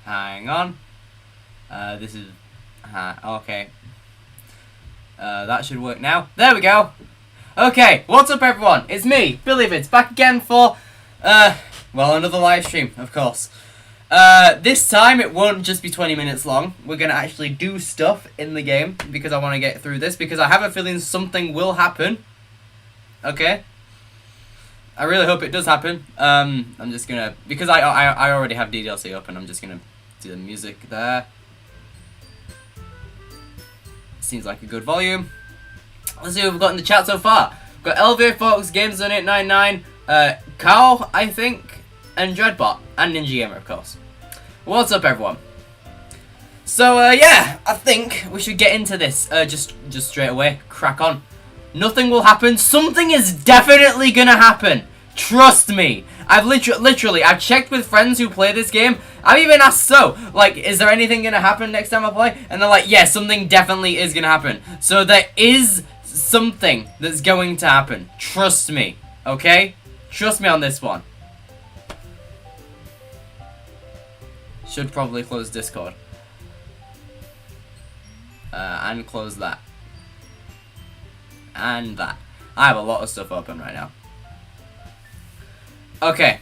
Hang on. This is... okay. That should work now. There we go. Okay, what's up everyone? It's me, Billy Vids, back again for, well, another live stream, of course. This time it won't just be 20 minutes long. We're going to actually do stuff in the game because I want to get through this because I have a feeling something will happen. Okay? I really hope it does happen. I'm just going to, because I already have DDLC open, I'm just going to do the music there. Seems like a good volume. Let's see what we've got in the chat so far. We've got LV Fox, Games on 899, Cow, I think, and Dreadbot, and Ninja Gamer, of course. What's up, everyone? So, yeah, I think we should get into this. Just straight away, crack on. Nothing will happen. Something is definitely gonna happen. Trust me. I've literally, I've checked with friends who play this game. I've even asked, so, like, is there anything gonna happen next time I play? And they're like, yeah, something definitely is gonna happen. So there is something that's going to happen. Trust me, okay? Trust me on this one. Should probably close Discord. And close that. And that. I have a lot of stuff open right now. Okay.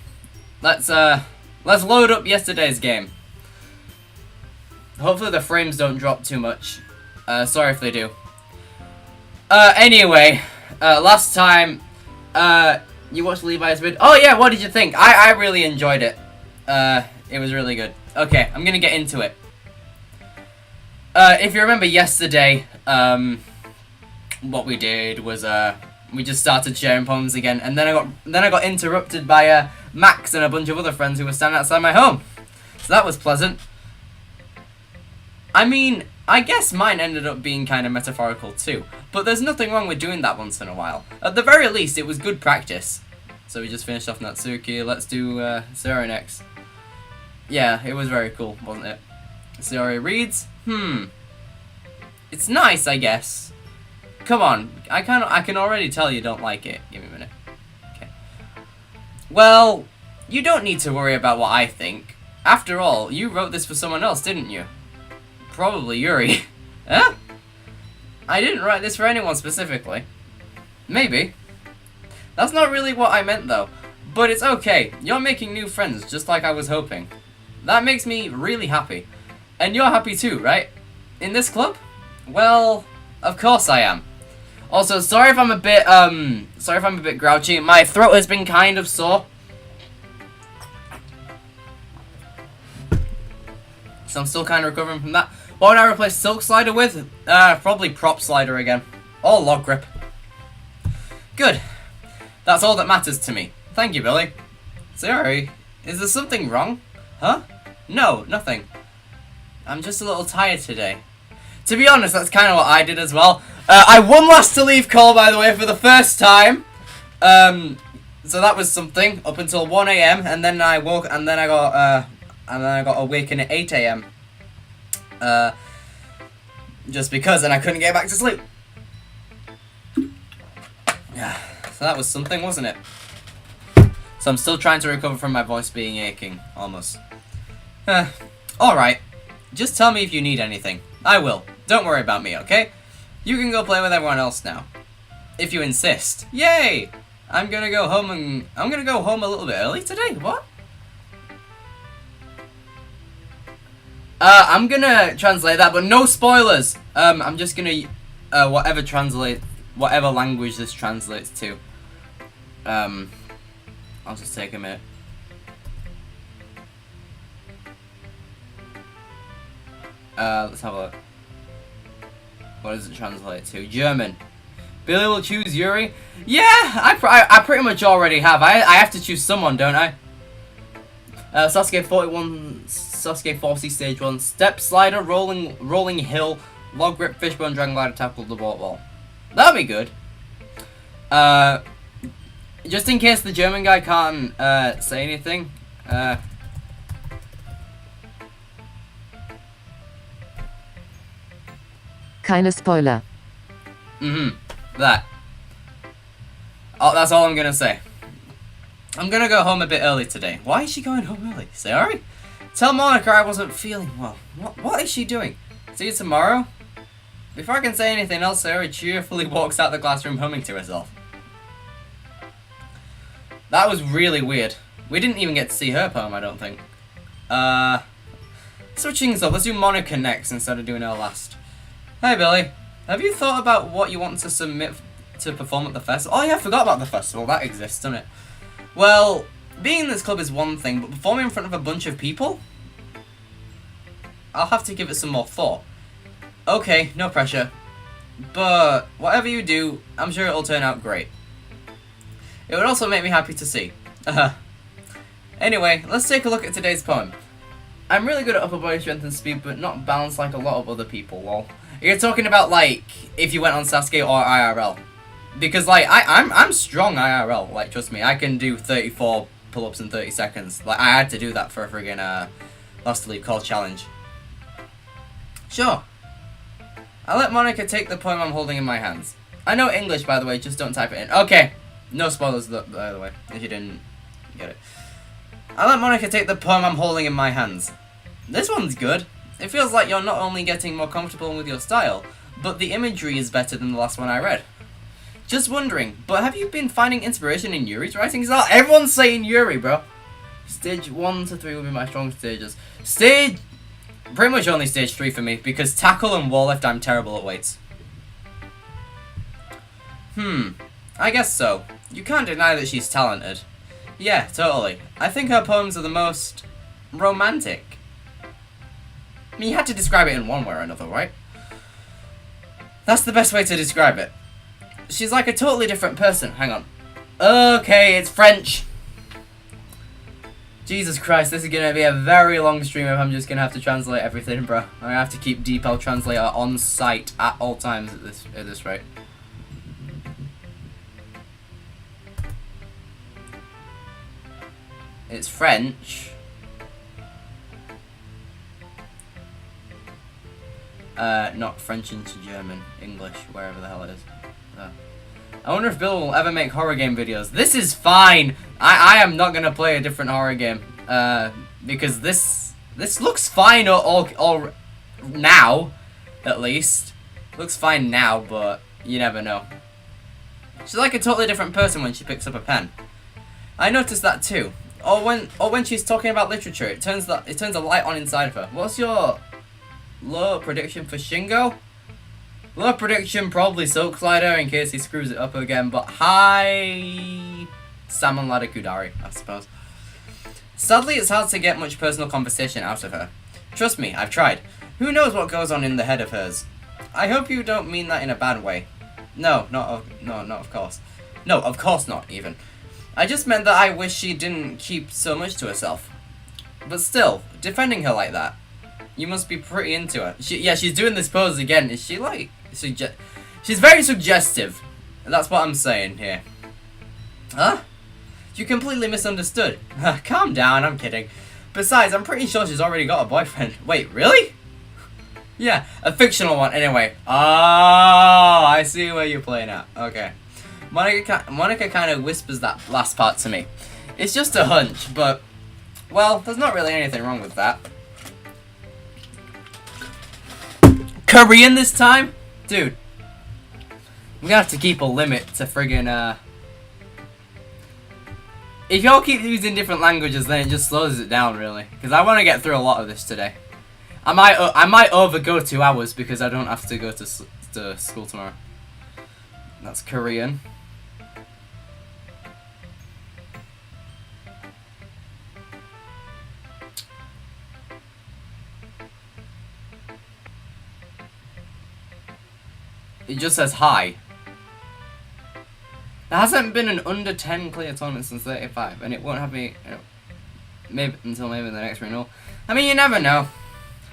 Let's load up yesterday's game. Hopefully the frames don't drop too much. Sorry if they do. Anyway, last time, you watched Levi's vid. Oh yeah, what did you think? I really enjoyed it. It was really good. Okay, I'm gonna get into it. If you remember yesterday, what we did was, we just started sharing poems again, and then I got interrupted by, Max and a bunch of other friends who were standing outside my home. So that was pleasant. I mean, I guess mine ended up being kind of metaphorical too, but there's nothing wrong with doing that once in a while. At the very least, it was good practice. So we just finished off Natsuki. Let's do Zero next. Yeah, it was very cool, wasn't it? Zero reads. It's nice, I guess. Come on, I can already tell you don't like it. Give me a minute. Okay. Well, you don't need to worry about what I think. After all, you wrote this for someone else, didn't you? Probably Yuri. Huh? I didn't write this for anyone specifically. Maybe. That's not really what I meant though. But it's okay. You're making new friends just like I was hoping. That makes me really happy. And you're happy too, right? In this club? Well, of course I am. Also, sorry if I'm a bit grouchy. My throat has been kind of sore. So I'm still kind of recovering from that. What would I replace Silk Slider with? Probably Prop Slider again. Or Log Grip. Good. That's all that matters to me. Thank you, Billy. Sorry. Is there something wrong? Huh? No, nothing. I'm just a little tired today. To be honest, that's kind of what I did as well. I won last to leave call, by the way, for the first time. So that was something up until 1 AM, and then I woke, and then I got awakened at 8 AM. Just because, and I couldn't get back to sleep. Yeah, so that was something, wasn't it? So I'm still trying to recover from my voice being aching, almost. Alright. Just tell me if you need anything. I will. Don't worry about me, okay? You can go play with everyone else now. If you insist. Yay! I'm gonna go home a little bit early today. What? I'm gonna translate that, but no spoilers. I'm just gonna whatever language this translates to. I'll just take a minute. Let's have a look. What does it translate to? German. Billy will choose Yuri? Yeah, I pretty much already have. I have to choose someone, don't I? Sasuke 40 stage 1. Step slider, rolling hill, log grip, fishbone, dragon glider, tackle the wall. That'll be good. Just in case the German guy can't say anything. Keine Spoiler. That. Oh, that's all I'm gonna say. I'm gonna go home a bit early today. Why is she going home early? Sorry? Tell Monica I wasn't feeling well. What is she doing? See you tomorrow? Before I can say anything else, Sayori cheerfully walks out the classroom humming to herself. That was really weird. We didn't even get to see her poem, I don't think. Switching things up, let's do Monica next instead of doing her last. Hey Billy, have you thought about what you want to submit to perform at the festival? Oh yeah, I forgot about the festival, that exists, doesn't it? Well, being in this club is one thing, but performing in front of a bunch of people? I'll have to give it some more thought. Okay, no pressure. But whatever you do, I'm sure it'll turn out great. It would also make me happy to see. Anyway, let's take a look at today's poem. I'm really good at upper body strength and speed, but not balanced like a lot of other people, lol. You're talking about, like, if you went on Sasuke or IRL. Because, like, I'm strong IRL, like, trust me. I can do 34 pull-ups in 30 seconds. Like, I had to do that for a friggin' Lost Elite Call challenge. Sure. I'll let Monica take the poem I'm holding in my hands. I know English, by the way, just don't type it in. Okay. No spoilers, by the way, if you didn't get it. I'll let Monica take the poem I'm holding in my hands. This one's good. It feels like you're not only getting more comfortable with your style, but the imagery is better than the last one I read. Just wondering, but have you been finding inspiration in Yuri's writings? Oh, everyone's saying Yuri, bro. Stage 1 to 3 will be my strong stages. Pretty much only stage 3 for me, because tackle and wall lift I'm terrible at weights. I guess so. You can't deny that she's talented. Yeah, totally. I think her poems are the most romantic. I mean, you had to describe it in one way or another, right? That's the best way to describe it. She's like a totally different person. Hang on. Okay, it's French. Jesus Christ, this is gonna be a very long stream if I'm just gonna have to translate everything, bro. I have to keep DeepL Translator on site at all times at this rate. It's French. Not French into German, English, wherever the hell it is. I wonder if Bill will ever make horror game videos. This is fine. I am not gonna play a different horror game. Because this looks fine all now, at least. Looks fine now, but you never know. She's like a totally different person when she picks up a pen. I noticed that too. Or when she's talking about literature, it turns a light on inside of her. What's your low prediction for Shingo? Low prediction, probably Silk Slider in case he screws it up again, but high Salmon Ladder Kudari, I suppose. Sadly, it's hard to get much personal conversation out of her. Trust me, I've tried. Who knows what goes on in the head of hers? I hope you don't mean that in a bad way. No, of course. No, of course not, even. I just meant that I wish she didn't keep so much to herself. But still, defending her like that, you must be pretty into her. She's doing this pose again. Is she like... She's very suggestive. That's what I'm saying here. Huh? You completely misunderstood. Calm down, I'm kidding. Besides, I'm pretty sure she's already got a boyfriend. Wait, really? Yeah, a fictional one. Anyway. Oh, I see where you're playing at. Okay. Monica kind of whispers that last part to me. It's just a hunch, but... Well, there's not really anything wrong with that. Korean this time? Dude. We're gonna have to keep a limit to friggin', If y'all keep using different languages, then it just slows it down, really. Because I want to get through a lot of this today. I might overgo 2 hours because I don't have to go to school tomorrow. That's Korean. It just says hi. There hasn't been an under 10 clear tournament since 35, and it won't have me maybe until maybe the next renewal. I mean, you never know.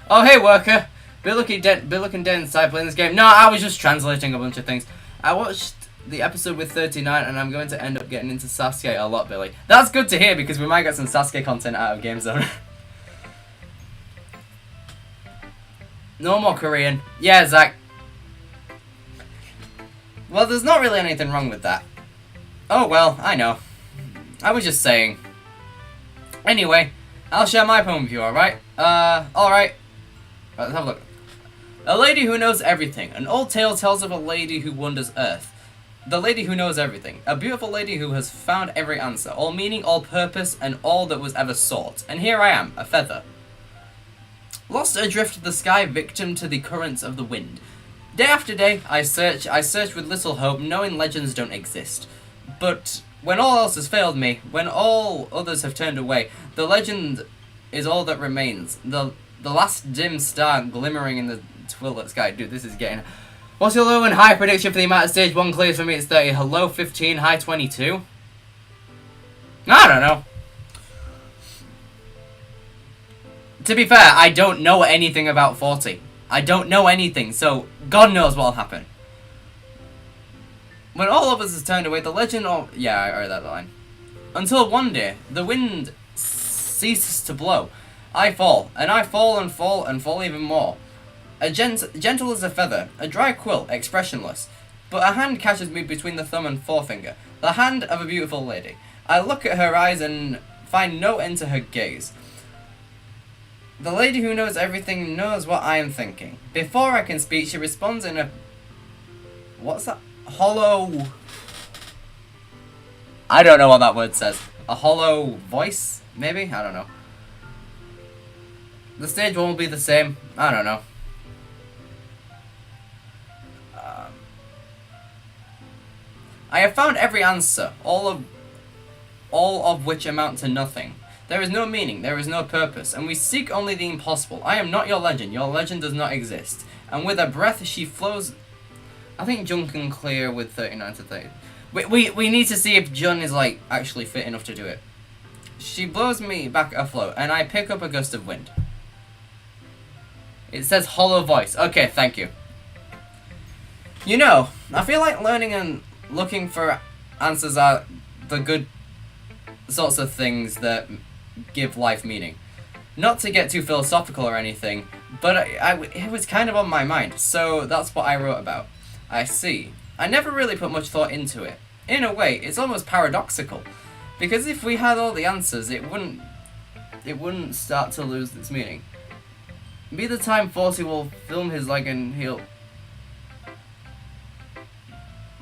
Oh, hey, worker. Be looking dead inside playing this game. No, I was just translating a bunch of things. I watched the episode with 39, and I'm going to end up getting into Sasuke a lot, Billy. That's good to hear, because we might get some Sasuke content out of Game Zone. No more Korean. Yeah, Zach. Well, there's not really anything wrong with that. Oh, well, I know. I was just saying. Anyway, I'll share my poem with you, alright? Alright. Let's have a look. A lady who knows everything. An old tale tells of a lady who wanders earth. The lady who knows everything. A beautiful lady who has found every answer. All meaning, all purpose, and all that was ever sought. And here I am, a feather. Lost adrift of the sky, victim to the currents of the wind. Day after day, I search with little hope, knowing legends don't exist. But when all else has failed me, when all others have turned away, the legend is all that remains. The last dim star glimmering in the twilight sky. Dude, this is getting... What's your low and high prediction for the amount of stage 1 clears for me? It's 30. Hello, 15. High, 22. I don't know. To be fair, I don't know anything about 40. I don't know anything, so God knows what'll happen. When all of us has turned away, the legend of... Yeah, I heard that line. Until one day, the wind ceases to blow. I fall, and I fall and fall and fall even more. Gentle as a feather, a dry quill, expressionless. But a hand catches me between the thumb and forefinger. The hand of a beautiful lady. I look at her eyes and find no end to her gaze. The lady who knows everything knows what I am thinking. Before I can speak, she responds in a... What's that? Hollow... I don't know what that word says. A hollow voice? Maybe? I don't know. The stage won't be the same. I don't know. I have found every answer, all of which amount to nothing. There is no meaning, there is no purpose, and we seek only the impossible. I am not your legend does not exist. And with a breath she flows... I think Jun can clear with 39 to 30. We need to see if Jun is, like, actually fit enough to do it. She blows me back afloat, and I pick up a gust of wind. It says hollow voice. Okay, thank you. You know, I feel like learning and looking for answers are the good sorts of things that give life meaning. Not to get too philosophical or anything, but it was kind of on my mind, so that's what I wrote about. I see. I never really put much thought into it. In a way, it's almost paradoxical, because if we had all the answers, it wouldn't start to lose its meaning. Be the time 40 will film his leg and he'll...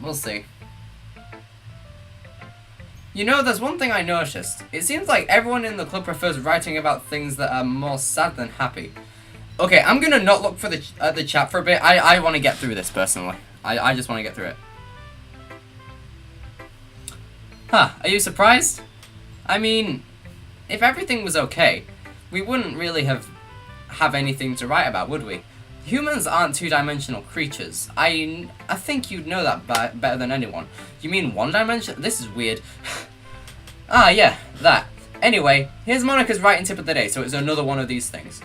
We'll see. You know, there's one thing I noticed. It seems like everyone in the club prefers writing about things that are more sad than happy. Okay, I'm gonna not look for the chat for a bit. I want to get through this, personally. I just want to get through it. Huh, are you surprised? I mean, if everything was okay, we wouldn't really have anything to write about, would we? Humans aren't two-dimensional creatures. I think you'd know that better than anyone. You mean one-dimensional? This is weird. Ah, yeah, that. Anyway, here's Monica's writing tip of the day, so it's another one of these things.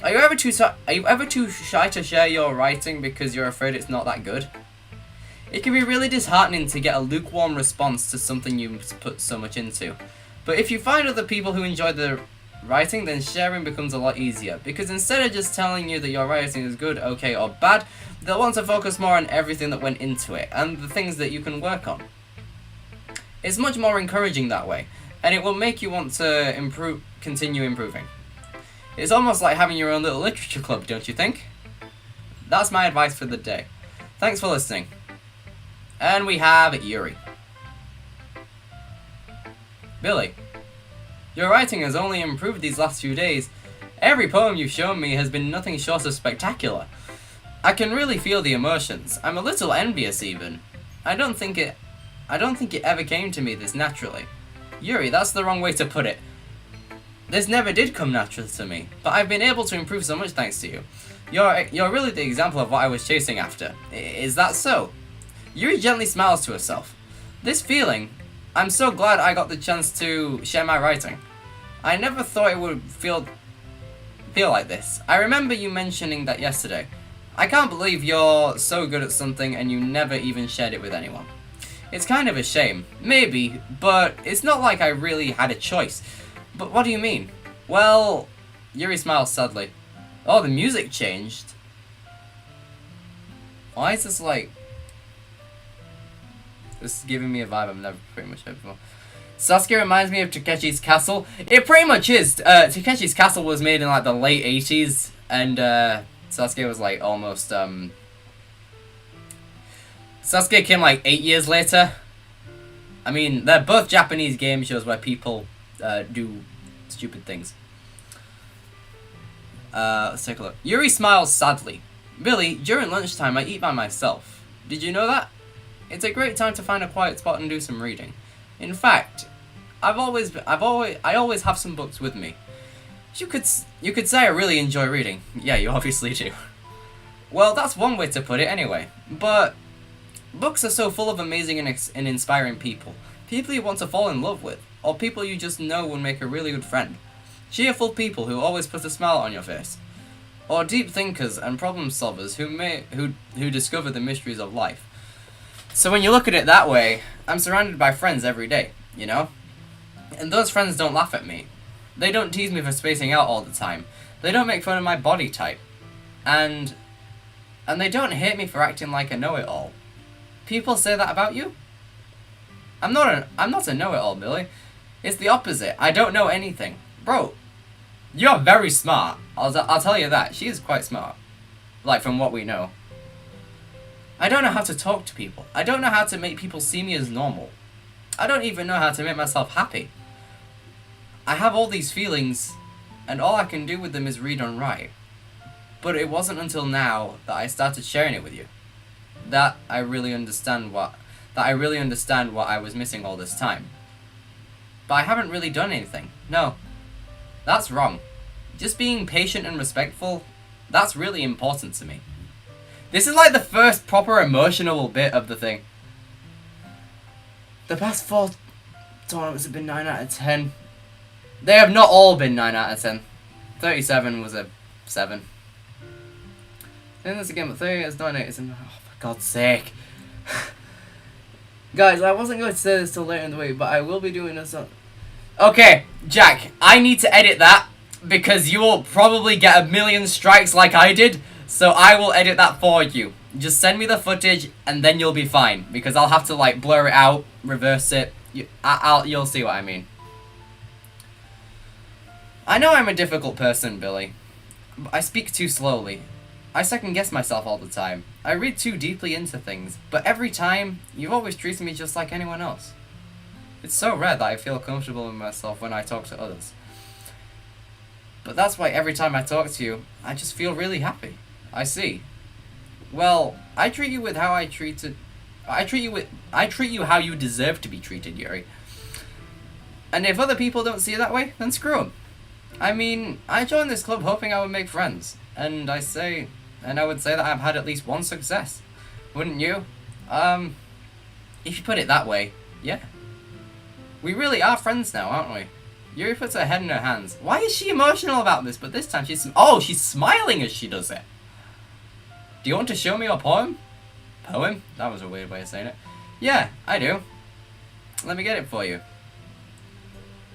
Are you ever too shy to share your writing because you're afraid it's not that good? It can be really disheartening to get a lukewarm response to something you've put so much into. But if you find other people who enjoy the writing, then sharing becomes a lot easier, because instead of just telling you that your writing is good, okay, or bad, they'll want to focus more on everything that went into it, and the things that you can work on. It's much more encouraging that way, and it will make you want to continue improving. It's almost like having your own little literature club, don't you think? That's my advice for the day. Thanks for listening. And we have Yuri. Billy. Your writing has only improved these last few days. Every poem you've shown me has been nothing short of spectacular. I can really feel the emotions. I'm a little envious even. I don't think it ever came to me this naturally. Yuri, that's the wrong way to put it. This never did come natural to me, but I've been able to improve so much thanks to you. You're really the example of what I was chasing after. Is that so? Yuri gently smiles to herself. This feeling, I'm so glad I got the chance to share my writing. I never thought it would feel like this. I remember you mentioning that yesterday. I can't believe you're so good at something and you never even shared it with anyone. It's kind of a shame. Maybe, but it's not like I really had a choice. But what do you mean? Well, Yuri smiles sadly. Oh, the music changed. Why is this like... This is giving me a vibe I've never pretty much heard before. Sasuke reminds me of Takeshi's Castle. It pretty much is. Takeshi's Castle was made in like the late 80s. And Sasuke was like almost... Sasuke came like 8 years later. I mean, they're both Japanese game shows where people do stupid things. Let's take a look. Yuri smiles sadly. Billy, during lunchtime I eat by myself. Did you know that? It's a great time to find a quiet spot and do some reading. In fact, I always have some books with me. You could say I really enjoy reading. Yeah, you obviously do. Well, that's one way to put it anyway. But books are so full of amazing and inspiring people. People you want to fall in love with, or people you just know would make a really good friend. Cheerful people who always put a smile on your face. Or deep thinkers and problem solvers who discover the mysteries of life. So when you look at it that way, I'm surrounded by friends every day, you know? And those friends don't laugh at me. They don't tease me for spacing out all the time. They don't make fun of my body type. And they don't hate me for acting like a know-it-all. People say that about you? I'm not a know-it-all, Billy. It's the opposite. I don't know anything. Bro, you're very smart. I'll tell you that. She is quite smart. Like, from what we know. I don't know how to talk to people. I don't know how to make people see me as normal. I don't even know how to make myself happy. I have all these feelings, and all I can do with them is read and write. But it wasn't until now that I started sharing it with you that I really understand what I was missing all this time. But I haven't really done anything. No, that's wrong. Just being patient and respectful, that's really important to me. This is like the first proper emotional bit of the thing. The past 4 tournaments have been 9 out of 10. They have not all been 9 out of 10. 37 was a 7. Then there's again, but 30 is 9 8. Oh, for God's sake. Guys, I wasn't going to say this till later in the week, but I will be doing this on... Okay, Jack, I need to edit that because you will probably get a million strikes like I did, so I will edit that for you. Just send me the footage and then you'll be fine, because I'll have to like blur it out, reverse it. You'll see what I mean. I know I'm a difficult person, Billy, but I speak too slowly. I second guess myself all the time. I read too deeply into things, but every time, you've always treated me just like anyone else. It's so rare that I feel comfortable with myself when I talk to others. But that's why every time I talk to you, I just feel really happy. I see. Well, I treat you how you deserve to be treated, Yuri. And if other people don't see it that way, then screw them. I mean, I joined this club hoping I would make friends, and I would say that I've had at least one success. Wouldn't you? If you put it that way, yeah. We really are friends now, aren't we? Yuri puts her head in her hands. Why is she emotional about this? But this time she's smiling as she does it. Do you want to show me your poem? Poem? That was a weird way of saying it. Yeah, I do. Let me get it for you.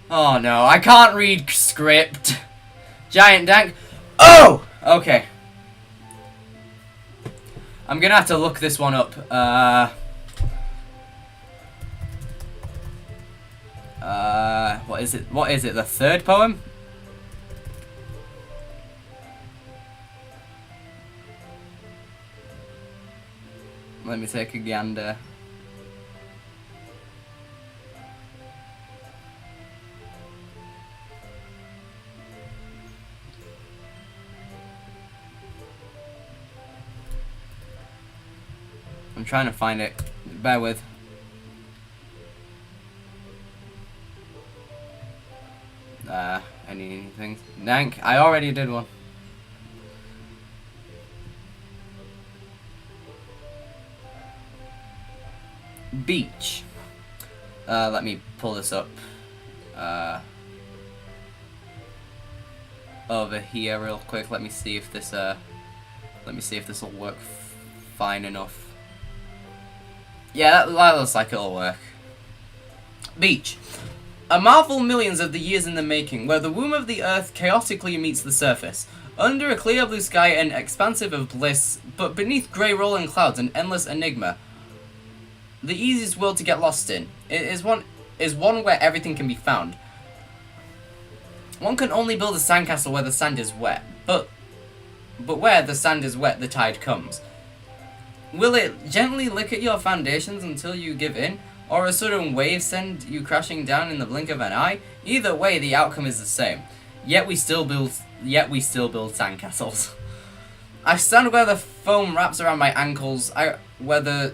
Oh no, I can't read script. Giant Dank. Oh! Okay. I'm gonna have to look this one up. What is it? What is it? The third poem? Let me take a gander. I'm trying to find it. Bear with. Anything? Nank, I already did one. Beach. Let me pull this up. Over here real quick. Let me see if this will work fine enough. Yeah, that looks like it'll work. Beach. A marvel millions of the years in the making, where the womb of the earth chaotically meets the surface. Under a clear blue sky and expansive of bliss, but beneath grey rolling clouds an endless enigma. The easiest world to get lost in. It is one where everything can be found. One can only build a sandcastle where the sand is wet, but where the sand is wet, the tide comes. Will it gently lick at your foundations until you give in, or a sudden wave send you crashing down in the blink of an eye? Either way, the outcome is the same. Yet we still build sandcastles. I stand where the foam wraps around my ankles, where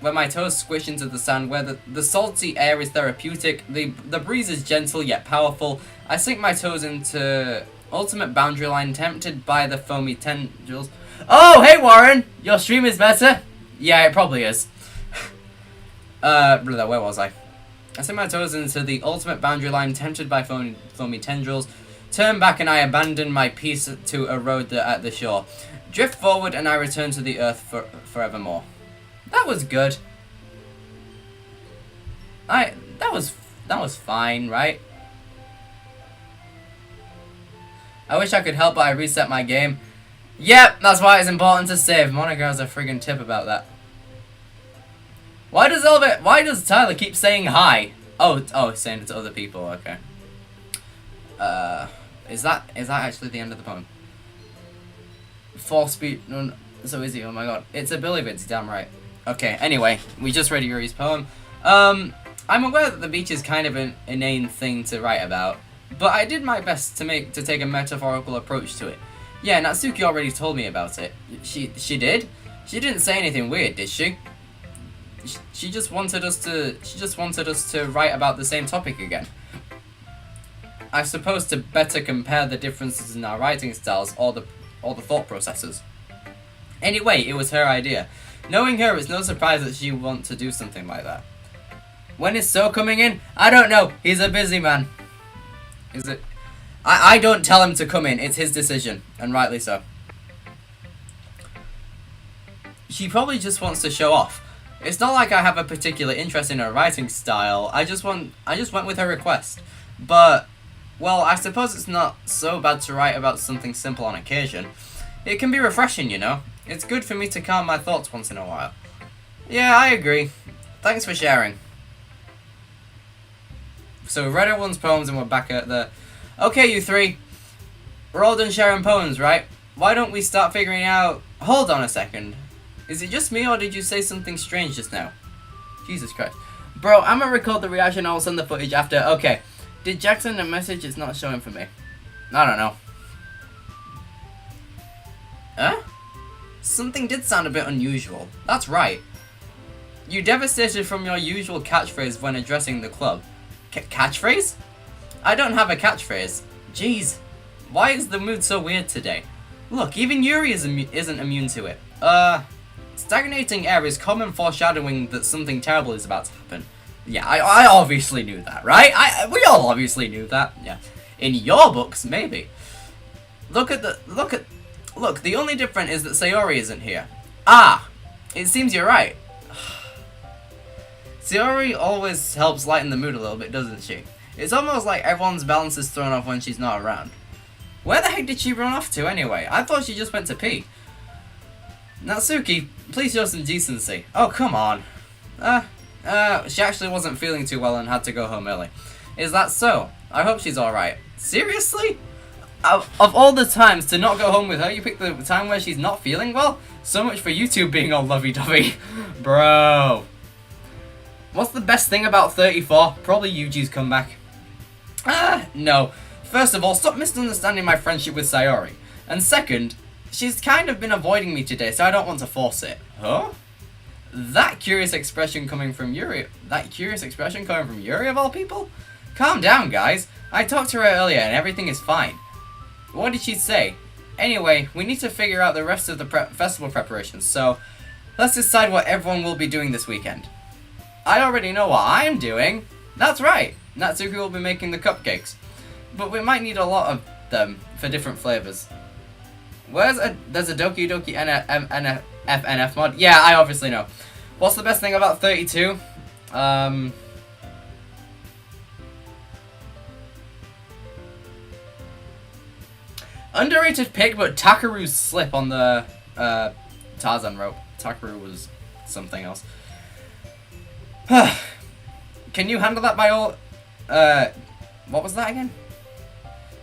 my toes squish into the sand, where the salty air is therapeutic, the breeze is gentle yet powerful. I sink my toes into ultimate boundary line, tempted by the foamy tendrils. Oh, hey Warren! Your stream is better? Yeah, it probably is. Where was I? I sink my toes into the ultimate boundary line, tempted by foamy tendrils. Turn back and I abandon my peace to erode at the shore. Drift forward and I return to the earth forevermore. That was good. That was fine, right? I wish I could help, but I reset my game. Yep, that's why it's important to save. Monica has a friggin' tip about that. Why does Tyler keep saying hi? Oh, saying it to other people. Okay. Is that actually the end of the poem? Force speed. No, so is he? Oh my god, it's a Billy Bids. Damn right. Okay. Anyway, we just read Yuri's poem. I'm aware that the beach is kind of an inane thing to write about, but I did my best to take a metaphorical approach to it. Yeah, Natsuki already told me about it. She did? She didn't say anything weird, did she? She just wanted us to write about the same topic again. I suppose to better compare the differences in our writing styles or the thought processes. Anyway, it was her idea. Knowing her, it's no surprise that she would want to do something like that. When is So coming in? I don't know. He's a busy man. Is it? I don't tell him to come in. It's his decision, and rightly so. She probably just wants to show off. It's not like I have a particular interest in her writing style. I just went with her request. But, well, I suppose it's not so bad to write about something simple on occasion. It can be refreshing, you know. It's good for me to calm my thoughts once in a while. Yeah, I agree. Thanks for sharing. So we read everyone's poems and we're back at the... Okay, you three. We're all done sharing poems, right? Why don't we start figuring out... Hold on a second. Is it just me or did you say something strange just now? Jesus Christ. Bro, I'm gonna record the reaction. I'll send the footage after. Okay. Did Jackson the message? It's not showing for me. I don't know. Huh? Something did sound a bit unusual. That's right. You devastated from your usual catchphrase when addressing the club. Catchphrase? I don't have a catchphrase. Jeez. Why is the mood so weird today? Look, even Yuri isn't immune to it. Stagnating air is common foreshadowing that something terrible is about to happen. Yeah, I obviously knew that, right? We all obviously knew that. Yeah. In your books, maybe. Look, the only difference is that Sayori isn't here. Ah! It seems you're right. Sayori always helps lighten the mood a little bit, doesn't she? It's almost like everyone's balance is thrown off when she's not around. Where the heck did she run off to anyway? I thought she just went to pee. Natsuki, please show some decency. Oh, come on. She actually wasn't feeling too well and had to go home early. Is that so? I hope she's alright. Seriously? Of all the times to not go home with her, you picked the time where she's not feeling well? So much for you two being all lovey-dovey. Bro. What's the best thing about 34? Probably Yuji's comeback. No. First of all, stop misunderstanding my friendship with Sayori. And second, she's kind of been avoiding me today, so I don't want to force it. Huh? That curious expression coming from Yuri. That curious expression coming from Yuri of all people? Calm down, guys. I talked to her earlier and everything is fine. What did she say? Anyway, we need to figure out the rest of the festival preparations, so let's decide what everyone will be doing this weekend. I already know what I'm doing. That's right. Natsuki will be making the cupcakes. But we might need a lot of them for different flavors. There's a Doki Doki FNF mod? Yeah, I obviously know. What's the best thing about 32? Underrated pick, but Takaru's slip on the Tarzan rope. Takaru was something else. Can you handle that by all... what was that again?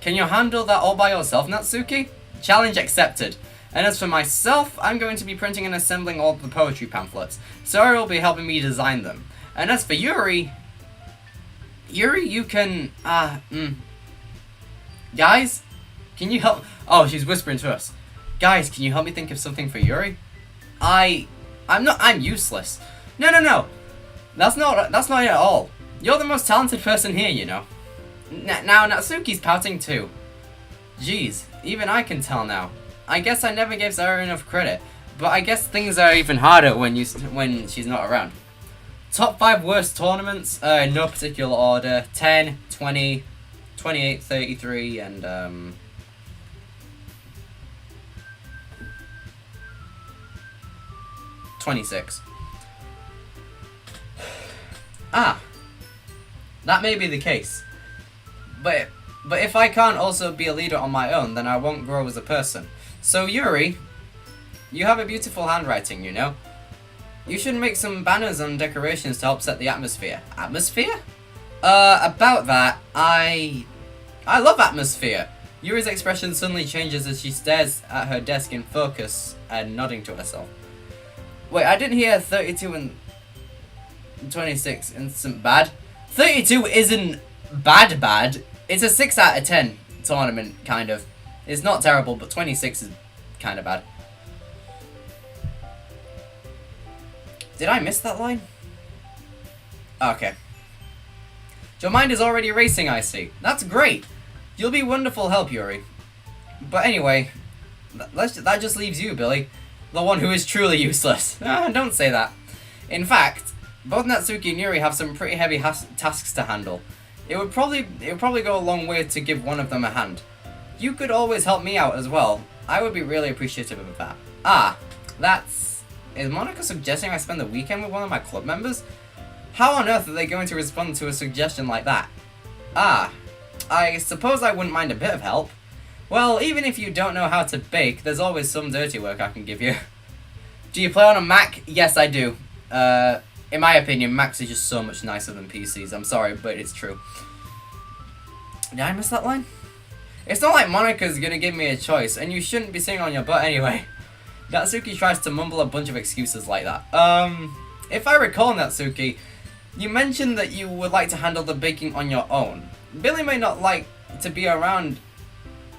Can you handle that all by yourself, Natsuki? Challenge accepted. And as for myself, I'm going to be printing and assembling all the poetry pamphlets. Sora will be helping me design them. And as for Yuri... Yuri, you can... Guys? Can you help... Oh, she's whispering to us. Guys, can you help me think of something for Yuri? I'm useless. No. That's not it at all. You're the most talented person here, you know. Now, Natsuki's pouting too. Jeez, even I can tell now. I guess I never gave Sarah enough credit, but I guess things are even harder when she's not around. Top 5 worst tournaments, in no particular order. 10, 20, 28, 33, and 26. That may be the case. But if I can't also be a leader on my own, then I won't grow as a person. So Yuri, you have a beautiful handwriting, you know. You should make some banners and decorations to help set the atmosphere. Atmosphere? About that, I love atmosphere. Yuri's expression suddenly changes as she stares at her desk in focus and nodding to herself. Wait, I didn't hear 32 and 26 isn't bad. 32 isn't bad. It's a 6 out of 10 tournament, kind of. It's not terrible, but 26 is kind of bad. Did I miss that line? Okay. Your mind is already racing, I see. That's great. You'll be wonderful help, Yuri. But anyway, that just leaves you, Billy. The one who is truly useless. Don't say that. In fact, both Natsuki and Yuri have some pretty heavy tasks to handle. It would probably go a long way to give one of them a hand. You could always help me out as well. I would be really appreciative of that. Is Monica suggesting I spend the weekend with one of my club members? How on earth are they going to respond to a suggestion like that? I suppose I wouldn't mind a bit of help. Well, even if you don't know how to bake, there's always some dirty work I can give you. Do you play on a Mac? Yes, I do. In my opinion, Macs are just so much nicer than PCs. I'm sorry, but it's true. Did I miss that line? It's not like Monica's gonna give me a choice, and you shouldn't be sitting on your butt anyway. Natsuki tries to mumble a bunch of excuses like that. If I recall, Natsuki, you mentioned that you would like to handle the baking on your own. Billy may not like to be around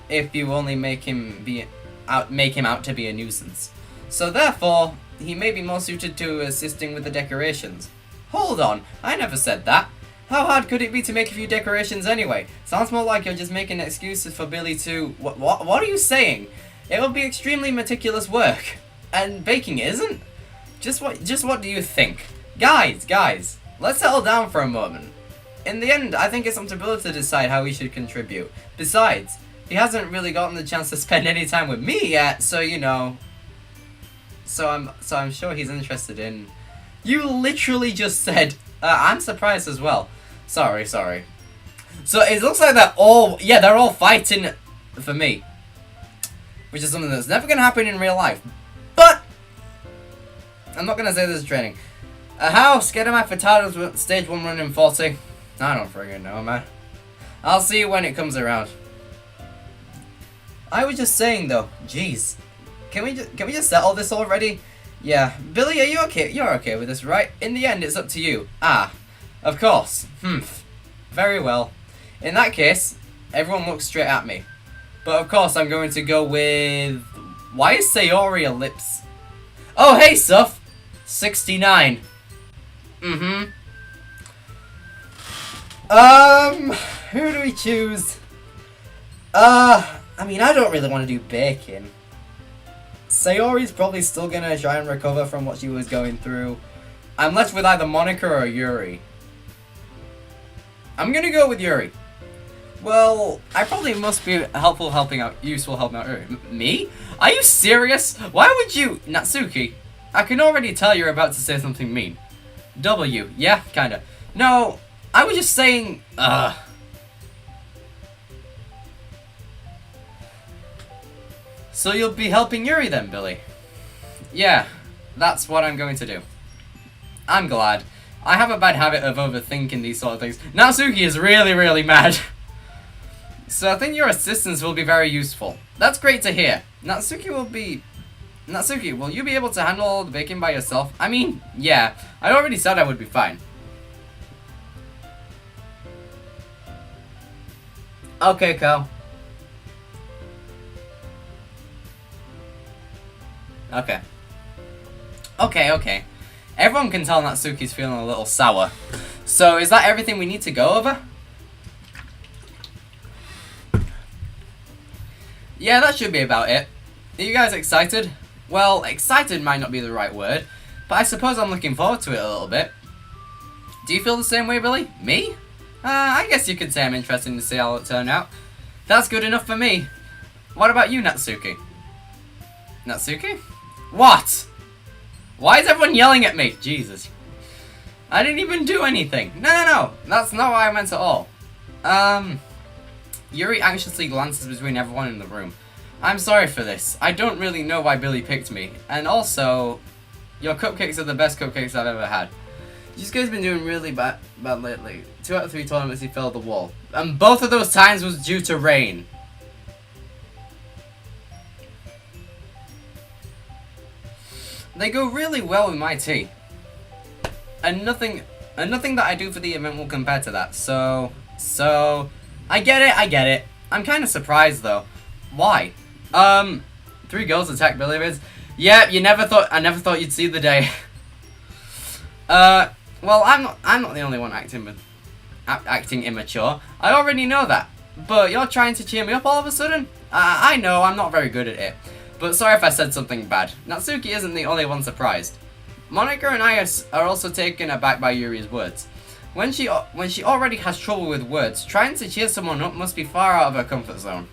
if you only make him out to be a nuisance. So therefore, he may be more suited to assisting with the decorations. Hold on, I never said that. How hard could it be to make a few decorations anyway? Sounds more like you're just making excuses for Billy to... What are you saying? It will be extremely meticulous work. And baking isn't? Just what do you think? Guys, let's settle down for a moment. In the end, I think it's up to Billy to decide how he should contribute. Besides, he hasn't really gotten the chance to spend any time with me yet, so you know... So I'm sure he's interested in... You literally just said... I'm surprised as well. Sorry. So it looks like they're all fighting for me. Which is something that's never going to happen in real life. But... I'm not going to say this is training. How scared am I for Tato's stage 1 run in 40? I don't friggin' know, man. I'll see you when it comes around. I was just saying though, jeez. Can we just settle this already? Yeah, Billy, are you okay? You're okay with this, right? In the end, it's up to you. Of course. Very well. In that case, everyone looks straight at me. But of course, I'm going to go with... Why is Sayori a lips? Oh, hey, Suf! 69. Who do we choose? I mean, I don't really want to do bacon. Sayori's probably still gonna try and recover from what she was going through. I'm left with either Monica or Yuri. I'm gonna go with Yuri. Well, I probably must be useful helping out Yuri. Me? Are you serious? Why would you... Natsuki, I can already tell you're about to say something mean. W, yeah, kinda. No, I was just saying, So you'll be helping Yuri then, Billy? Yeah, that's what I'm going to do. I'm glad. I have a bad habit of overthinking these sort of things. Natsuki is really, really mad. So I think your assistance will be very useful. That's great to hear. Natsuki, will you be able to handle all the baking by yourself? I mean, yeah. I already said I would be fine. Okay, Ko. Okay. Okay. Everyone can tell Natsuki's feeling a little sour. So, is that everything we need to go over? Yeah, that should be about it. Are you guys excited? Well, excited might not be the right word, but I suppose I'm looking forward to it a little bit. Do you feel the same way, Billy? Me? I guess you could say I'm interested to see how it'll turn out. That's good enough for me. What about you, Natsuki? Natsuki? What? Why is everyone yelling at me? Jesus. I didn't even do anything. No. That's not what I meant at all. Yuri anxiously glances between everyone in the room. I'm sorry for this. I don't really know why Billy picked me. And also, your cupcakes are the best cupcakes I've ever had. Yusuke's been doing really bad lately. 2 out of 3 tournaments he fell the wall. And both of those times was due to rain. They go really well with my tea. And nothing that I do for the event will compare to that. So, I get it. I'm kind of surprised though. Why? 3 girls attack Billy Rids. Yeah, I never thought you'd see the day. Well, I'm not the only one acting immature. I already know that. But you're trying to cheer me up all of a sudden? I know, I'm not very good at it. But sorry if I said something bad. Natsuki isn't the only one surprised. Monica and I are also taken aback by Yuri's words. When she already has trouble with words, trying to cheer someone up must be far out of her comfort zone.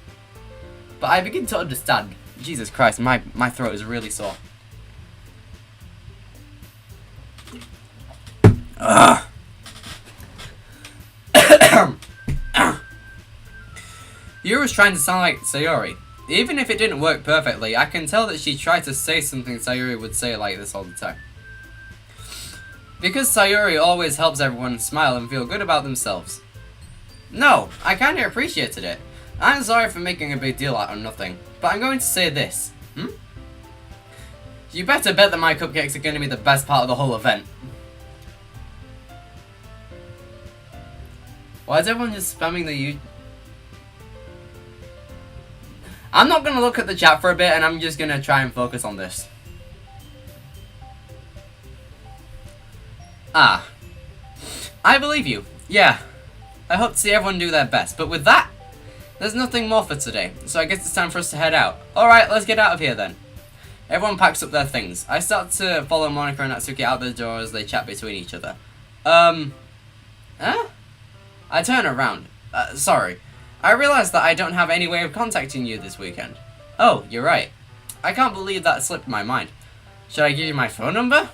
But I begin to understand. Jesus Christ, my throat is really sore. Ugh. Yuri was trying to sound like Sayori. Even if it didn't work perfectly, I can tell that she tried to say something Sayori would say like this all the time. Because Sayori always helps everyone smile and feel good about themselves. No, I kinda appreciated it. I'm sorry for making a big deal out of nothing, but I'm going to say this. You better bet that my cupcakes are going to be the best part of the whole event. Why is everyone just spamming the I'm not going to look at the chat for a bit, and I'm just going to try and focus on this. I believe you. Yeah. I hope to see everyone do their best. But with that, there's nothing more for today. So I guess it's time for us to head out. Alright, let's get out of here then. Everyone packs up their things. I start to follow Monica and Natsuki out the door as they chat between each other. I turn around. Sorry. I realize that I don't have any way of contacting you this weekend. Oh, you're right. I can't believe that slipped my mind. Should I give you my phone number?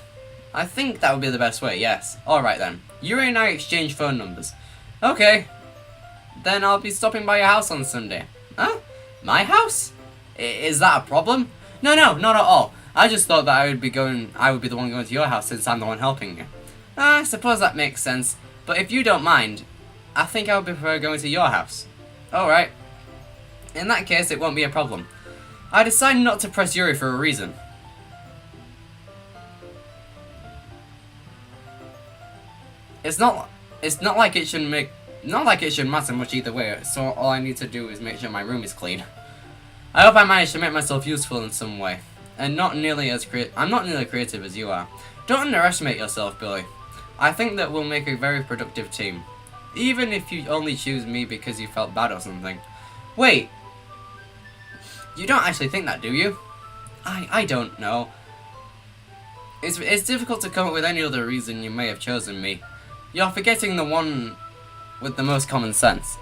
I think that would be the best way, yes. Alright then. Yuri and I exchange phone numbers. Okay. Then I'll be stopping by your house on Sunday. Huh? My house? Is that a problem? No, not at all. I just thought that I would be the one going to your house since I'm the one helping you. I suppose that makes sense. But if you don't mind, I think I would prefer going to your house. Alright. In that case, it won't be a problem. I decided not to press Yuri for a reason. It's not like it should matter much either way, so all I need to do is make sure my room is clean. I hope I managed to make myself useful in some way. And I'm not nearly creative as you are. Don't underestimate yourself, Billy. I think that we'll make a very productive team. Even if you only choose me because you felt bad or something. Wait. You don't actually think that, do you? I don't know. It's difficult to come up with any other reason you may have chosen me. You're forgetting the one with the most common sense.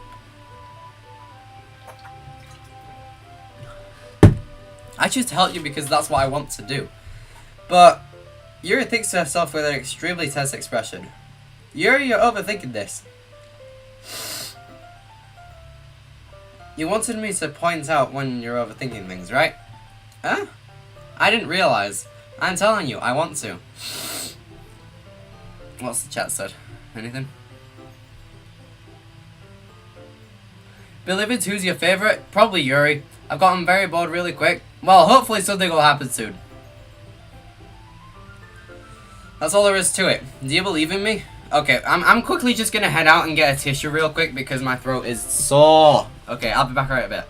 I choose to help you because that's what I want to do. But Yuri thinks to herself with an extremely tense expression. Yuri, you're overthinking this. You wanted me to point out when you're overthinking things, right? Huh? I didn't realize. I'm telling you, I want to. What's the chat said? Anything? Believe who's your favourite? Probably Yuri. I've gotten very bored really quick. Well, hopefully something will happen soon. That's all there is to it. Do you believe in me? Okay, I'm quickly just gonna head out and get a tissue real quick because my throat is sore. Okay, I'll be back right a bit.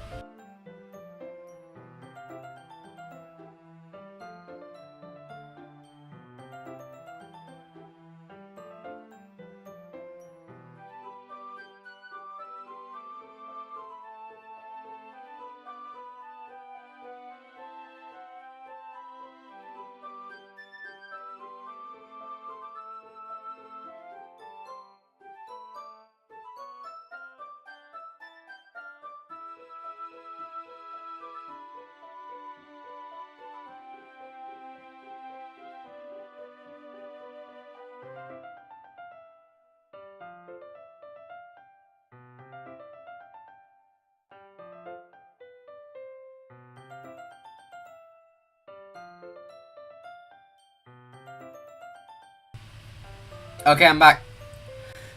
Okay, I'm back.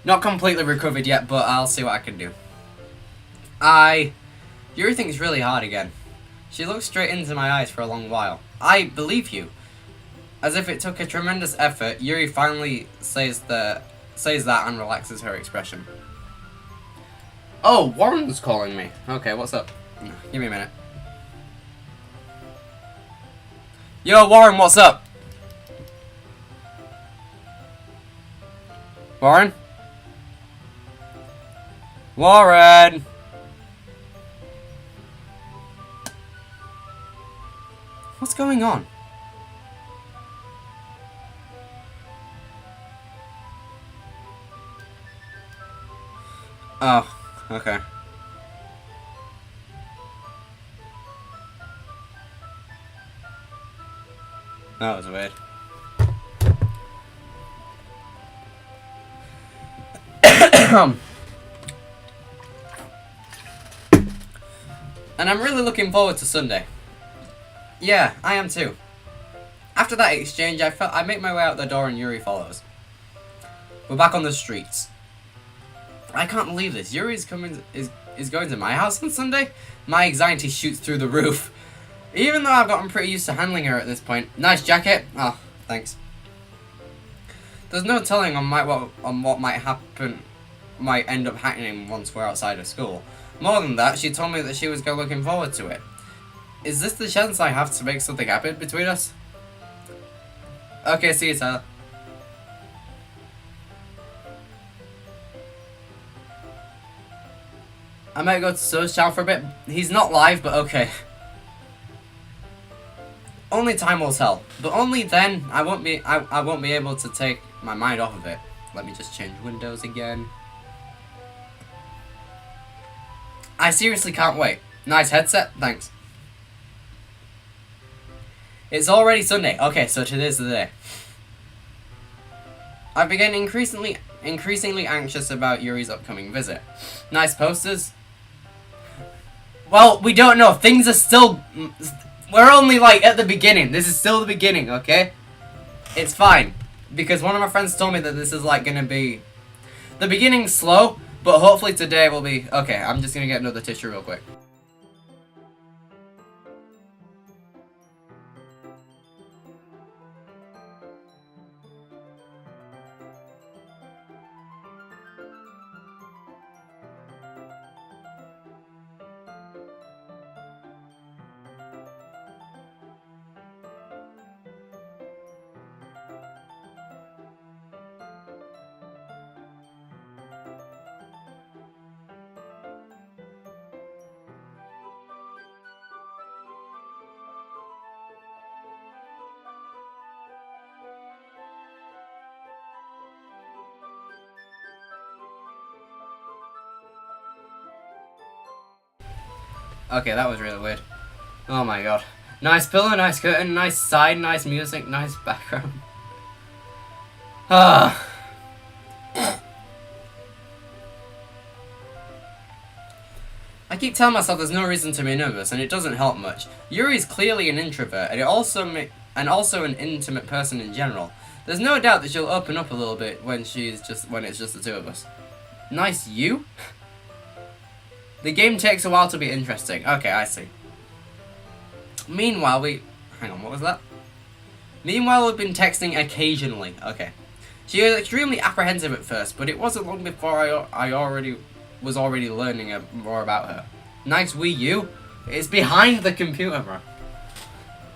Not completely recovered yet, but I'll see what I can do. Yuri thinks really hard again. She looks straight into my eyes for a long while. I believe you. As if it took a tremendous effort, Yuri finally says that and relaxes her expression. Oh, Warren's calling me. Okay, what's up? Give me a minute. Yo, Warren, what's up? Warren? Warren! What's going on? Oh, okay. That was weird. And I'm really looking forward to Sunday. Yeah, I am too. After that exchange, I make my way out the door and Yuri follows. We're back on the streets. I can't believe this. Yuri is going to my house on Sunday? My anxiety shoots through the roof. Even though I've gotten pretty used to handling her at this point. Nice jacket. Oh, thanks. There's no telling on what might end up happening once we're outside of school. More than that, she told me that she was looking forward to it. Is this the chance I have to make something happen between us? Okay, see you, Tyler. I might go to So's channel for a bit. He's not live, but okay. Only time will tell. But only then I won't be able to take my mind off of it. Let me just change windows again. I seriously can't wait. Nice headset, thanks. It's already Sunday. Okay, so today's the day. I've begun increasingly anxious about Yuri's upcoming visit. Nice posters. Well, we don't know. Things are still... We're only, like, at the beginning. This is still the beginning, okay? It's fine. Because one of my friends told me that this is, like, gonna be... The beginning's slow, but hopefully today will be... Okay, I'm just gonna get another tissue real quick. Okay, that was really weird. Oh my god. Nice pillow, nice curtain, nice side, nice music, nice background. Ah. I keep telling myself there's no reason to be nervous, and it doesn't help much. Yuri's clearly an introvert, and also an intimate person in general. There's no doubt that she'll open up a little bit when it's just the two of us. Nice you? The game takes a while to be interesting. Okay, I see. Meanwhile, hang on, what was that? Meanwhile, we've been texting occasionally. Okay. She was extremely apprehensive at first, but it wasn't long before I was already learning more about her. Nice Wii U? It's behind the computer, bro.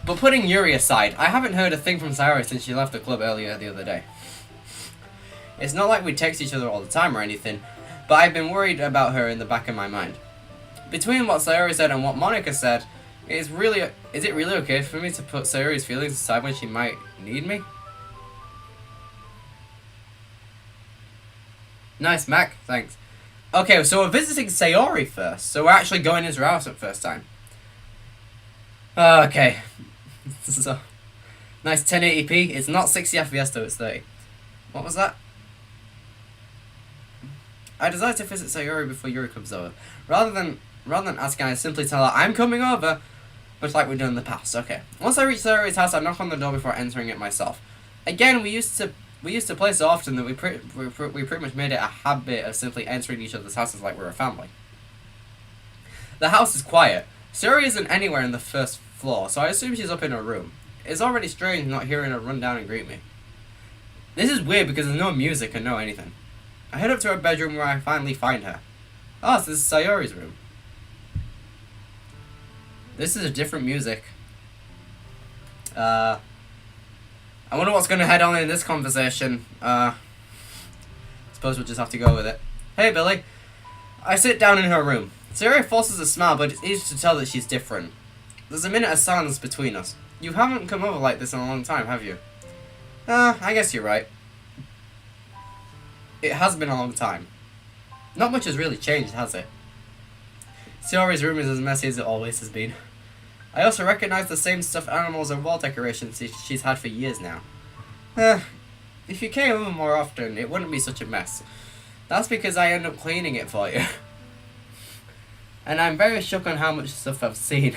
But putting Yuri aside, I haven't heard a thing from Sayori since she left the club earlier the other day. It's not like we text each other all the time or anything, but I've been worried about her in the back of my mind. Between what Sayori said and what Monica said, is it really okay for me to put Sayori's feelings aside when she might need me? Nice, Mac. Thanks. Okay, so we're visiting Sayori first. So we're actually going into her house at first time. Okay. So, nice 1080p. It's not 60 FPS though, it's 30. What was that? I desire to visit Sayori before Yuri comes over. Rather than asking, I simply tell her, I'm coming over. Much like we've done in the past. Okay. Once I reach Sayori's house, I knock on the door before entering it myself. Again, we used to play so often that we pretty much made it a habit of simply entering each other's houses like we're a family. The house is quiet. Sayori isn't anywhere in the first floor, so I assume she's up in her room. It's already strange not hearing her run down and greet me. This is weird because there's no music and no anything. I head up to her bedroom where I finally find her. Oh, so this is Sayori's room. This is a different music. I wonder what's going to head on in this conversation. Suppose we'll just have to go with it. Hey, Billy. I sit down in her room. Sayori forces a smile, but it's easy to tell that she's different. There's a minute of silence between us. You haven't come over like this in a long time, have you? I guess you're right. It has been a long time. Not much has really changed, has it? Sayori's room is as messy as it always has been. I also recognize the same stuffed animals and wall decorations she's had for years now. If you came over more often, it wouldn't be such a mess. That's because I end up cleaning it for you. And I'm very shook on how much stuff I've seen.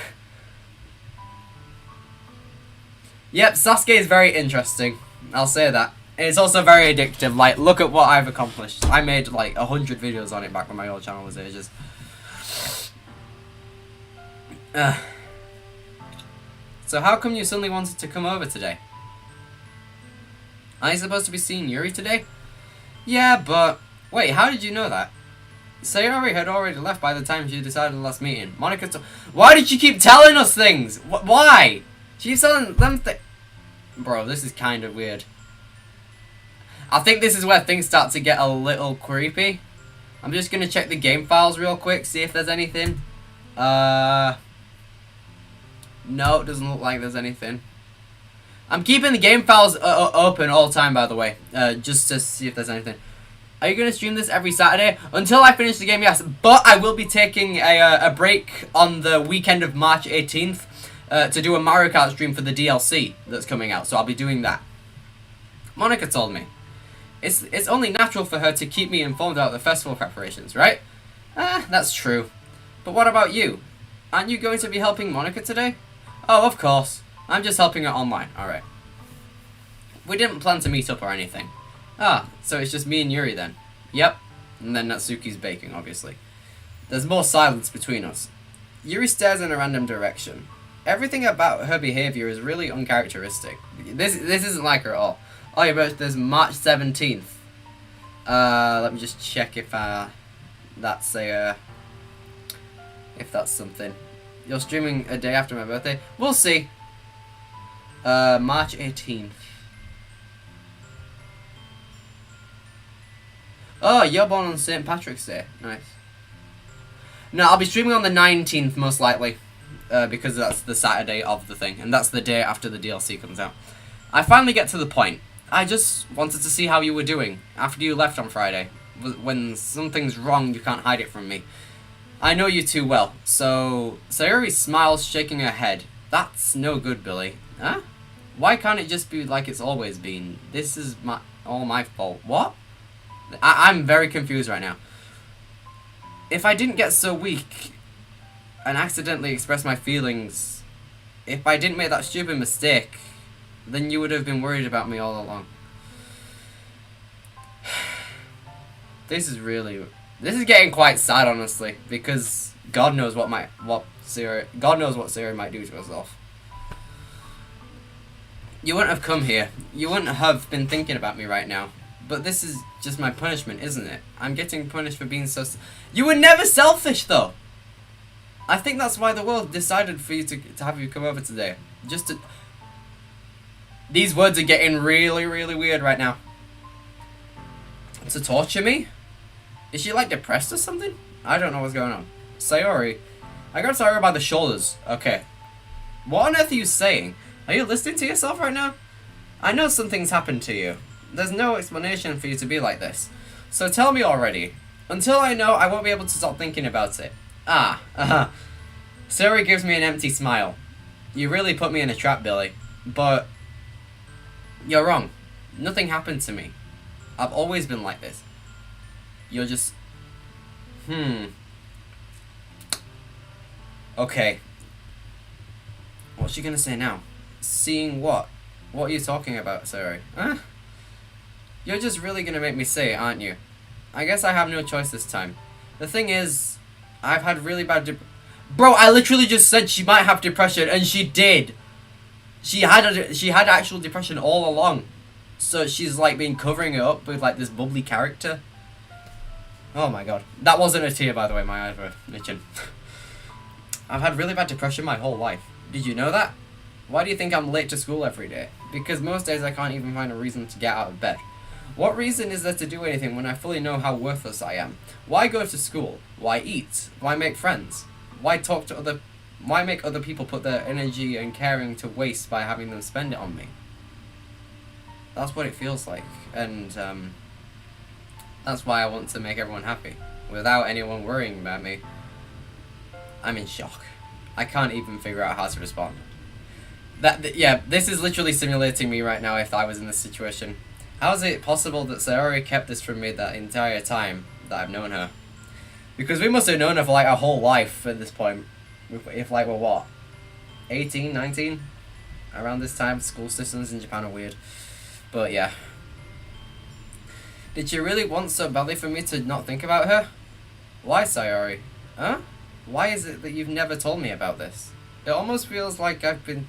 Yep, Sasuke is very interesting. I'll say that. And it's also very addictive. Like, look at what I've accomplished. I made like 100 videos on it back when my old channel was ages. So how come you suddenly wanted to come over today? Are you supposed to be seeing Yuri today? Yeah, but... Wait, how did you know that? Sayori had already left by the time she decided the last meeting. Monica why did she keep telling us things? Why? She's telling them Bro, this is kind of weird. I think this is where things start to get a little creepy. I'm just going to check the game files real quick, see if there's anything. No, it doesn't look like there's anything. I'm keeping the game files open all the time, by the way, just to see if there's anything. Are you going to stream this every Saturday? Until I finish the game, yes. But I will be taking a break on the weekend of March 18th to do a Mario Kart stream for the DLC that's coming out. So I'll be doing that. Monica told me. It's only natural for her to keep me informed about the festival preparations, right? That's true. But what about you? Aren't you going to be helping Monica today? Oh, of course. I'm just helping her online. Alright. We didn't plan to meet up or anything. Ah, so it's just me and Yuri then. Yep. And then Natsuki's baking, obviously. There's more silence between us. Yuri stares in a random direction. Everything about her behavior is really uncharacteristic. This isn't like her at all. Oh yeah, but there's March 17th. Let me just check if that's if that's something. You're streaming a day after my birthday? We'll see. March 18th. Oh, you're born on St. Patrick's Day. Nice. No, I'll be streaming on the 19th most likely. Because that's the Saturday of the thing. And that's the day after the DLC comes out. I finally get to the point. I just wanted to see how you were doing after you left on Friday. When something's wrong, you can't hide it from me. I know you too well. So, Sayori smiles, shaking her head. That's no good, Billy. Huh? Why can't it just be like it's always been? This is all my fault. What? I'm very confused right now. If I didn't get so weak and accidentally express my feelings, if I didn't make that stupid mistake, then you would have been worried about me all along. This is getting quite sad, honestly, because God knows what Sayori might do to herself. You wouldn't have come here. You wouldn't have been thinking about me right now. But this is just my punishment, isn't it? I'm getting punished for being so... You were never selfish, though! I think that's why the world decided for you to have you come over today. Just to... These words are getting really, really weird right now. To torture me? Is she, like, depressed or something? I don't know what's going on. Sayori. I got Sayori by the shoulders. Okay. What on earth are you saying? Are you listening to yourself right now? I know something's happened to you. There's no explanation for you to be like this. So tell me already. Until I know, I won't be able to stop thinking about it. Sayori gives me an empty smile. You really put me in a trap, Billy. But... you're wrong. Nothing happened to me. I've always been like this. You're just... Okay. What's she gonna say now? Seeing what? What are you talking about, Sayori? Huh? You're just really gonna make me say it, aren't you? I guess I have no choice this time. The thing is, I've had really bad Bro, I literally just said she might have depression, and she did! She had actual depression all along. So she's like been covering it up with like this bubbly character. Oh my god. That wasn't a tear, by the way, my eyes were itching. I've had really bad depression my whole life. Did you know that? Why do you think I'm late to school every day? Because most days I can't even find a reason to get out of bed. What reason is there to do anything when I fully know how worthless I am? Why go to school? Why eat? Why make friends? Why make other people put their energy and caring to waste by having them spend it on me? That's what it feels like, and that's why I want to make everyone happy, without anyone worrying about me. I'm in shock. I can't even figure out how to respond. Yeah, this is literally simulating me right now if I was in this situation. How is it possible that Sayori kept this from me that entire time that I've known her? Because we must have known her for like our whole life at this point. If like we're what? 18, 19? Around this time, school systems in Japan are weird. But yeah. Did you really want so badly for me to not think about her? Why, Sayori? Huh? Why is it that you've never told me about this? It almost feels like I've been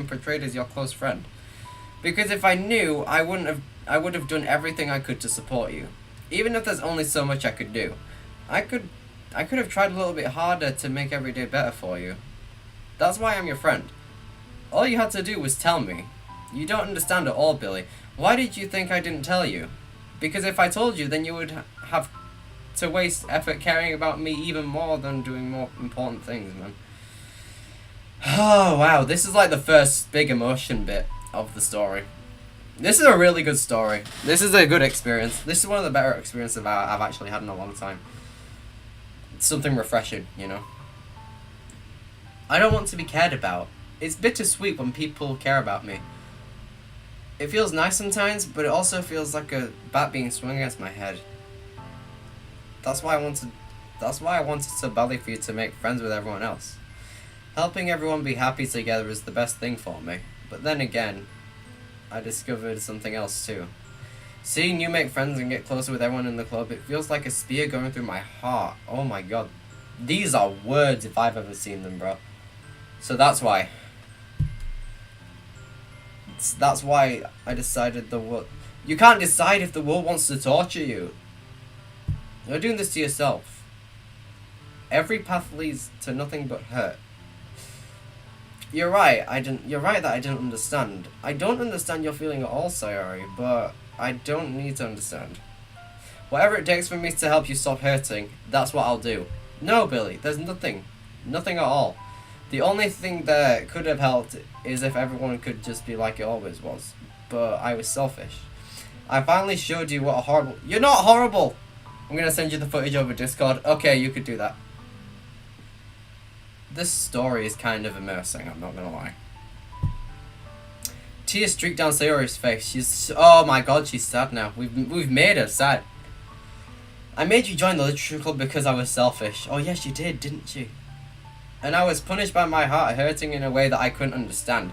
portrayed as your close friend. Because if I knew, I would have done everything I could to support you. Even if there's only so much I could do. I could have tried a little bit harder to make every day better for you. That's why I'm your friend. All you had to do was tell me. You don't understand at all, Billy. Why did you think I didn't tell you? Because if I told you, then you would have to waste effort caring about me even more than doing more important things, man. Oh, wow. This is like the first big emotion bit of the story. This is a really good story. This is a good experience. This is one of the better experiences I've actually had in a long time. It's something refreshing, you know. I don't want to be cared about. It's bittersweet when people care about me. It feels nice sometimes, but it also feels like a bat being swung against my head. That's why I wanted so badly for you to make friends with everyone else. Helping everyone be happy together is the best thing for me. But then again, I discovered something else too. Seeing you make friends and get closer with everyone in the club, it feels like a spear going through my heart. Oh my god. These are words if I've ever seen them, bro. So that's why. That's why I decided the world... You can't decide if the world wants to torture you. You're doing this to yourself. Every path leads to nothing but hurt. You're right. You're right that I didn't understand. I don't understand your feeling at all, Sayori, but I don't need to understand. Whatever it takes for me to help you stop hurting, that's what I'll do. No, Billy, there's nothing. Nothing at all. The only thing that could have helped is if everyone could just be like it always was. But I was selfish. I finally showed you what a horrible... You're not horrible! I'm gonna send you the footage over Discord. Okay, you could do that. This story is kind of immersing, I'm not gonna lie. Tears streak down Sayori's face. She's... Oh my god, she's sad now. We've made her sad. I made you join the literature club because I was selfish. Oh yes, you did, didn't you? And I was punished by my heart hurting in a way that I couldn't understand.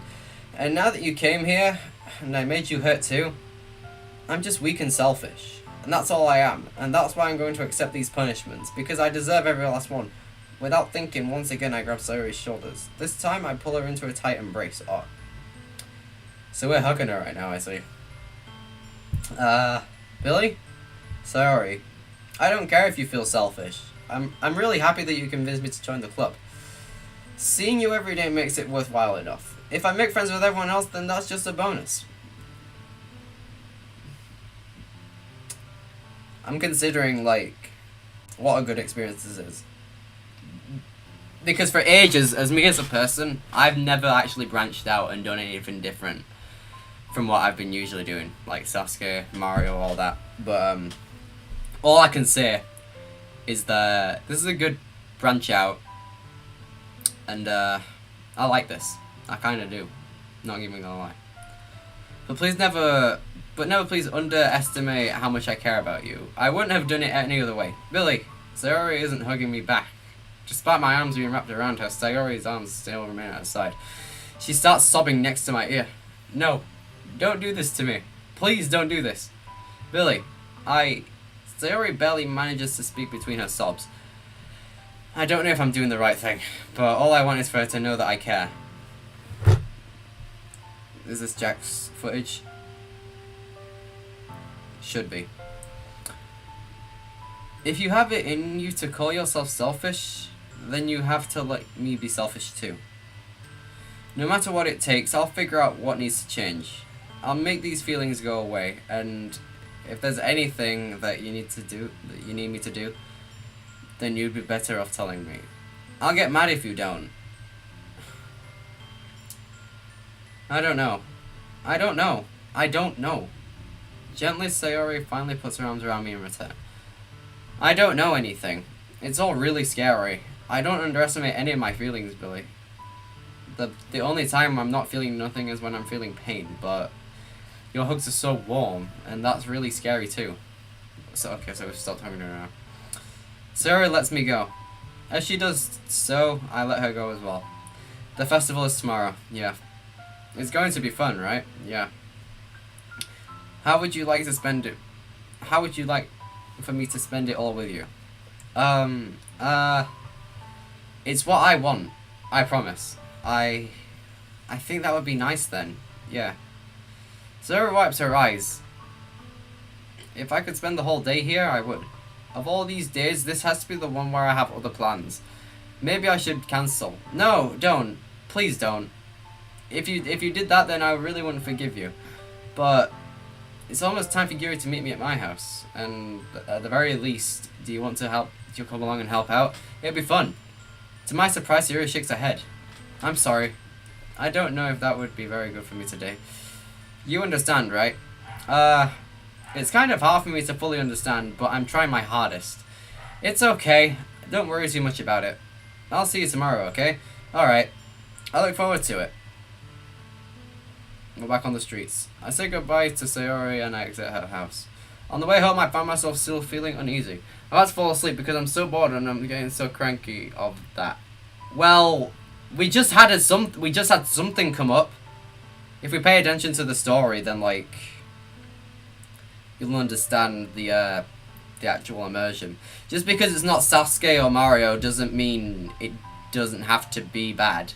And now that you came here, and I made you hurt too, I'm just weak and selfish. And that's all I am. And that's why I'm going to accept these punishments, because I deserve every last one. Without thinking, once again I grab Sayori's shoulders. This time I pull her into a tight embrace. Oh. So we're hugging her right now, I see. Billy? Sayori. I don't care if you feel selfish. I'm really happy that you convinced me to join the club. Seeing you every day makes it worthwhile enough. If I make friends with everyone else, then that's just a bonus. I'm considering, like, what a good experience this is. Because for ages, as me as a person, I've never actually branched out and done anything different from what I've been usually doing. Like Sasuke, Mario, all that. But, all I can say is that this is a good branch out. And, I like this. I kind of do. Not even gonna lie. But never please underestimate how much I care about you. I wouldn't have done it any other way. Billy, Sayori isn't hugging me back. Despite my arms being wrapped around her, Sayori's arms still remain at her side. She starts sobbing next to my ear. No, don't do this to me. Please don't do this. Billy, Sayori barely manages to speak between her sobs. I don't know if I'm doing the right thing, but all I want is for her to know that I care. Is this Jack's footage? Should be. If you have it in you to call yourself selfish, then you have to let me be selfish too. No matter what it takes, I'll figure out what needs to change. I'll make these feelings go away, and if there's anything that you need me to do, then you'd be better off telling me. I'll get mad if you don't. I don't know. Gently, Sayori finally puts her arms around me in return. I don't know anything. It's all really scary. I don't underestimate any of my feelings, Billy. The only time I'm not feeling nothing is when I'm feeling pain, but your hugs are so warm, and that's really scary too. So we've stopped hugging her now. Sayori lets me go. As she does so, I let her go as well. The festival is tomorrow, yeah. It's going to be fun, right? Yeah. How would you like to spend it? How would you like for me to spend it all with you? It's what I want. I promise. I think that would be nice then. Yeah. Zora wipes her eyes. If I could spend the whole day here, I would. Of all these days, this has to be the one where I have other plans. Maybe I should cancel. No, don't. Please don't. If you did that, then I really wouldn't forgive you. But it's almost time for Yuri to meet me at my house. And at the very least, do you want to help? Do you come along and help out? It'd be fun. To my surprise, Yuri shakes her head. I'm sorry. I don't know if that would be very good for me today. You understand, right? It's kind of hard for me to fully understand, but I'm trying my hardest. It's okay. Don't worry too much about it. I'll see you tomorrow, okay? Alright. I look forward to it. We're back on the streets. I say goodbye to Sayori and I exit her house. On the way home, I find myself still feeling uneasy. I'm about to fall asleep because I'm so bored and I'm getting so cranky of that. Well, we just had something come up. If we pay attention to the story, then like you'll understand the actual immersion. Just because it's not Sasuke or Mario doesn't mean it doesn't have to be bad,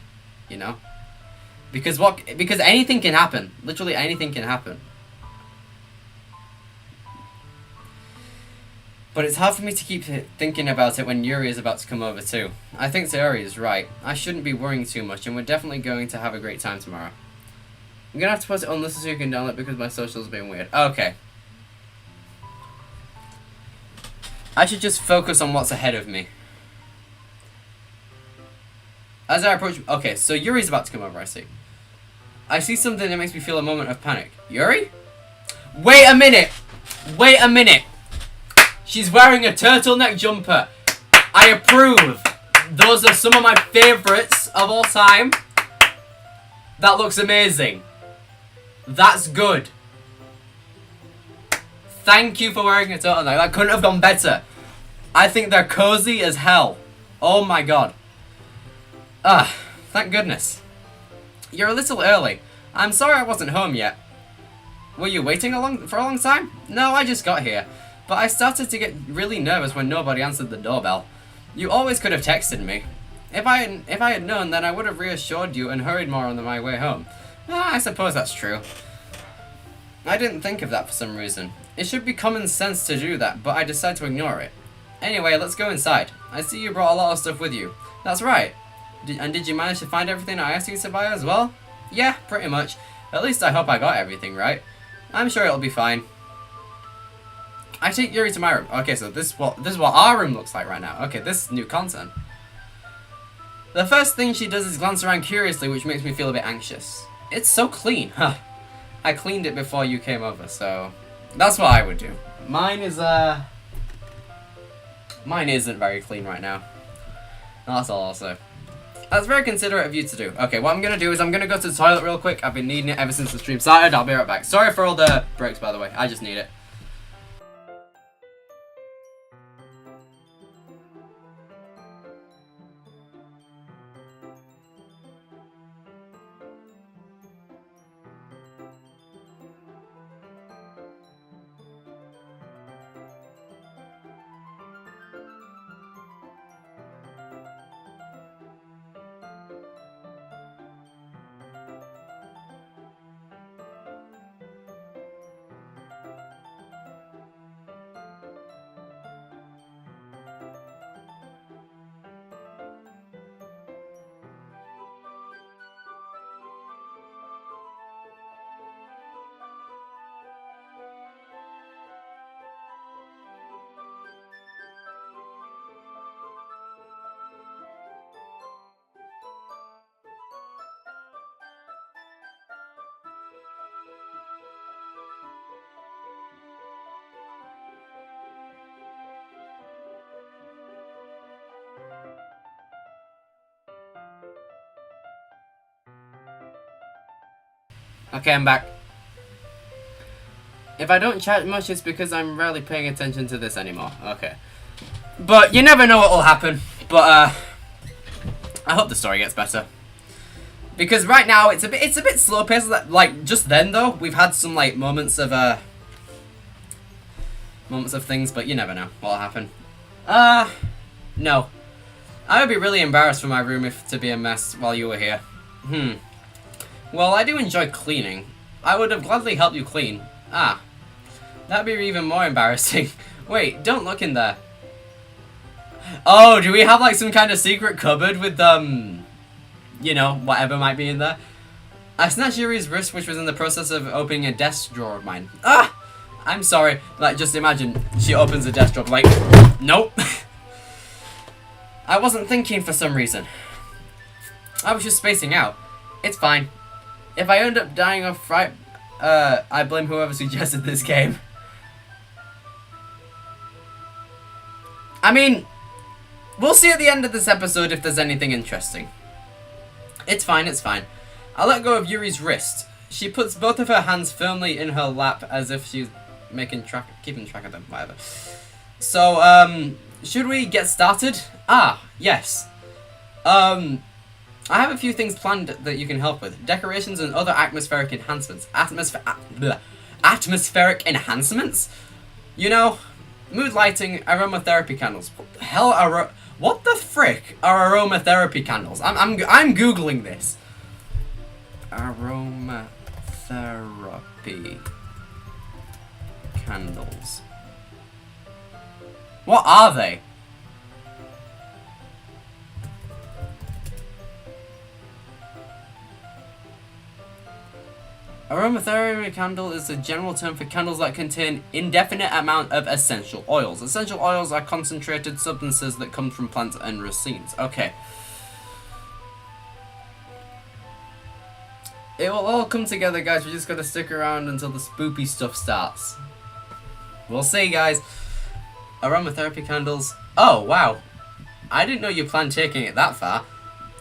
you know? Because anything can happen. Literally anything can happen. But it's hard for me to keep thinking about it when Yuri is about to come over too. I think Sayori is right. I shouldn't be worrying too much, and we're definitely going to have a great time tomorrow. I'm gonna have to put it on listen so you can download because my social's being weird. Okay. I should just focus on what's ahead of me. As I approach... Okay, so Yuri's about to come over, I see. I see something that makes me feel a moment of panic. Yuri? Wait a minute! Wait a minute! She's wearing a turtleneck jumper. I approve. Those are some of my favourites of all time. That looks amazing. That's good. Thank you for wearing a turtleneck. That couldn't have gone better. I think they're cozy as hell. Oh my god. Thank goodness. You're a little early. I'm sorry I wasn't home yet. Were you waiting for a long time? No, I just got here. But I started to get really nervous when nobody answered the doorbell. You always could have texted me. If I had known, then I would have reassured you and hurried more on my way home. I suppose that's true. I didn't think of that for some reason. It should be common sense to do that, but I decided to ignore it. Anyway, let's go inside. I see you brought a lot of stuff with you. That's right. Did you manage to find everything I asked you to buy as well? Yeah, pretty much. At least I hope I got everything right. I'm sure it'll be fine. I take Yuri to my room. Okay, so this is what our room looks like right now. Okay, this is new content. The first thing she does is glance around curiously, which makes me feel a bit anxious. It's so clean, huh? I cleaned it before you came over, so that's what I would do. Mine isn't very clean right now. That's all I'll say. That's very considerate of you to do. Okay, what I'm gonna do is I'm gonna go to the toilet real quick. I've been needing it ever since the stream started. I'll be right back. Sorry for all the breaks, by the way. I just need it. Okay, I'm back. If I don't chat much, it's because I'm rarely paying attention to this anymore. Okay. But you never know what will happen. But I hope the story gets better. Because right now it's a bit slow paced. Like just then though, we've had some like moments of things, but you never know what'll happen. No. I would be really embarrassed for my room if to be a mess while you were here. Well, I do enjoy cleaning. I would have gladly helped you clean. That'd be even more embarrassing. Wait, don't look in there. Oh, do we have like some kind of secret cupboard with, you know, whatever might be in there? I snatched Yuri's wrist, which was in the process of opening a desk drawer of mine. I'm sorry. Like, just imagine she opens a desk drawer, like, nope. I wasn't thinking for some reason. I was just spacing out. It's fine. If I end up dying of fright, I blame whoever suggested this game. I mean, we'll see at the end of this episode if there's anything interesting. It's fine, it's fine. I let go of Yuri's wrist. She puts both of her hands firmly in her lap as if she's keeping track of them, whatever. So, should we get started? Yes. I have a few things planned that you can help with. Decorations and other atmospheric enhancements. Atmospheric enhancements? You know, mood lighting, aromatherapy candles. What the hell what the frick are aromatherapy candles? I'm googling this. Aromatherapy candles. What are they? Aromatherapy candle is a general term for candles that contain indefinite amount of essential oils. Essential oils are concentrated substances that come from plants and racines. Okay. It will all come together, guys. We just gotta stick around until the spoopy stuff starts. We'll see, guys. Aromatherapy candles. Oh, wow. I didn't know you planned taking it that far.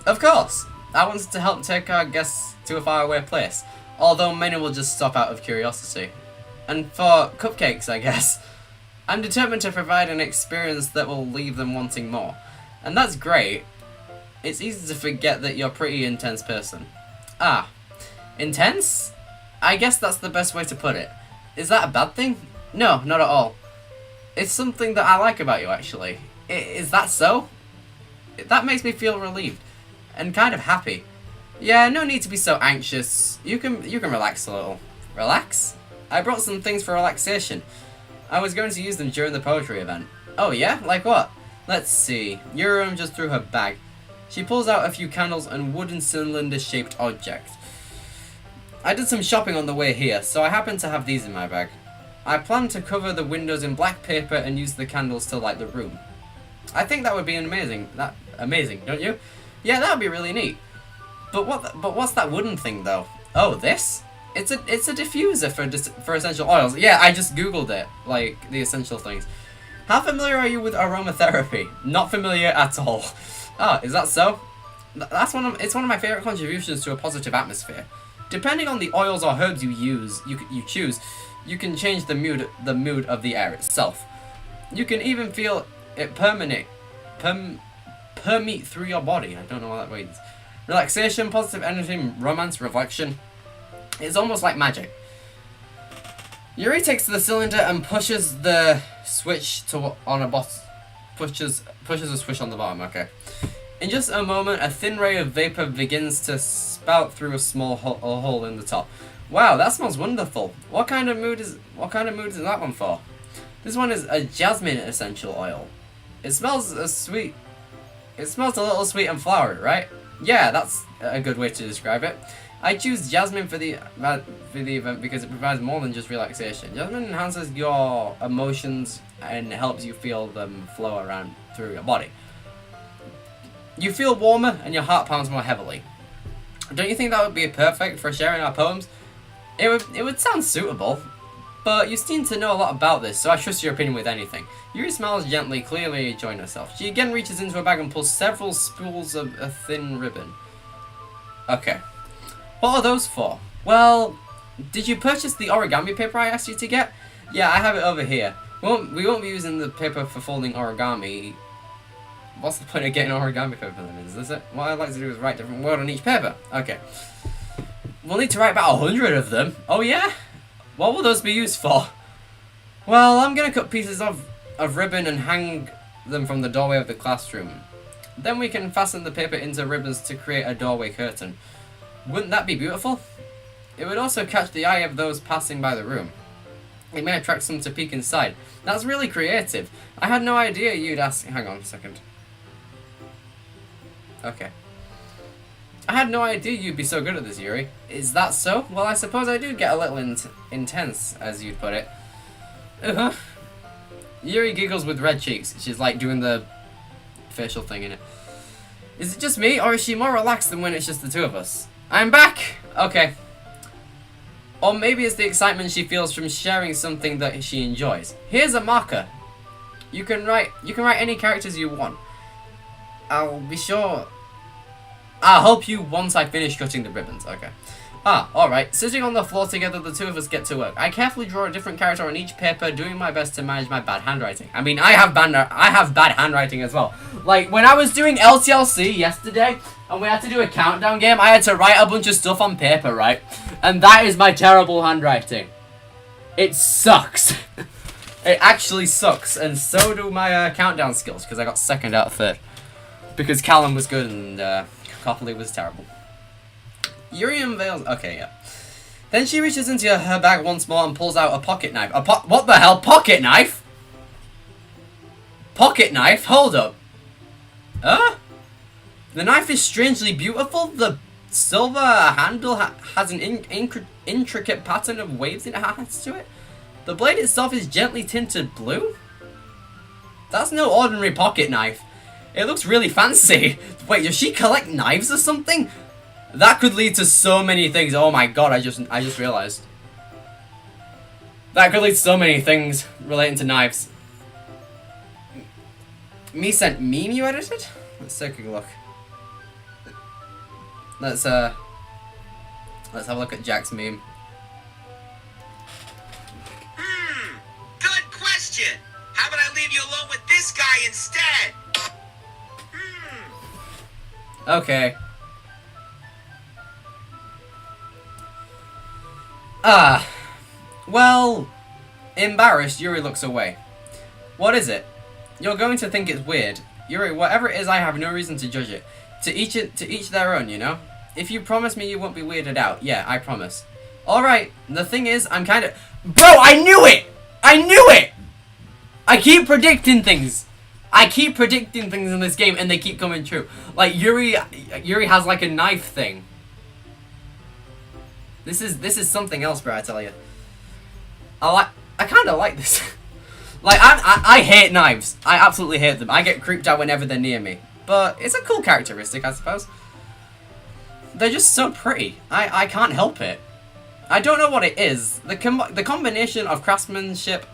Of course. I wanted to help take our guests to a faraway place. Although many will just stop out of curiosity. And for cupcakes, I guess. I'm determined to provide an experience that will leave them wanting more. And that's great. It's easy to forget that you're a pretty intense person. Ah. Intense? I guess that's the best way to put it. Is that a bad thing? No, not at all. It's something that I like about you, actually. Is that so? That makes me feel relieved. And kind of happy. Yeah, no need to be so anxious. You can relax a little. Relax? I brought some things for relaxation. I was going to use them during the poetry event. Oh yeah? Like what? Let's see. Yuriam just threw her bag. She pulls out a few candles and wooden cylinder-shaped object. I did some shopping on the way here, so I happen to have these in my bag. I plan to cover the windows in black paper and use the candles to light the room. I think that would be amazing. Amazing, don't you? Yeah, that would be really neat. But what's that wooden thing though? Oh, this? It's a diffuser for essential oils. Yeah, I just googled it, like the essential things. How familiar are you with aromatherapy? Not familiar at all. Oh, is that so? It's one of my favorite contributions to a positive atmosphere. Depending on the oils or herbs you choose, you can change the mood of the air itself. You can even feel it permeate through your body. I don't know what that means. Relaxation, positive energy, romance, reflection. It's almost like magic. Yuri takes the cylinder and pushes the switch pushes a switch on the bottom. Okay. In just a moment, a thin ray of vapor begins to spout through a small hole in the top. Wow, that smells wonderful. What kind of mood is that one for? This one is a jasmine essential oil. It smells sweet. It smells a little sweet and flowery, right? Yeah, that's a good way to describe it. I choose jasmine for the event because it provides more than just relaxation. Jasmine enhances your emotions and helps you feel them flow around through your body. You feel warmer and your heart pounds more heavily. Don't you think that would be perfect for sharing our poems? It would sound suitable, but you seem to know a lot about this, so I trust your opinion with anything. Yuri smiles gently, clearly enjoying herself. She again reaches into her bag and pulls several spools of a thin ribbon. Okay. What are those for? Well, did you purchase the origami paper I asked you to get? Yeah, I have it over here. We won't be using the paper for folding origami. What's the point of getting origami paper then? Is this it? What I'd like to do is write different word on each paper. Okay. We'll need to write about 100 of them. Oh yeah? What will those be used for? Well, I'm gonna cut pieces of ribbon and hang them from the doorway of the classroom. Then we can fasten the paper into ribbons to create a doorway curtain. Wouldn't that be beautiful? It would also catch the eye of those passing by the room. It may attract some to peek inside. That's really creative. I had no idea you'd ask. Hang on a second. Okay. I had no idea you'd be so good at this, Yuri. Is that so? Well, I suppose I do get a little intense, as you'd put it. Uh-huh. Yuri giggles with red cheeks. She's like doing the facial thing in it. Is it just me, or is she more relaxed than when it's just the two of us? I'm back! Okay. Or maybe it's the excitement she feels from sharing something that she enjoys. Here's a marker. You can write any characters you want. I'll help you once I finish cutting the ribbons. Okay. Alright. Sitting on the floor together, the two of us get to work. I carefully draw a different character on each paper, doing my best to manage my bad handwriting. I mean, I have bad handwriting as well. Like, when I was doing LTLC yesterday, and we had to do a countdown game, I had to write a bunch of stuff on paper, right? And that is my terrible handwriting. It sucks. It actually sucks, and so do my countdown skills, because I got second out of third. Because Callum was good and Copley was terrible. Yuri unveils. Okay, yeah. Then she reaches into her bag once more and pulls out a pocket knife. What the hell? Pocket knife? Pocket knife? Hold up. The knife is strangely beautiful. The silver handle has an intricate pattern of waves it has to it. The blade itself is gently tinted blue. That's no ordinary pocket knife. It looks really fancy. Wait, does she collect knives or something? That could lead to so many things. Oh my god, I just realized. That could lead to so many things relating to knives. Me sent meme you edited? Let's take a look. Let's have a look at Jack's meme. Good question. How about I leave you alone with this guy instead? Okay. Well, embarrassed, Yuri looks away. What is it? You're going to think it's weird. Yuri, whatever it is, I have no reason to judge it. To each their own, you know? If you promise me you won't be weirded out, yeah, I promise. Alright, the thing is, I'm kind of... Bro, I knew it! I knew it! I keep predicting things. I keep predicting things in this game and they keep coming true. Like, Yuri has like a knife thing. This is something else, bro, I tell you. I kind of like this. Like, I hate knives. I absolutely hate them. I get creeped out whenever they're near me. But it's a cool characteristic, I suppose. They're just so pretty. I can't help it. I don't know what it is. The combination of craftsmanship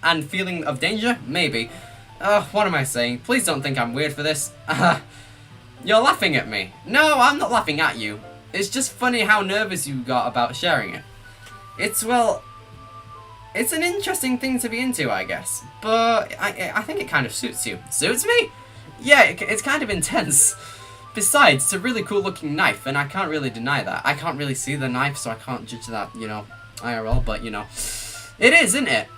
and feeling of danger? Maybe. What am I saying? Please don't think I'm weird for this. You're laughing at me. No, I'm not laughing at you. It's just funny how nervous you got about sharing it. It's an interesting thing to be into, I guess. But I think it kind of suits you. Suits me? Yeah, it's kind of intense. Besides, it's a really cool looking knife, and I can't really deny that. I can't really see the knife, so I can't judge that, you know, IRL, but, you know. It is, isn't it?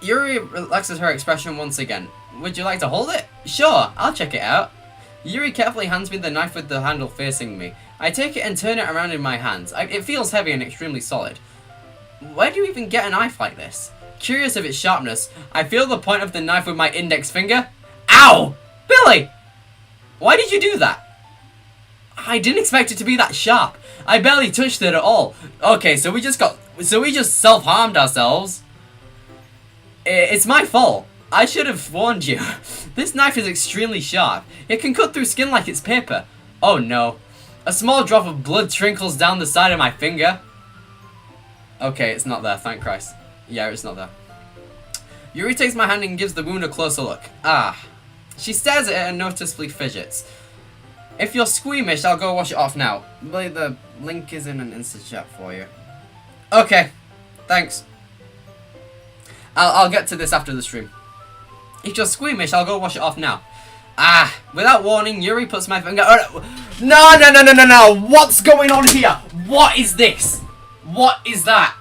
Yuri relaxes her expression once again. Would you like to hold it? Sure, I'll check it out. Yuri carefully hands me the knife with the handle facing me. I take it and turn it around in my hands. It feels heavy and extremely solid. Where do you even get a knife like this? Curious of its sharpness, I feel the point of the knife with my index finger. Ow! Billy! Why did you do that? I didn't expect it to be that sharp. I barely touched it at all. Okay, so we just self-harmed ourselves. It's my fault. I should have warned you. This knife is extremely sharp. It can cut through skin like it's paper. Oh no. A small drop of blood trickles down the side of my finger. Okay, it's not there, thank Christ. Yeah, it's not there. Yuri takes my hand and gives the wound a closer look. Ah. She stares at it and noticeably fidgets. If you're squeamish, I'll go wash it off now. The link is in an instant chat for you. Okay, thanks. I'll get to this after the stream. If you're squeamish, I'll go wash it off now. Ah, without warning, Yuri puts my finger... No! What's going on here? What is this? What is that?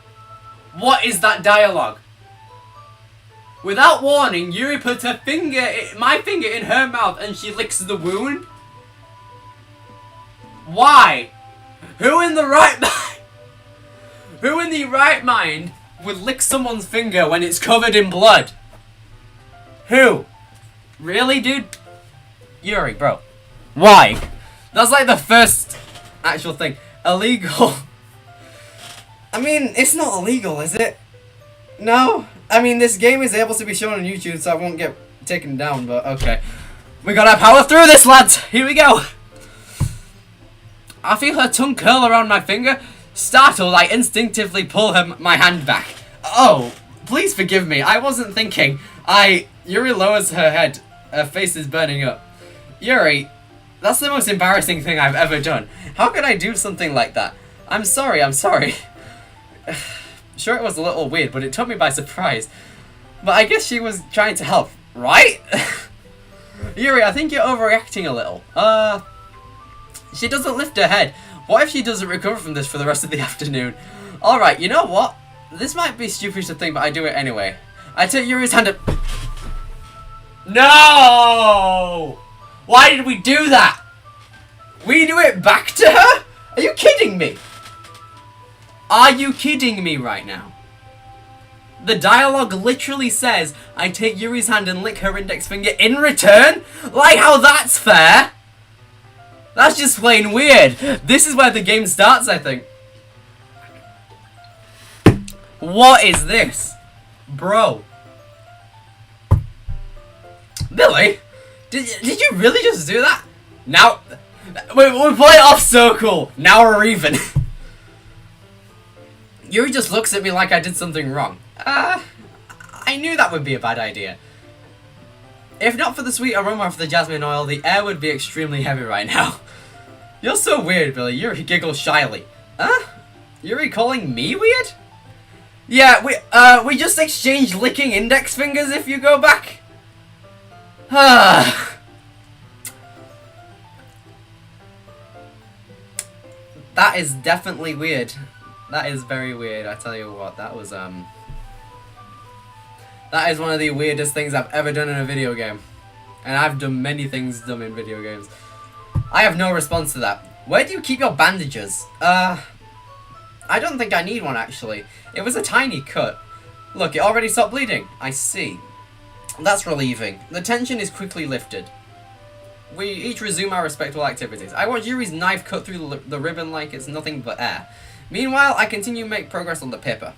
What is that dialogue? Without warning, Yuri puts her my finger in her mouth and she licks the wound? Why? Who in the right mind? Who in the right mind would lick someone's finger when it's covered in blood? Who? Really, dude? Yuri, bro. Why? That's like the first actual thing. Illegal. I mean, it's not illegal, is it? No? I mean, this game is able to be shown on YouTube, so I won't get taken down, but okay. We gotta power through this, lads! Here we go! I feel her tongue curl around my finger. Startled, I instinctively pull my hand back. Oh, please forgive me. I wasn't thinking. Yuri lowers her head. Her face is burning up. Yuri, that's the most embarrassing thing I've ever done. How could I do something like that? I'm sorry. Sure, it was a little weird, but it took me by surprise. But I guess she was trying to help, right? Yuri, I think you're overreacting a little. She doesn't lift her head. What if she doesn't recover from this for the rest of the afternoon? Alright, you know what? This might be stupid to think, but I do it anyway. I take Yuri's hand and... No! Why did we do that? We do it back to her? Are you kidding me? Are you kidding me right now? The dialogue literally says, I take Yuri's hand and lick her index finger in return? Like how that's fair? That's just plain weird. This is where the game starts, I think. What is this? Bro. Billy? Did you really just do that? Now... We play it off so cool. Now we're even. Yuri just looks at me like I did something wrong. I knew that would be a bad idea. If not for the sweet aroma of the jasmine oil, the air would be extremely heavy right now. You're so weird, Billy. Yuri giggles shyly. Huh? Yuri calling me weird? Yeah, we just exchanged licking index fingers if you go back. That is definitely weird. That is very weird, I tell you what. That was, that is one of the weirdest things I've ever done in a video game. And I've done many things dumb in video games. I have no response to that. Where do you keep your bandages? I don't think I need one, actually. It was a tiny cut. Look, it already stopped bleeding. I see. That's relieving. The tension is quickly lifted. We each resume our respectful activities. I watch Yuri's knife cut through the ribbon like it's nothing but air. Meanwhile, I continue to make progress on the paper.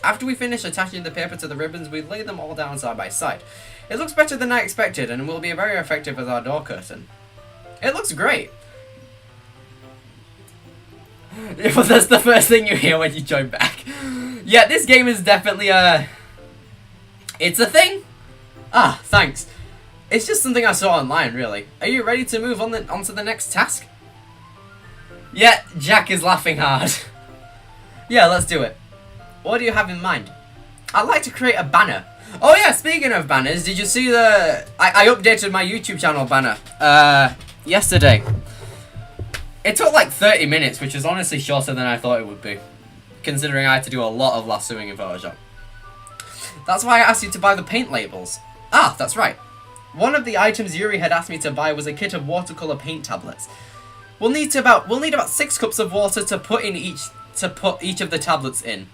After we finish attaching the paper to the ribbons, we lay them all down side by side. It looks better than I expected and will be very effective as our door curtain. It looks great. But that's the first thing you hear when you join back. Yeah, this game is definitely it's a thing? Ah, thanks. It's just something I saw online, really. Are you ready to move on to the next task? Yeah, Jack is laughing hard. Yeah, let's do it. What do you have in mind? I'd like to create a banner. Oh yeah, speaking of banners, did you see the... I updated my YouTube channel banner yesterday. It took like 30 minutes, which is honestly shorter than I thought it would be, considering I had to do a lot of lassoing in Photoshop. That's why I asked you to buy the paint labels. Ah, that's right. One of the items Yuri had asked me to buy was a kit of watercolor paint tablets. We'll need about 6 cups of water to put each of the tablets in.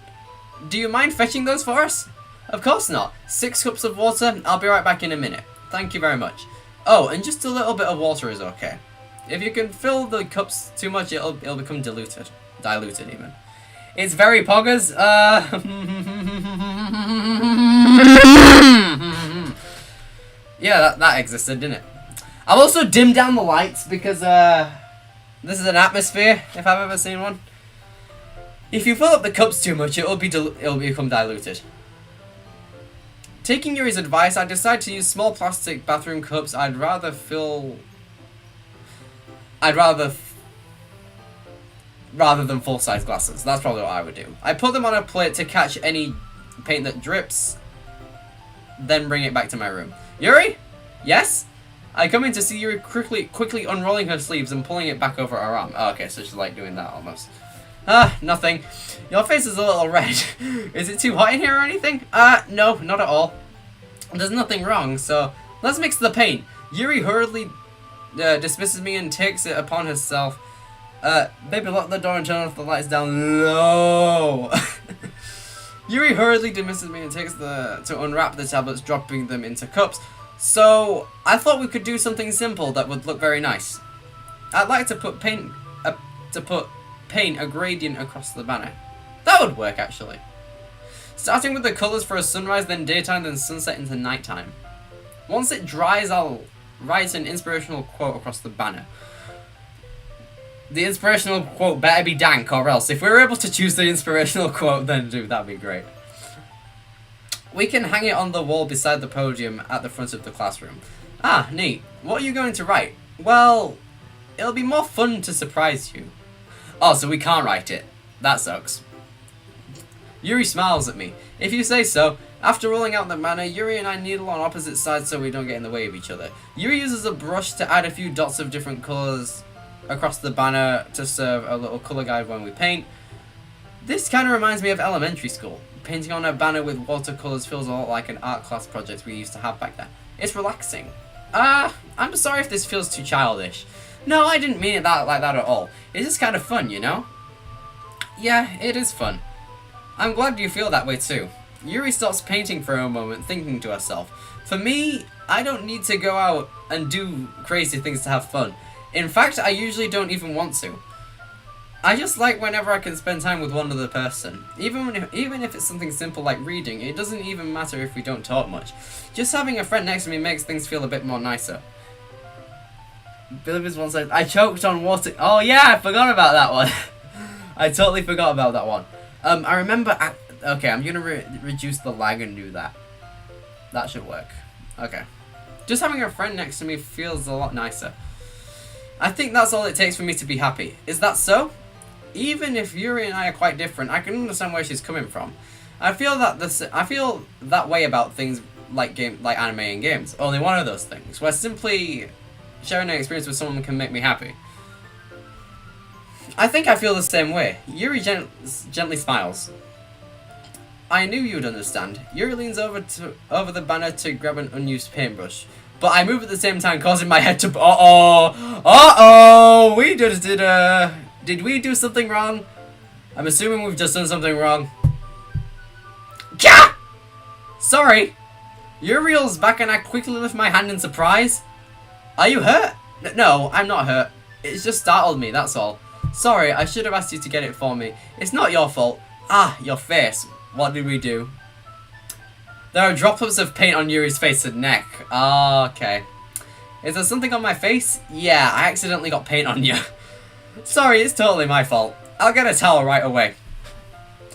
Do you mind fetching those for us? Of course not. 6 cups of water. I'll be right back in a minute. Thank you very much. Oh, and just a little bit of water is okay. If you can fill the cups too much, it'll become diluted even. It's very poggers. Yeah, that existed, didn't it? I've also dimmed down the lights because this is an atmosphere, if I've ever seen one. If you fill up the cups too much, it'll become diluted. Taking Yuri's advice, I decided to use small plastic bathroom cups. Rather than full-size glasses. That's probably what I would do. I put them on a plate to catch any paint that drips, then bring it back to my room. Yuri? Yes? I come in to see Yuri quickly unrolling her sleeves and pulling it back over her arm. Oh, okay, so she's like doing that almost. Ah, nothing. Your face is a little red. Is it too hot in here or anything? No, not at all. There's nothing wrong, so let's mix the paint. Yuri hurriedly dismisses me and takes it upon herself. Baby, lock the door and turn off the lights down low. Yuri hurriedly dismisses me and takes to unwrap the tablets, dropping them into cups. So, I thought we could do something simple that would look very nice. I'd like to paint a gradient across the banner. That would work, actually. Starting with the colours for a sunrise, then daytime, then sunset into nighttime. Once it dries, I'll write an inspirational quote across the banner. The inspirational quote better be dank, or else. If we were able to choose the inspirational quote, then dude, that'd be great. We can hang it on the wall beside the podium at the front of the classroom. Ah, neat. What are you going to write? Well, it'll be more fun to surprise you. Oh, so we can't write it. That sucks. Yuri smiles at me. If you say so. After rolling out the banner, Yuri and I needle on opposite sides so we don't get in the way of each other. Yuri uses a brush to add a few dots of different colours across the banner to serve a little colour guide when we paint. This kind of reminds me of elementary school. Painting on a banner with watercolours feels a lot like an art class project we used to have back then. It's relaxing. I'm sorry if this feels too childish. No, I didn't mean it like that at all. It's just kind of fun, you know? Yeah, it is fun. I'm glad you feel that way too. Yuri stops painting for a moment, thinking to herself. For me, I don't need to go out and do crazy things to have fun. In fact, I usually don't even want to. I just like whenever I can spend time with one other person. Even if it's something simple like reading, it doesn't even matter if we don't talk much. Just having a friend next to me makes things feel a bit more nicer. Billy's one said, I choked on water. Oh yeah, I forgot about that one. I totally forgot about that one. I remember... okay, I'm gonna reduce the lag and do that. That should work. Okay. Just having a friend next to me feels a lot nicer. I think that's all it takes for me to be happy. Is that so? Even if Yuri and I are quite different, I can understand where she's coming from. I feel that way about things like anime and games. Only one of those things, where simply sharing an experience with someone can make me happy. I think I feel the same way. Yuri gently smiles. I knew you'd understand. Yuri leans over the banner to grab an unused paintbrush. But I move at the same time, causing my head to... Uh-oh! Did we do something wrong? I'm assuming we've just done something wrong. Gah! Sorry. Yuri reels back and I quickly lift my hand in surprise. Are you hurt? No, I'm not hurt. It's just startled me, that's all. Sorry, I should have asked you to get it for me. It's not your fault. Ah, your face. What did we do? There are droplets of paint on Yuri's face and neck. Okay. Is there something on my face? Yeah, I accidentally got paint on you. Sorry, it's totally my fault. I'll get a towel right away.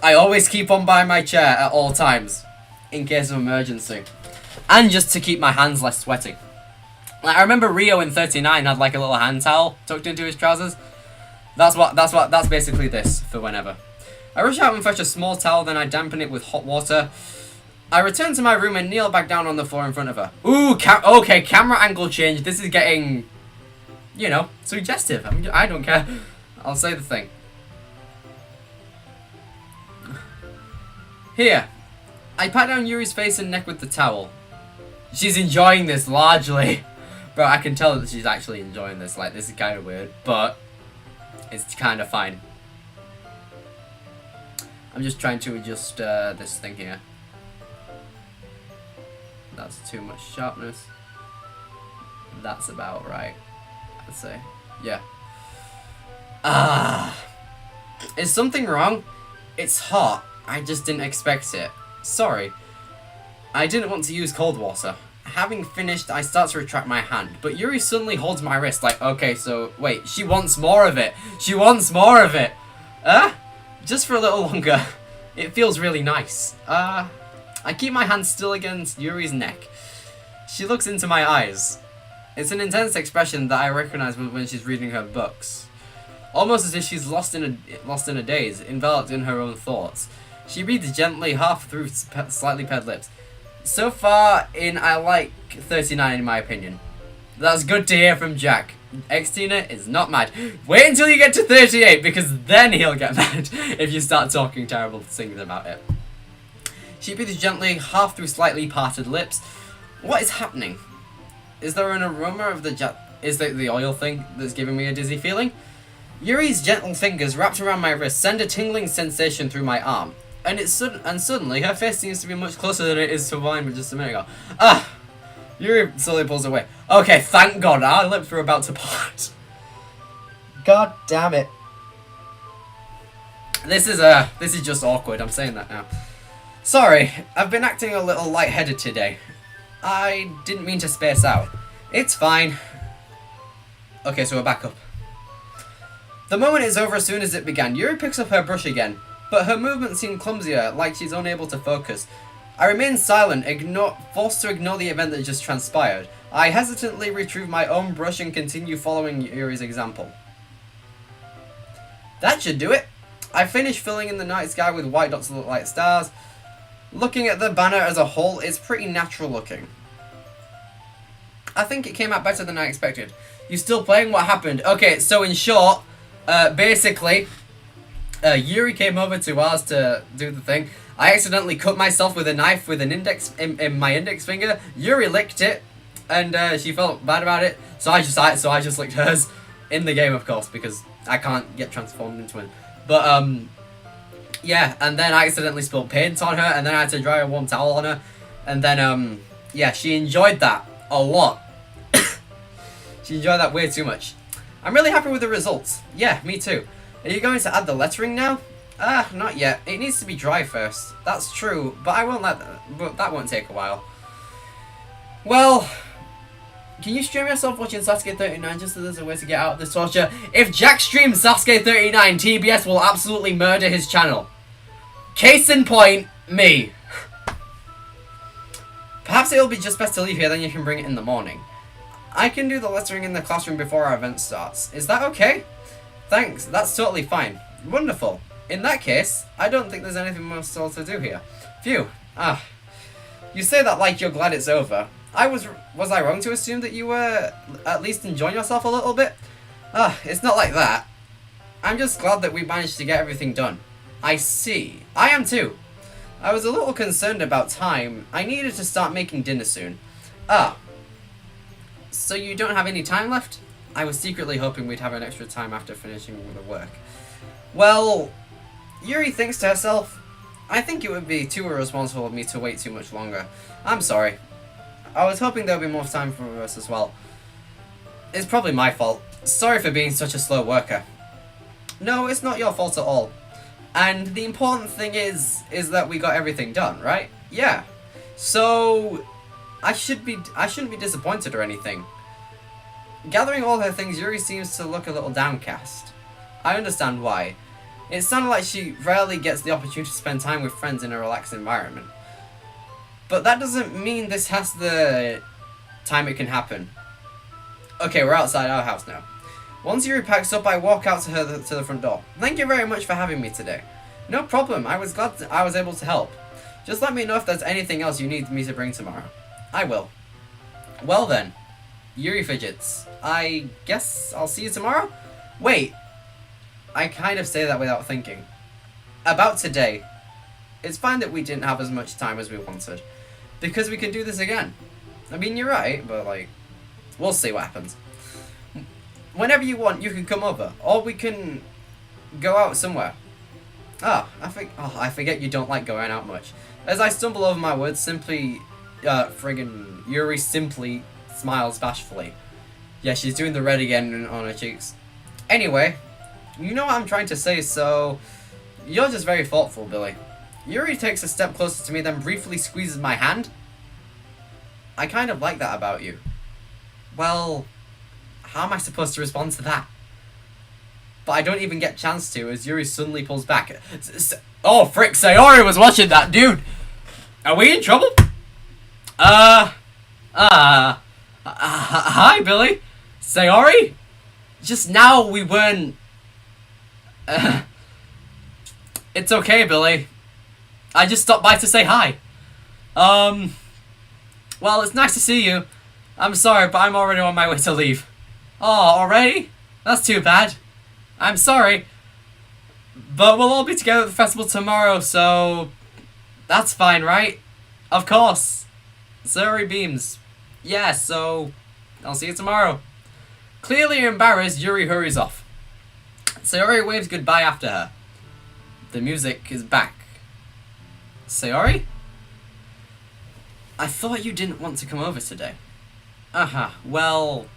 I always keep one by my chair at all times, in case of emergency. And just to keep my hands less sweaty. Like, I remember Rio in 39 had like a little hand towel tucked into his trousers. That's basically this for whenever. I rush out and fetch a small towel, then I dampen it with hot water. I return to my room and kneel back down on the floor in front of her. Ooh, okay, camera angle change. This is getting, you know, suggestive. I don't care. I'll say the thing. Here. I pat down Yuri's face and neck with the towel. She's enjoying this largely. Bro, I can tell that she's actually enjoying this. Like, this is kind of weird, but it's kind of fine. I'm just trying to adjust this thing here. That's too much sharpness. That's about right, I'd say. Yeah. Is something wrong? It's hot. I just didn't expect it. Sorry. I didn't want to use cold water. Having finished, I start to retract my hand, but Yuri suddenly holds my wrist like, okay, so, wait, she wants more of it. She wants more of it. Just for a little longer. It feels really nice. I keep my hand still against Yuri's neck. She looks into my eyes. It's an intense expression that I recognize when she's reading her books. Almost as if she's lost in a daze, enveloped in her own thoughts. She reads gently, half through slightly paired lips. So far in, I like 39 in my opinion. That's good to hear from Jack. X-Tina is not mad. Wait until you get to 38, because then he'll get mad if you start talking terrible things about it. She breathes gently, half through slightly parted lips. What is happening? Is there an aroma of is that the oil thing that's giving me a dizzy feeling? Yuri's gentle fingers wrapped around my wrist send a tingling sensation through my arm. And suddenly her face seems to be much closer than it is to mine just a minute ago. Yuri slowly pulls away. Okay, thank God, our lips were about to part. God damn it. This is just awkward, I'm saying that now. Sorry, I've been acting a little lightheaded today. I didn't mean to space out. It's fine. Okay, so we're back up. The moment is over as soon as it began. Yuri picks up her brush again, but her movements seem clumsier, like she's unable to focus. I remain silent, forced to ignore the event that just transpired. I hesitantly retrieve my own brush and continue following Yuri's example. That should do it. I finish filling in the night sky with white dots that look like stars. Looking at the banner as a whole, it's pretty natural looking. I think it came out better than I expected. You still playing? What happened? Okay, so in short, basically, Yuri came over to ours to do the thing. I accidentally cut myself with a knife with an index in my index finger. Yuri licked it, and she felt bad about it. So I just licked hers in the game, of course, because I can't get transformed into one. But yeah, and then I accidentally spilled paint on her, and then I had to dry a warm towel on her, and then yeah, she enjoyed that a lot. She enjoyed that way too much. I'm really happy with the results. Yeah, me too. Are you going to add the lettering now? Not yet. It needs to be dry first. That's true, but but that won't take a while. Well, can you stream yourself watching Sasuke 39 just so there's a way to get out of this torture? If Jack streams Sasuke 39, TBS will absolutely murder his channel. Case in point, me. Perhaps it'll be just best to leave here, then you can bring it in the morning. I can do the lettering in the classroom before our event starts. Is that okay? Thanks, that's totally fine. Wonderful. In that case, I don't think there's anything more still to do here. Phew. You say that like you're glad it's over. Was I wrong to assume that you were at least enjoying yourself a little bit? It's not like that. I'm just glad that we managed to get everything done. I see. I am too. I was a little concerned about time. I needed to start making dinner soon. So you don't have any time left? I was secretly hoping we'd have an extra time after finishing the work. Well, Yuri thinks to herself, I think it would be too irresponsible of me to wait too much longer. I'm sorry. I was hoping there would be more time for us as well. It's probably my fault. Sorry for being such a slow worker. No, it's not your fault at all. And the important thing is that we got everything done, right? Yeah. So I shouldn't be disappointed or anything. Gathering all her things, Yuri seems to look a little downcast. I understand why. It sounded like she rarely gets the opportunity to spend time with friends in a relaxed environment. But that doesn't mean this has the time it can happen. Okay, we're outside our house now. Once Yuri packs up, I walk out to her to the front door. Thank you very much for having me today. No problem, I was glad I was able to help. Just let me know if there's anything else you need me to bring tomorrow. I will. Well then, Yuri fidgets. I guess I'll see you tomorrow? Wait, I kind of say that without thinking. About today, it's fine that we didn't have as much time as we wanted, because we can do this again. I mean, you're right, but like, we'll see what happens. Whenever you want, you can come over, or we can go out somewhere. I forget you don't like going out much. As I stumble over my words, Yuri simply smiles bashfully. Yeah, she's doing the red again on her cheeks. Anyway, you know what I'm trying to say, so you're just very thoughtful, Billy. Yuri takes a step closer to me, then briefly squeezes my hand. I kind of like that about you. Well, how am I supposed to respond to that? But I don't even get a chance to, as Yuri suddenly pulls back. Oh, frick, Sayori was watching that, dude! Are we in trouble? Hi, Billy. Sayori? Just now we weren't... It's okay, Billy. I just stopped by to say hi. Well, it's nice to see you. I'm sorry, but I'm already on my way to leave. Oh, already? That's too bad. I'm sorry. But we'll all be together at the festival tomorrow, so... That's fine, right? Of course. Sayori beams. Yeah, so... I'll see you tomorrow. Clearly embarrassed, Yuri hurries off. Sayori waves goodbye after her. The music is back. Sayori? I thought you didn't want to come over today. Well,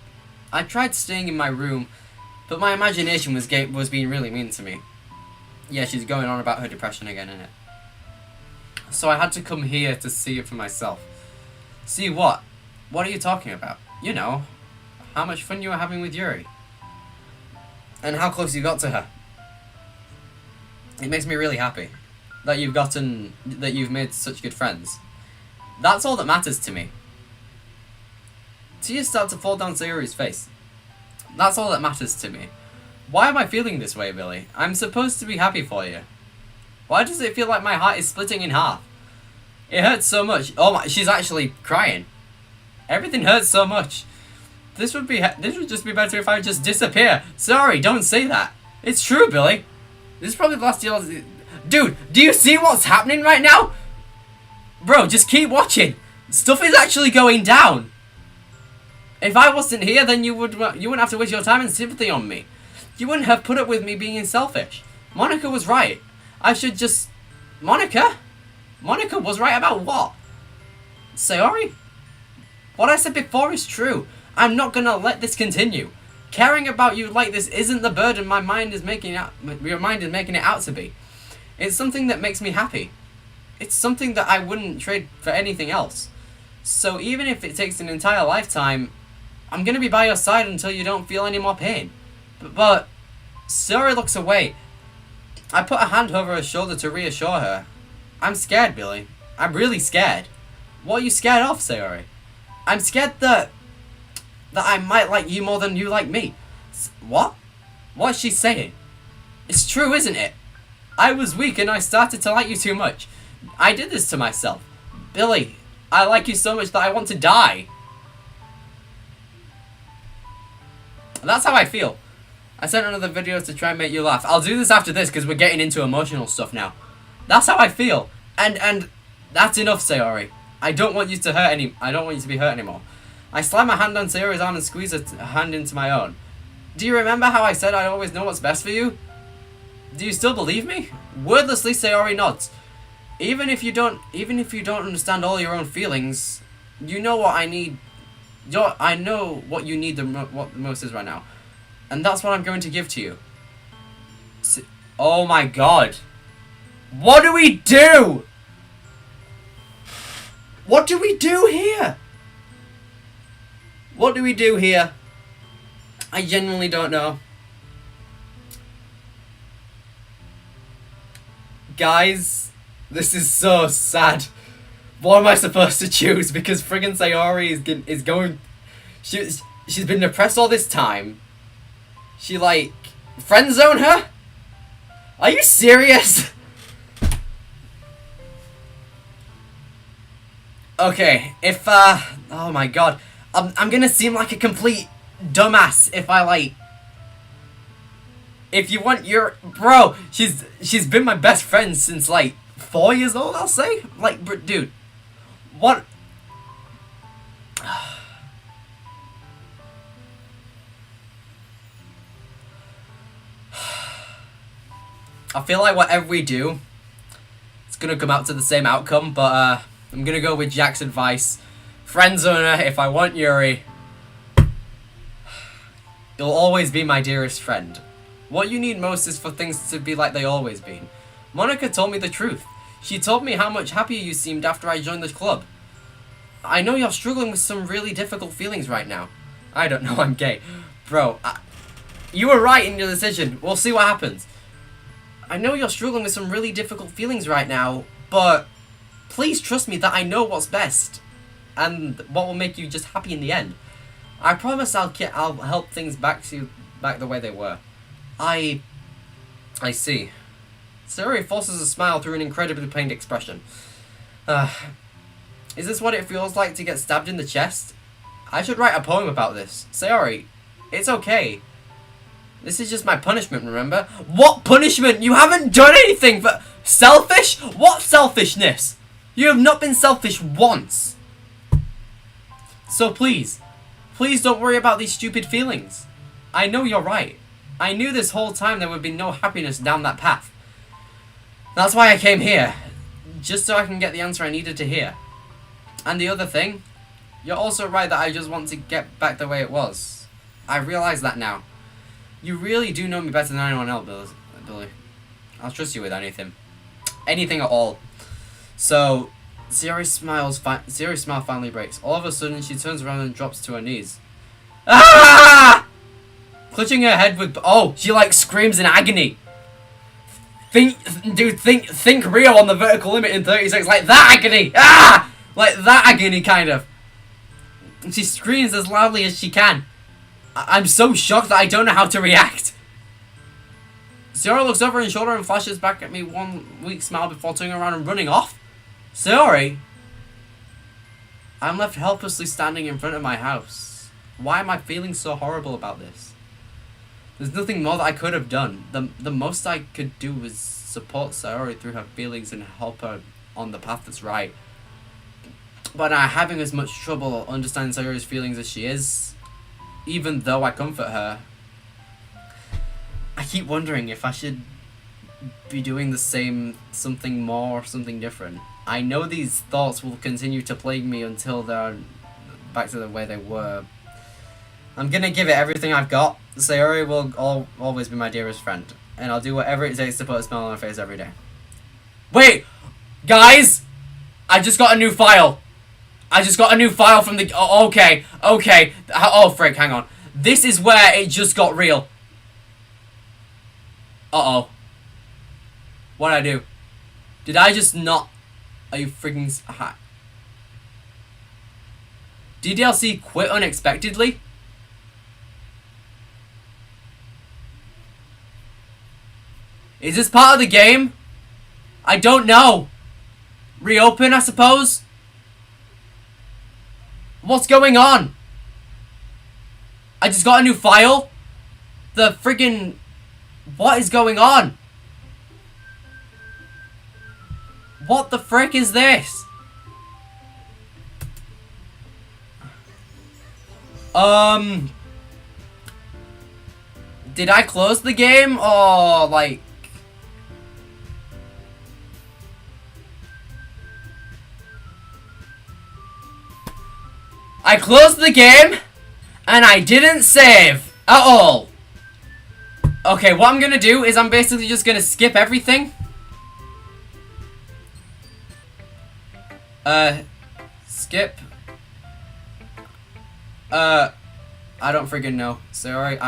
I tried staying in my room, but my imagination was being really mean to me. Yeah, she's going on about her depression again, innit? So I had to come here to see it for myself. See what? What are you talking about? You know, how much fun you were having with Yuri. And how close you got to her. It makes me really happy that you've made such good friends. That's all that matters to me. Tears start to fall down Sayori's face. That's all that matters to me. Why am I feeling this way, Billy? I'm supposed to be happy for you. Why does it feel like my heart is splitting in half? It hurts so much. Oh my, she's actually crying. Everything hurts so much. This would just be better if I just disappear. Sorry, don't say that. It's true, Billy. This is probably the last deal. Dude, do you see what's happening right now? Bro, just keep watching. Stuff is actually going down. If I wasn't here, then you wouldn't have to waste your time and sympathy on me. You wouldn't have put up with me being selfish. Monica was right. I should just... Monica? Monica was right about what? Sayori? What I said before is true. I'm not gonna let this continue. Caring about you like this isn't the burden your mind is making it out to be. It's something that makes me happy. It's something that I wouldn't trade for anything else. So even if it takes an entire lifetime, I'm gonna be by your side until you don't feel any more pain. But Sayori looks away. I put a hand over her shoulder to reassure her. I'm scared, Billy. I'm really scared. What are you scared of, Sayori? I'm scared that I might like you more than you like me. What? What's she saying? It's true, isn't it? I was weak and I started to like you too much. I did this to myself. Billy, I like you so much that I want to die. That's how I feel. I sent another video to try and make you laugh. I'll do this after this because we're getting into emotional stuff now. That's how I feel. And that's enough, Sayori. I don't want you to be hurt anymore. I slide my hand on Sayori's arm and squeeze her hand into my own. Do you remember how I said I always know what's best for you? Do you still believe me? Wordlessly, Sayori nods. Even if you don't understand all your own feelings, you know what I need. I know what you need what the most is right now, and that's what I'm going to give to you. Oh my God! What do we do? What do we do here? What do we do here? I genuinely don't know. Guys, this is so sad. What am I supposed to choose? Because friggin' Sayori is going... She's been depressed all this time. She, like, friend zone her? Are you serious? Okay, if, oh my God. I'm gonna seem like a complete dumbass if I, like... If you want your... Bro, she's been my best friend since, like, 4 years old, I'll say? Like, dude. What? I feel like whatever we do, it's gonna come out to the same outcome, but, I'm gonna go with Jack's advice. Friend zone her if I want Yuri. You'll always be my dearest friend. What you need most is for things to be like they always been. Monica told me the truth. She told me how much happier you seemed after I joined the club. I know you're struggling with some really difficult feelings right now. I don't know, I'm gay. Bro, you were right in your decision. We'll see what happens. I know you're struggling with some really difficult feelings right now, but please trust me that I know what's best and what will make you just happy in the end. I promise I'll help things back the way they were. I see. Sayori forces a smile through an incredibly pained expression. Is this what it feels like to get stabbed in the chest? I should write a poem about this. Sayori, it's okay. This is just my punishment, remember? What punishment? You haven't done anything for... Selfish? What selfishness? You have not been selfish once. So please don't worry about these stupid feelings. I know you're right. I knew this whole time there would be no happiness down that path. That's why I came here. Just so I can get the answer I needed to hear. And the other thing, you're also right that I just want to get back the way it was. I realize that now. You really do know me better than anyone else, Billy. I'll trust you with anything. Anything at all. So, Sayori's smile finally breaks. All of a sudden, she turns around and drops to her knees. Ah! Clutching her head with... Oh, she like screams in agony. Think real on the vertical limit in 30 seconds. Like that agony. Ah! Like that agony, kind of. And she screams as loudly as she can. I'm so shocked that I don't know how to react. Sayori looks over her shoulder and flashes back at me one weak smile before turning around and running off. Sayori? I'm left helplessly standing in front of my house. Why am I feeling so horrible about this? There's nothing more that I could have done. The most I could do was support Sayori through her feelings and help her on the path that's right. But I'm having as much trouble understanding Sayori's feelings as she is. Even though I comfort her, I keep wondering if I should be doing the same, something more, something different. I know these thoughts will continue to plague me until they're back to the way they were. I'm gonna give it everything I've got. Sayori will always be my dearest friend. And I'll do whatever it takes to put a smile on my face every day. Wait! Guys! I just got a new file! I just got a new file from the... Oh, okay. Oh, frick, hang on. This is where it just got real. Uh-oh. What'd I do? Did I just not... Are you friggin'... DDLC quit unexpectedly? Is this part of the game? I don't know. Reopen, I suppose? What's going on? I just got a new file? The friggin... What is going on? What the frick is this? Did I close the game or like... I closed the game and I didn't save at all. Okay, what I'm gonna do is I'm basically just gonna skip everything. Skip. I don't friggin' know. Sorry.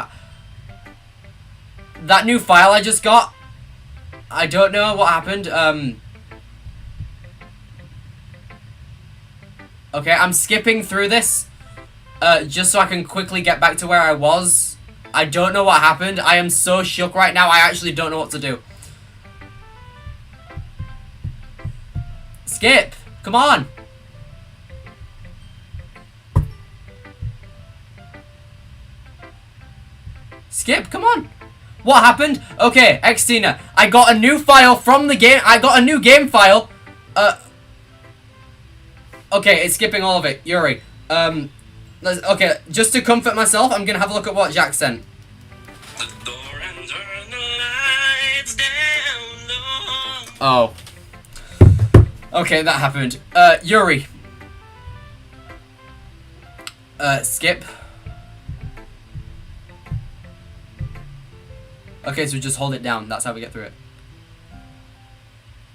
That new file I just got, I don't know what happened. Okay, I'm skipping through this, just so I can quickly get back to where I was. I don't know what happened. I am so shook right now. I actually don't know what to do. Skip! Come on! Skip, come on! What happened? Okay, Xtina, I got a new file from the game. I got a new game file. Okay, it's skipping all of it. Yuri. Okay, just to comfort myself, I'm gonna have a look at what Jack sent. Oh. Okay, that happened. Yuri. Skip. Okay, so just hold it down. That's how we get through it.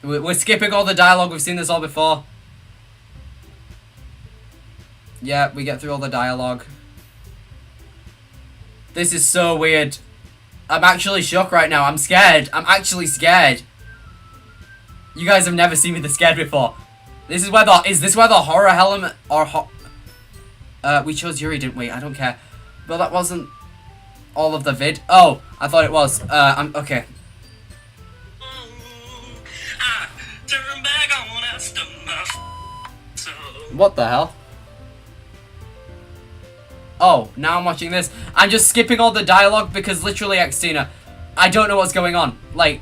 We're skipping all the dialogue. We've seen this all before. Yeah, we get through all the dialogue. This is so weird. I'm actually shocked right now. I'm scared. I'm actually scared. You guys have never seen me this scared before. This is where the... Is this where the horror element... Or we chose Yuri, didn't we? I don't care. But that wasn't all of the vid. Oh, I thought it was. I'm... Okay. What the hell? Oh, now I'm watching this. I'm just skipping all the dialogue because literally, Xtina, I don't know what's going on. Like,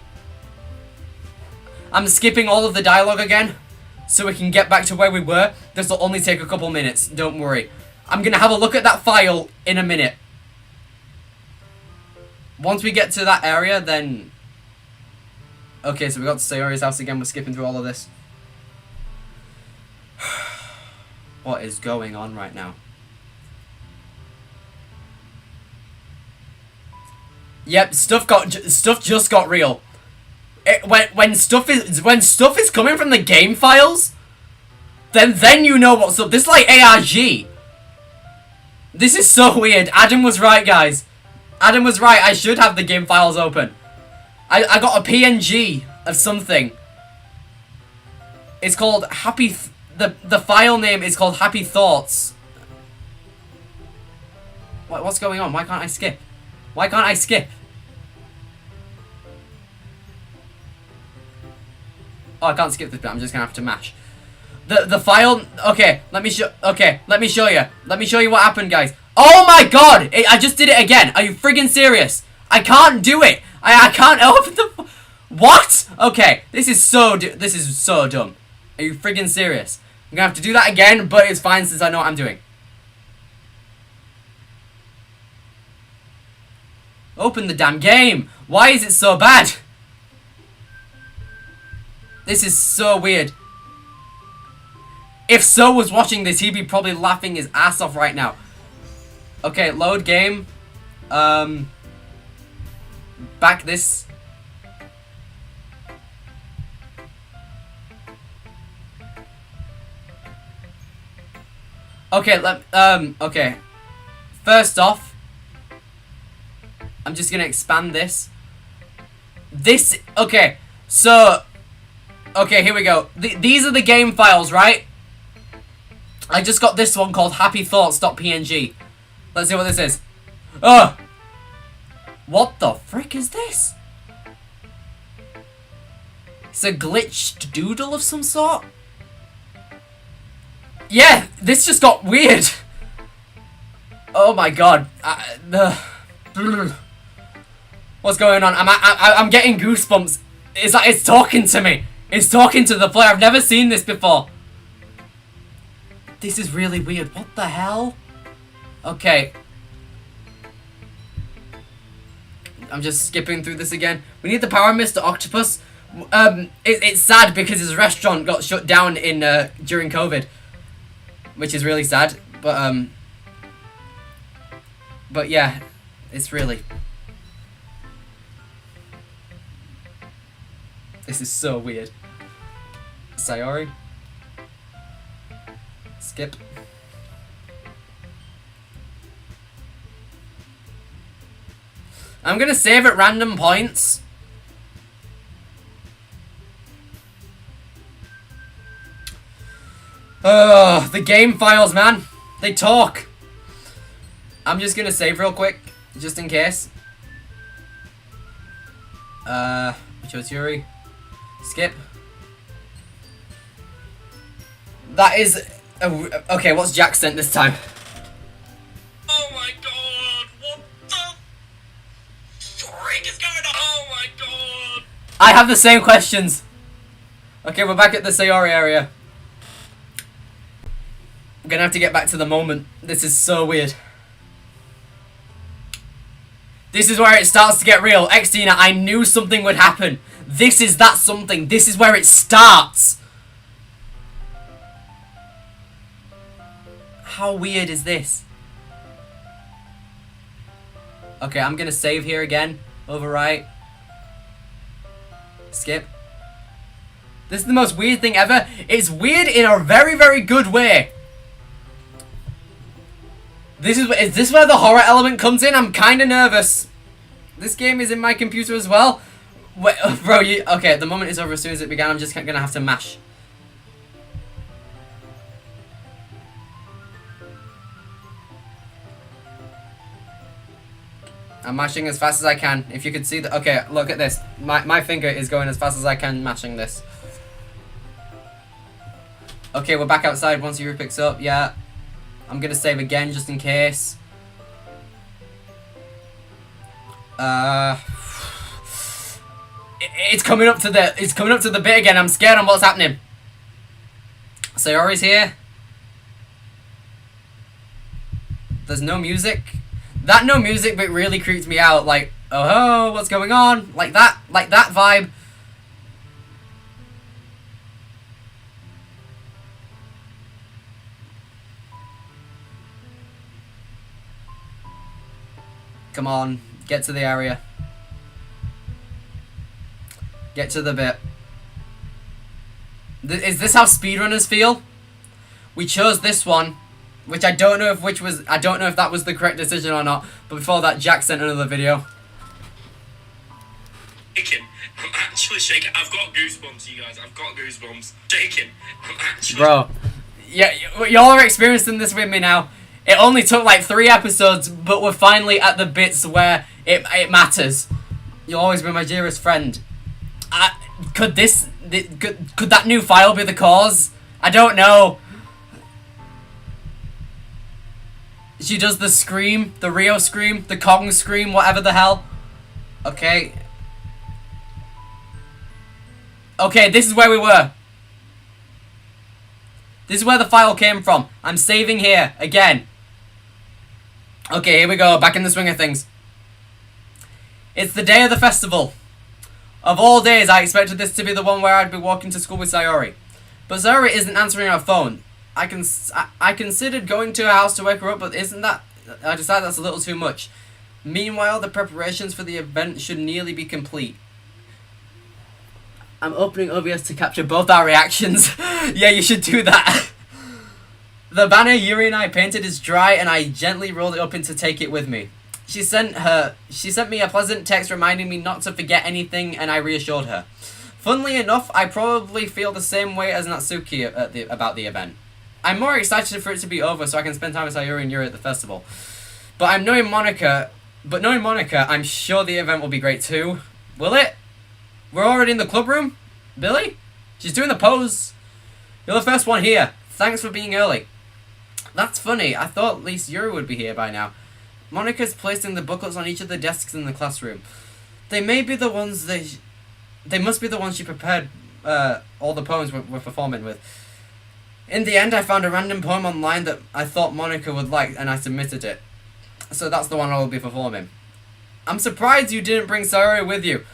I'm skipping all of the dialogue again so we can get back to where we were. This will only take a couple minutes. Don't worry. I'm going to have a look at that file in a minute. Once we get to that area, then... Okay, so we got to Sayori's house again. We're skipping through all of this. What is going on right now? Yep, stuff just got real. When stuff is coming from the game files, then you know what's up. This is like ARG. This is so weird. Adam was right, guys. Adam was right. I should have the game files open. I got a PNG of something. It's called Happy. The file name is called Happy Thoughts. What's going on? Why can't I skip? Why can't I skip? Oh, I can't skip this bit. I'm just gonna have to mash. The file. Okay, let me show. Okay, let me show you. Let me show you what happened, guys. Oh my god! I just did it again. Are you friggin' serious? I can't do it. I can't open the. What? Okay, this is so dumb. Are you friggin' serious? I'm gonna have to do that again, but it's fine since I know what I'm doing. Open the damn game. Why is it so bad? This is so weird. If So was watching this, he'd be probably laughing his ass off right now. Okay, load game. Back this. Okay, okay. First off, I'm just gonna expand this. Okay, so, okay, here we go. These are the game files, right? I just got this one called happythoughts.png. Let's see what this is. Oh! What the frick is this? It's a glitched doodle of some sort? Yeah, this just got weird. Oh my god. What's going on? I'm getting goosebumps. It's talking to me. It's talking to the player. I've never seen this before. This is really weird. What the hell? Okay. I'm just skipping through this again. We need the power of Mr. Octopus. It's sad because his restaurant got shut down in during COVID, which is really sad. But yeah, it's really. This is so weird. Sayori. Skip. I'm gonna save at random points. The game files, man. They talk. I'm just gonna save real quick, just in case. Chose Yuri. Skip. That is... okay, what's Jack sent this time? Oh my god, what the freak is going on? Oh my god. I have the same questions. Okay, we're back at the Sayori area. I'm gonna have to get back to the moment. This is so weird. This is where it starts to get real. Xtina, I knew something would happen. This is that something. This is where it starts. How weird is this? Okay, I'm gonna save here again. Overwrite. Skip. This is the most weird thing ever. It's weird in a very, very good way. Is this where the horror element comes in? I'm kind of nervous. This game is in my computer as well. Wait, bro, okay, the moment is over as soon as it began. I'm just gonna have to mash. I'm mashing as fast as I can. If you could see that. Okay, look at this. My finger is going as fast as I can mashing this. Okay, we're back outside once Yuri picks up. Yeah. I'm gonna save again just in case. It's coming up to the bit again. I'm scared on what's happening. Sayori's here. There's no music. That no music bit really creeped me out. Like, oh, what's going on? Like that vibe. Come on, get to the area. Get to the bit. Is this how speedrunners feel? We chose this one, which I don't know if that was the correct decision or not. But before that, Jack sent another video. Shaking. I'm actually shaking. I've got goosebumps, you guys. I've got goosebumps. Shaking. I'm actually. Bro, yeah, y'all are experiencing this with me now. It only took like 3 episodes, but we're finally at the bits where it matters. You'll always be my dearest friend. Could that new file be the cause? I don't know. She does the scream, the Rio scream, the Kong scream, whatever the hell. Okay. Okay, this is where we were. This is where the file came from. I'm saving here, again. Okay, here we go, back in the swing of things. It's the day of the festival. Of all days, I expected this to be the one where I'd be walking to school with Sayori. But Sayori isn't answering her phone. I considered going to her house to wake her up, but I decided that's a little too much. Meanwhile, the preparations for the event should nearly be complete. I'm opening OBS to capture both our reactions. Yeah, you should do that. The banner Yuri and I painted is dry, and I gently rolled it up to take it with me. She sent me a pleasant text reminding me not to forget anything, and I reassured her. Funnily enough, I probably feel the same way as Natsuki about the event. I'm more excited for it to be over so I can spend time with Sayori and Yuri at the festival. But knowing Monica, I'm sure the event will be great too. Will it? We're already in the club room? Billy? She's doing the pose. You're the first one here. Thanks for being early. That's funny. I thought at least Yuri would be here by now. Monica's placing the booklets on each of the desks in the classroom. They must be the ones she prepared all the poems we're performing with. In the end, I found a random poem online that I thought Monica would like, and I submitted it. So that's the one I will be performing. I'm surprised you didn't bring Sayori with you.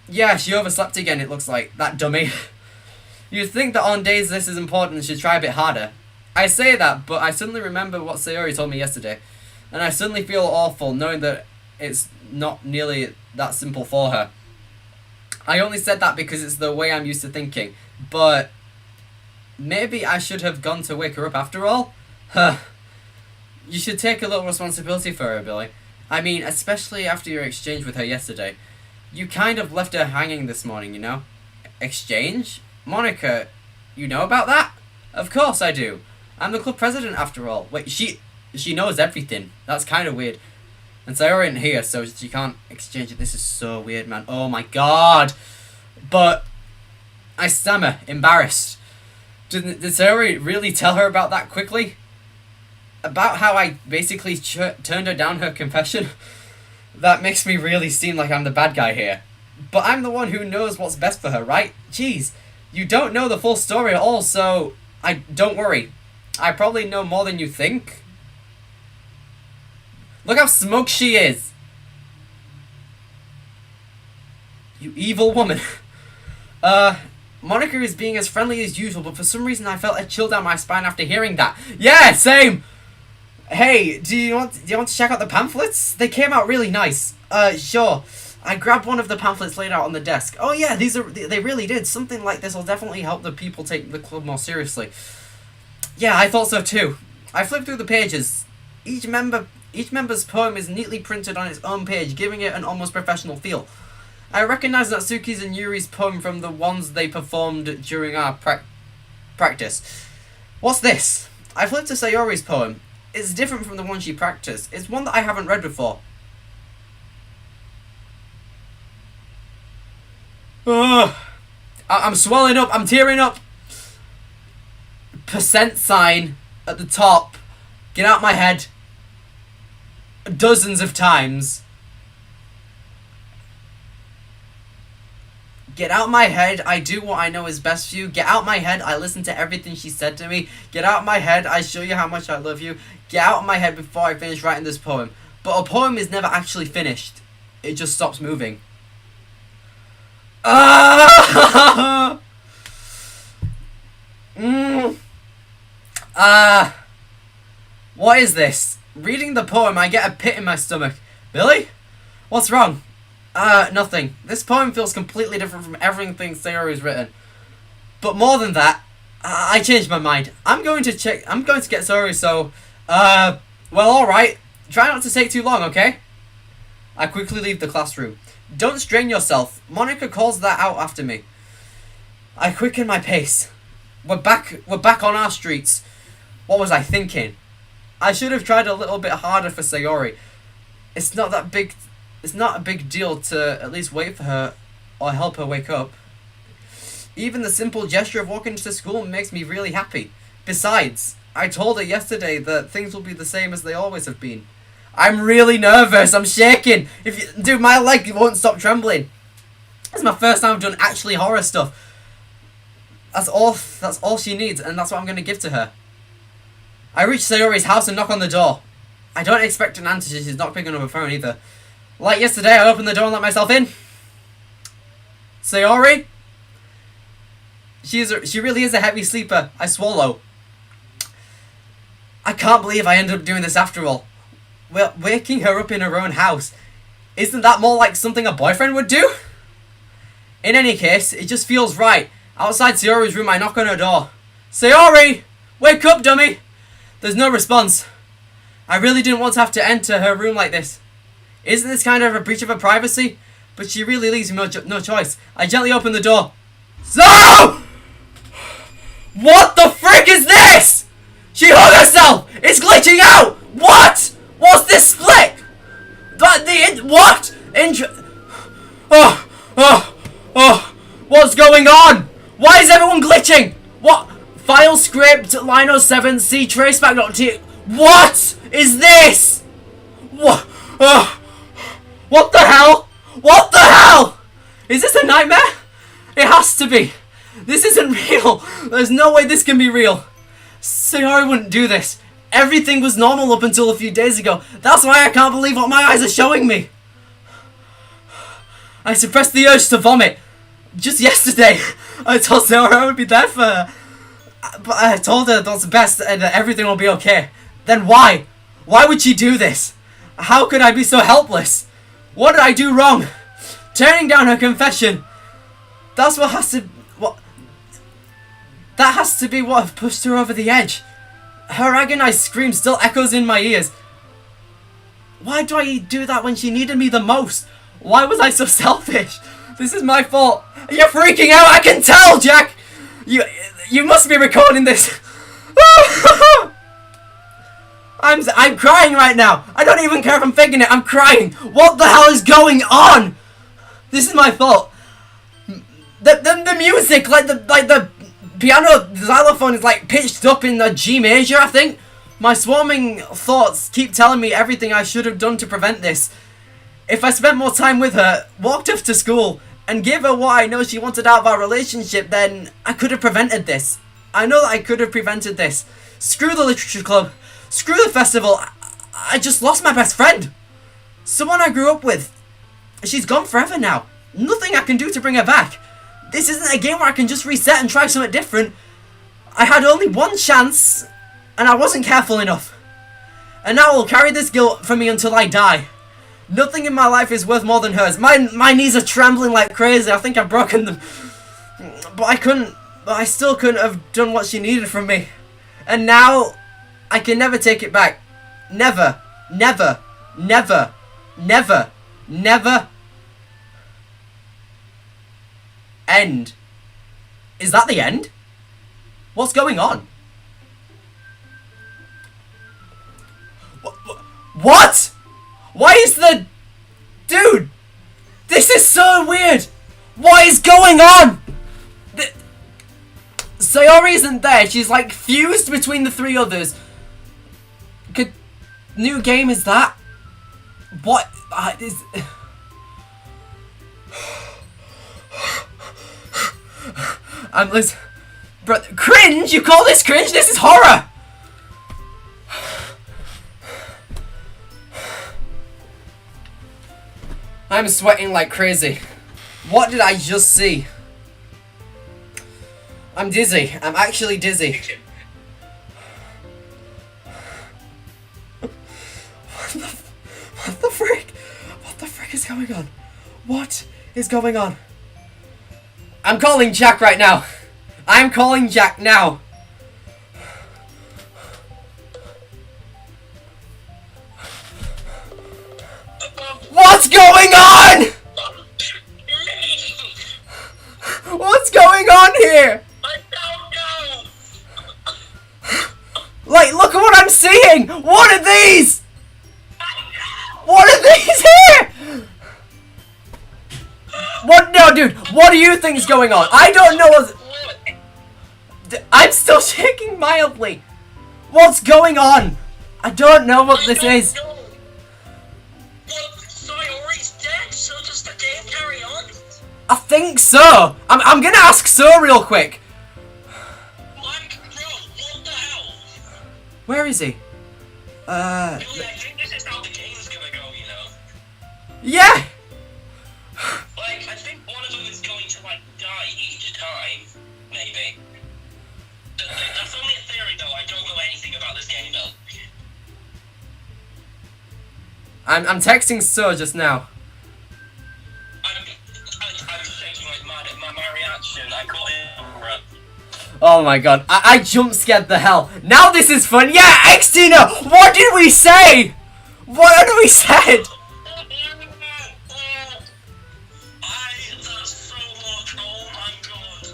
Yeah, she overslept again, it looks like. That dummy. You'd think that on days this is important, she'd try a bit harder. I say that, but I suddenly remember what Sayori told me yesterday. And I suddenly feel awful knowing that it's not nearly that simple for her. I only said that because it's the way I'm used to thinking. But maybe I should have gone to wake her up after all? Huh. You should take a little responsibility for her, Billy. I mean, especially after your exchange with her yesterday. You kind of left her hanging this morning, you know? Exchange? Monica, you know about that? Of course I do. I'm the club president after all. Wait, she knows everything. That's kind of weird. And Sayori isn't here, so she can't exchange it. This is so weird, man. Oh my god. But I stammer, embarrassed. Did Sayori really tell her about that quickly? About how I basically turned her down her confession? That makes me really seem like I'm the bad guy here. But I'm the one who knows what's best for her, right? Jeez, you don't know the full story at all, so don't worry. I probably know more than you think. Look how smoked she is. You evil woman. Monica is being as friendly as usual, but for some reason I felt a chill down my spine after hearing that. Yeah, same! Hey, do you want to check out the pamphlets? They came out really nice. Sure. I grabbed one of the pamphlets laid out on the desk. Oh yeah, they really did. Something like this will definitely help the people take the club more seriously. Yeah, I thought so too. I flipped through the pages. Each member's poem is neatly printed on its own page, giving it an almost professional feel. I recognize Natsuki's and Yuri's poem from the ones they performed during our practice. What's this? I flipped to Sayori's poem. It's different from the one she practiced. It's one that I haven't read before. Ugh. I'm swelling up. I'm tearing up. Percent sign at the top. Get out my head. Dozens of times. Get out my head, I do what I know is best for you. Get out my head, I listen to everything she said to me. Get out my head, I show you how much I love you. Get out of my head before I finish writing this poem. But a poem is never actually finished. It just stops moving. Ah! What is this? Reading the poem, I get a pit in my stomach. Billy? What's wrong? Nothing. This poem feels completely different from everything Sayori's written. But more than that, I changed my mind. I'm going to get Sayori, so, well, alright. Try not to take too long, okay? I quickly leave the classroom. Don't strain yourself. Monica calls that out after me. I quicken my pace. We're back on our streets. What was I thinking? I should have tried a little bit harder for Sayori. It's not a big deal to at least wait for her or help her wake up. Even the simple gesture of walking to school makes me really happy. Besides, I told her yesterday that things will be the same as they always have been. I'm really nervous. I'm shaking. Dude, my leg won't stop trembling. It's my first time I've done actually horror stuff. That's all she needs, and that's what I'm going to give to her. I reach Sayori's house and knock on the door. I don't expect an answer. She's not picking up her phone either. Like yesterday, I opened the door and let myself in. Sayori? She really is a heavy sleeper. I swallow. I can't believe I ended up doing this after all. Well, waking her up in her own house. Isn't that more like something a boyfriend would do? In any case, it just feels right. Outside Sayori's room, I knock on her door. Sayori! Wake up, dummy! There's no response. I really didn't want to have to enter her room like this. Isn't this kind of a breach of her privacy? But she really leaves me no choice. I gently open the door. So! What the frick is this? She hung herself! It's glitching out! What? What's this split? What? What's going on? Why is everyone glitching? What? File script, line 07, C traceback.t. What is this? What? What the hell? What the hell? Is this a nightmare? It has to be. This isn't real. There's no way this can be real. Sayori wouldn't do this. Everything was normal up until a few days ago. That's why I can't believe what my eyes are showing me. I suppressed the urge to vomit. Just yesterday, I told Sayori I would be there for her. But I told her that's best and that everything will be okay. Then why? Why would she do this? How could I be so helpless? What did I do wrong? Turning down her confession. That's what has to... That has to be what pushed her over the edge. Her agonized scream still echoes in my ears. Why do I do that when she needed me the most? Why was I so selfish? This is my fault. You're freaking out, I can tell, Jack! You must be recording this. I'm crying right now. I don't even care if I'm faking it. I'm crying. What the hell is going on? This is my fault. The music, like the piano xylophone is like pitched up in the G major, I think. My swarming thoughts keep telling me everything I should have done to prevent this. If I spent more time with her, walked her to school, and gave her what I know she wanted out of our relationship, then I could have prevented this. I know that I could have prevented this. Screw the literature club. Screw the festival. I just lost my best friend. Someone I grew up with. She's gone forever now. Nothing I can do to bring her back. This isn't a game where I can just reset and try something different. I had only one chance, and I wasn't careful enough. And now I'll carry this guilt for me until I die. Nothing in my life is worth more than hers. My knees are trembling like crazy. I think I've broken them. But I still couldn't have done what she needed from me. And now, I can never take it back. Never. Never. Never. Never. Never. End. Is that the end? What's going on? What? Why is the... Dude! This is so weird! What is going on? Sayori isn't there. She's like fused between the three others. New game is that? What is... I'm listening. Bro, cringe? You call this cringe? This is horror! I'm sweating like crazy. What did I just see? I'm dizzy. I'm actually dizzy. What the frick? What the frick is going on? What is going on? I'm calling Jack right now. I'm calling Jack now. What's going on? What's going on here? I don't know. Like, look at what I'm seeing. What are these? What are these here? What? No, dude. What do you think is going on? I don't know what... I'm still shaking mildly. What's going on? I don't know what this is. Well, Sayori's dead, so does the game carry on? I think so. I'm gonna ask So real quick. Like, bro, what the hell? Where is he? I think this is how the game's gonna go, you know? Yeah. Like, I think one of them is going to, like, die each time, maybe. That's only a theory, though. I don't know anything about this game, though. I'm texting So just now. I'm shaking like mad at my reaction. I caught it. Oh my god, I jump scared the hell. Now this is fun. Yeah, Xtina, what did we say? What had we said? That's so much. Oh my god.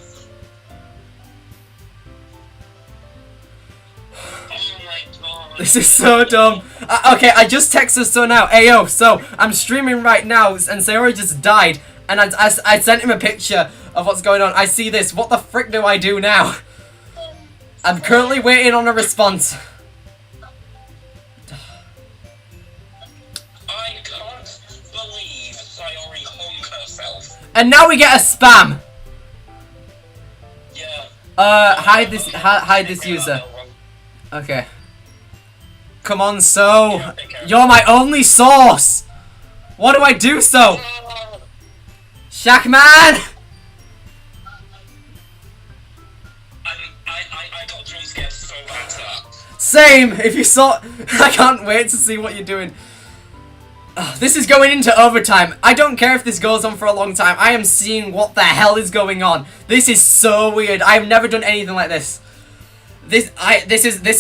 This is so dumb. Okay, I just texted so now. Ayo, so I'm streaming right now, and Sayori just died, and I sent him a picture of what's going on. I see this. What the frick do I do now? I'm currently waiting on a response. I can't believe Sayori hung herself. And now we get a spam. Yeah. Hide this user. Okay. Come on, so you're my only source. What do I do, so? Shackman! I got jump scared so bad, sir. Same. If you saw, I can't wait to see what you're doing. This is going into overtime. I don't care if this goes on for a long time. I am seeing what the hell is going on. This is so weird. I've never done anything like this. This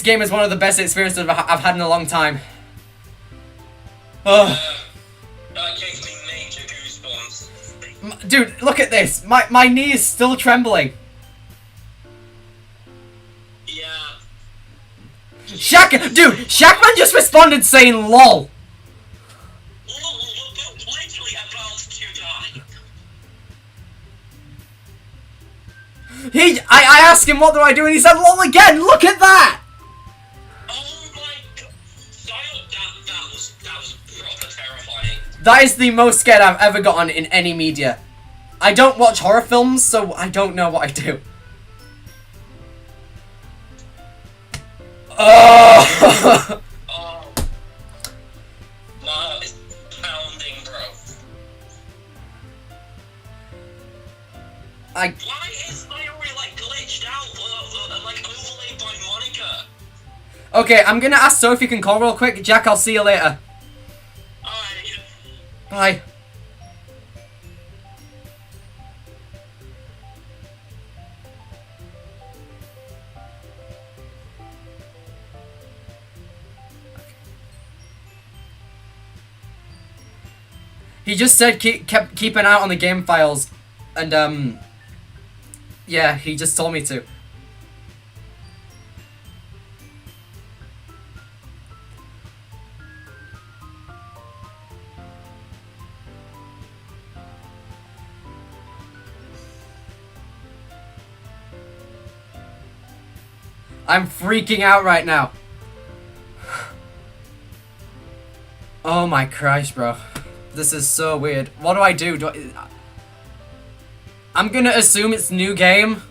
game is one of the best experiences I've had in a long time. Oh. That gave me major goosebumps. Dude, look at this. My knee is still trembling. Yeah. Shackman just responded saying lol. We're literally about to die. I asked him what do I do and he said lol again. Look at that. Oh my god. That was proper terrifying. That is the most scared I've ever gotten in any media. I don't watch horror films, so I don't know what I do. Oh! Oh. My heart is pounding, bro. Why is Sayori like glitched out, like overlaid by Monica? Okay, I'm gonna ask Sophie if you can call real quick. Jack, I'll see you later. Alright. Bye. He just said keep an eye out on the game files, and yeah, he just told me to. I'm freaking out right now. Oh my Christ, bro. This is so weird. What do I do? I'm gonna assume it's new game.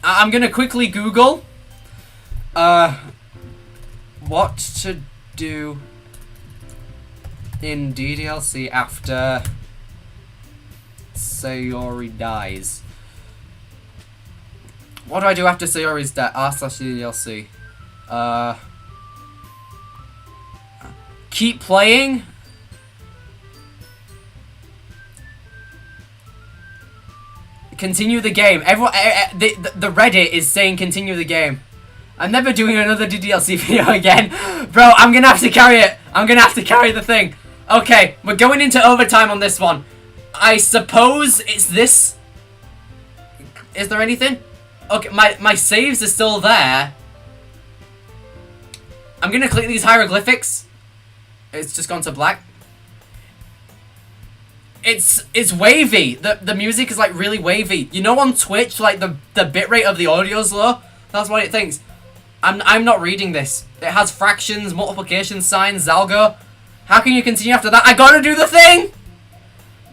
I'm gonna quickly Google what to do in DDLC after Sayori dies. What do I do after Sayori's death? R/DDLC. Keep playing? Continue the game. Everyone, the Reddit is saying continue the game. I'm never doing another DDLC video again. Bro, I'm gonna have to carry it. I'm gonna have to carry the thing. Okay, we're going into overtime on this one. I suppose it's this. Is there anything? Okay, my saves are still there. I'm gonna click these hieroglyphics. It's just gone to black. It's wavy. The music is like really wavy. You know, on Twitch, like the bitrate of the audio's low. That's what it thinks. I'm not reading this. It has fractions, multiplication signs, Zalgo. How can you continue after that? I gotta do the thing.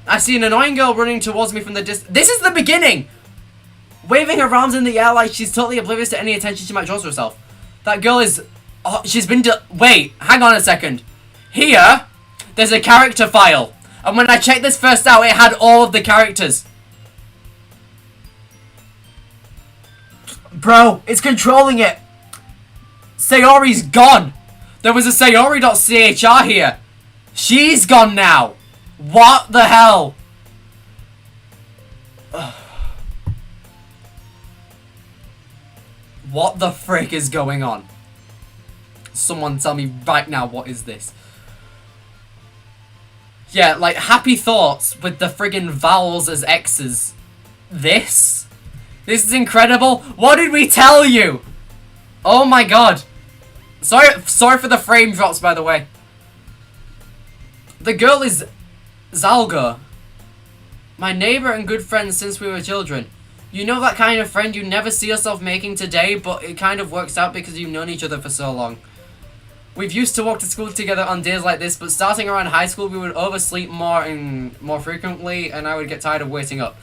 I see an annoying girl running towards me from the distance. This is the beginning. Waving her arms in the air like she's totally oblivious to any attention she might draw to herself. That girl is. Oh, she's been. Wait, hang on a second. Here, there's a character file. And when I checked this first out, it had all of the characters. Bro, it's controlling it. Sayori's gone. There was a Sayori.chr here. She's gone now. What the hell? What the frick is going on? Someone tell me right now, what is this? Yeah, like happy thoughts with the friggin' vowels as X's. This is incredible. What did we tell you? Oh my god. Sorry for the frame drops, by the way. The girl is Zalgo. My neighbor and good friend since we were children. You know that kind of friend you never see yourself making today, but it kind of works out because you've known each other for so long. We've used to walk to school together on days like this, but starting around high school we would oversleep more frequently, and I would get tired of waiting up.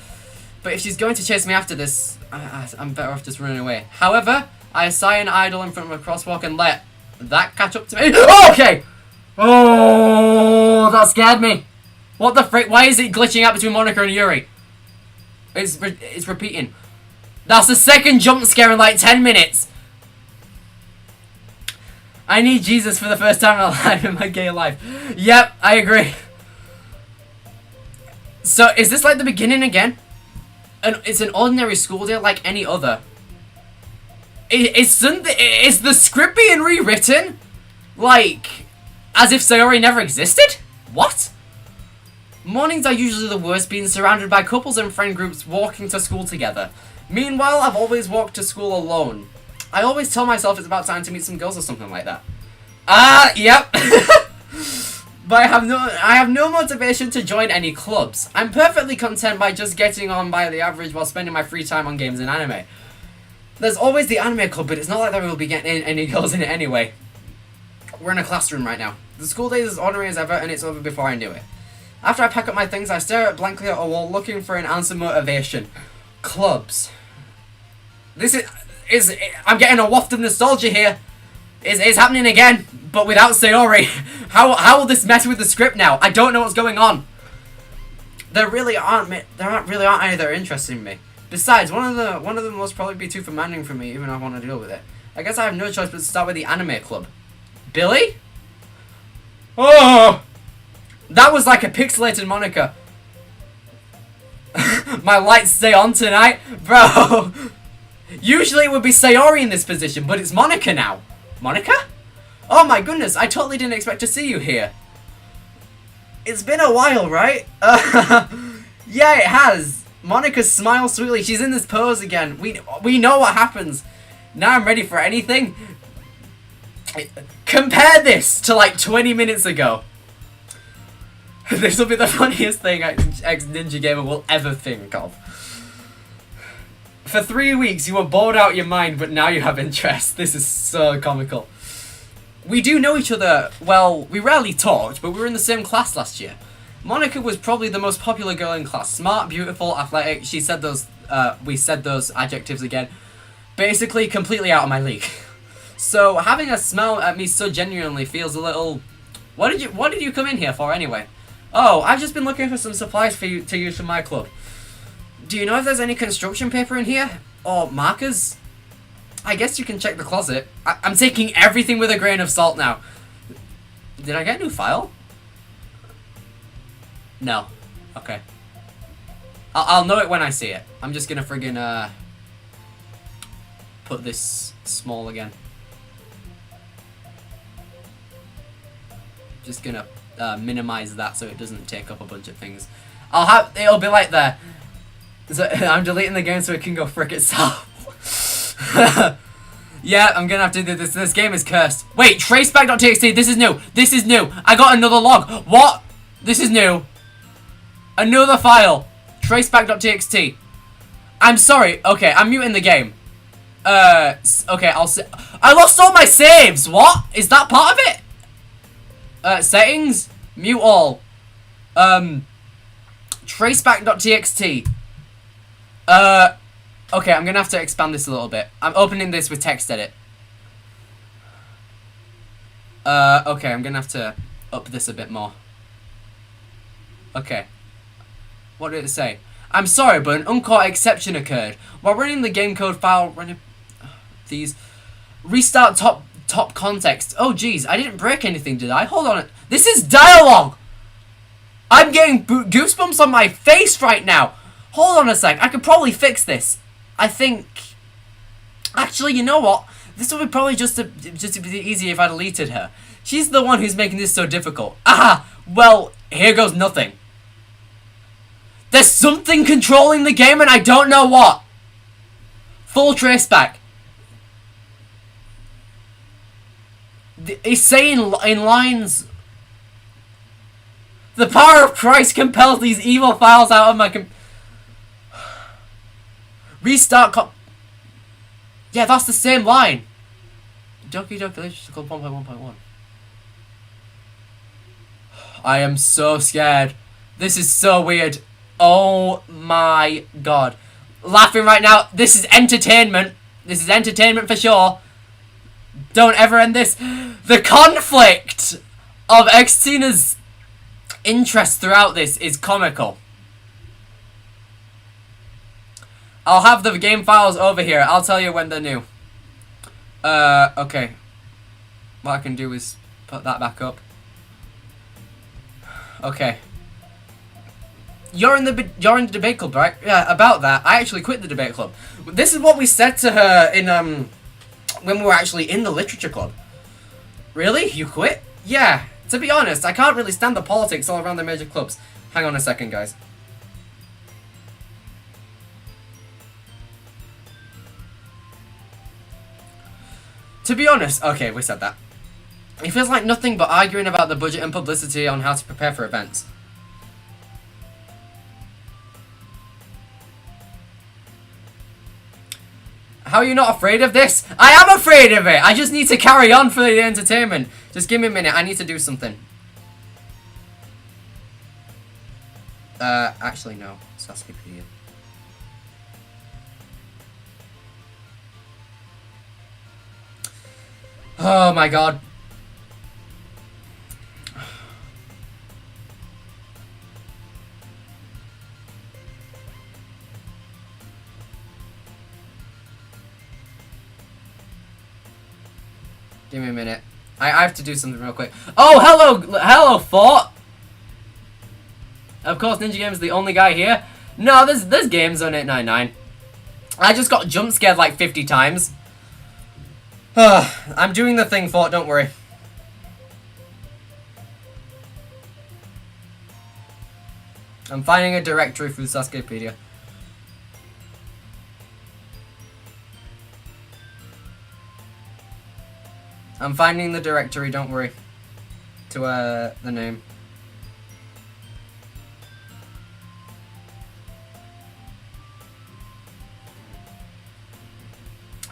But if she's going to chase me after this, I'm better off just running away. However, I sigh and idle in front of a crosswalk and let that catch up to me. Oh, okay! Oh, that scared me. What the frick? Why is it glitching out between Monica and Yuri? It's repeating. That's the second jump scare in like 10 minutes. I need Jesus for the first time in my gay life. Yep, I agree. So, is this like the beginning again? And it's an ordinary school day like any other. Is the script being rewritten? Like, as if Sayori never existed? What? Mornings are usually the worst, being surrounded by couples and friend groups walking to school together. Meanwhile, I've always walked to school alone. I always tell myself it's about time to meet some girls or something like that. Yep. But I have no motivation to join any clubs. I'm perfectly content by just getting on by the average while spending my free time on games and anime. There's always the anime club, but it's not like that we'll be getting any girls in it anyway. We're in a classroom right now. The school day is as ordinary as ever, and it's over before I knew it. After I pack up my things, I stare blankly at a wall looking for an ounce of motivation. Clubs. I'm getting a waft of nostalgia here. It's happening again, but without Sayori. How will this mess with the script now? I don't know what's going on. There really aren't any that are interested in me. Besides, one of them must probably be too demanding for me, even if I want to deal with it. I guess I have no choice but to start with the anime club. Billy? Oh! That was like a pixelated Monica. My lights stay on tonight? Bro! Usually it would be Sayori in this position, but it's Monica now. Monica? Oh my goodness, I totally didn't expect to see you here. It's been a while, right? Yeah, it has. Monica smiles sweetly. She's in this pose again. We know what happens. Now I'm ready for anything. Compare this to like 20 minutes ago. This will be the funniest thing ex-Ninja Gamer will ever think of. For 3 weeks you were bored out your mind, but now you have interest. This is so comical. We do know each other, well, we rarely talked, but we were in the same class last year. Monica was probably the most popular girl in class. Smart, beautiful, athletic. She said those, we said those adjectives again. Basically, completely out of my league. So, having her smile at me so genuinely feels a little... What did you come in here for anyway? Oh, I've just been looking for some supplies for you to use for my club. Do you know if there's any construction paper in here? Or markers? I guess you can check the closet. I'm taking everything with a grain of salt now. Did I get a new file? No. Okay. I'll know it when I see it. I'm just gonna friggin' put this small again. Just gonna minimize that so it doesn't take up a bunch of things. It'll be like there. So I'm deleting the game so it can go frick itself. Yeah, I'm gonna have to do this. This game is cursed. Wait, traceback.txt. This is new. This is new. I got another log. What? This is new. Another file. Traceback.txt. I'm sorry. Okay, I'm muting the game. Okay, I lost all my saves. What? Is that part of it? Settings. Mute all. Traceback.txt. Okay, I'm gonna have to expand this a little bit. I'm opening this with text edit. Okay, I'm gonna have to up this a bit more. Okay. What did it say? I'm sorry, but an uncaught exception occurred. While running the game code file, these restart top context. Oh geez, I didn't break anything, did I? Hold on. This is dialogue! I'm getting goosebumps on my face right now. Hold on a sec. I could probably fix this. I think... Actually, you know what? This would be probably just a bit easier if I deleted her. She's the one who's making this so difficult. Aha! Well, here goes nothing. There's something controlling the game and I don't know what. Full traceback. He's saying in lines... The power of Christ compels these evil files out of my Restart Yeah, that's the same line. Doki Doki Literature Club 1.1.1. I am so scared. This is so weird. Oh my god. Laughing right now. This is entertainment. This is entertainment for sure. Don't ever end this. The conflict of Xtina's interest throughout this is comical. I'll have the game files over here. I'll tell you when they're new. Okay. What I can do is put that back up. Okay. You're in the debate club, right? Yeah, about that. I actually quit the debate club. This is what we said to her in when we were actually in the literature club. Really? You quit? Yeah. To be honest, I can't really stand the politics all around the major clubs. Hang on a second, guys. To be honest, okay, we said that. It feels like nothing but arguing about the budget and publicity on how to prepare for events. How are you not afraid of this? I am afraid of it! I just need to carry on for the entertainment. Just give me a minute, I need to do something. Actually no. Sasuke-pedia. Oh my god. Give me a minute. I have to do something real quick. Oh, hello, Fort. Of course, Ninja Game's the only guy here. No, there's games on 899. I just got jump scared like 50 times. I'm doing the thing, Fort. Don't worry. I'm finding a directory through Sasuke-pedia. I'm finding the directory, don't worry. To, the name.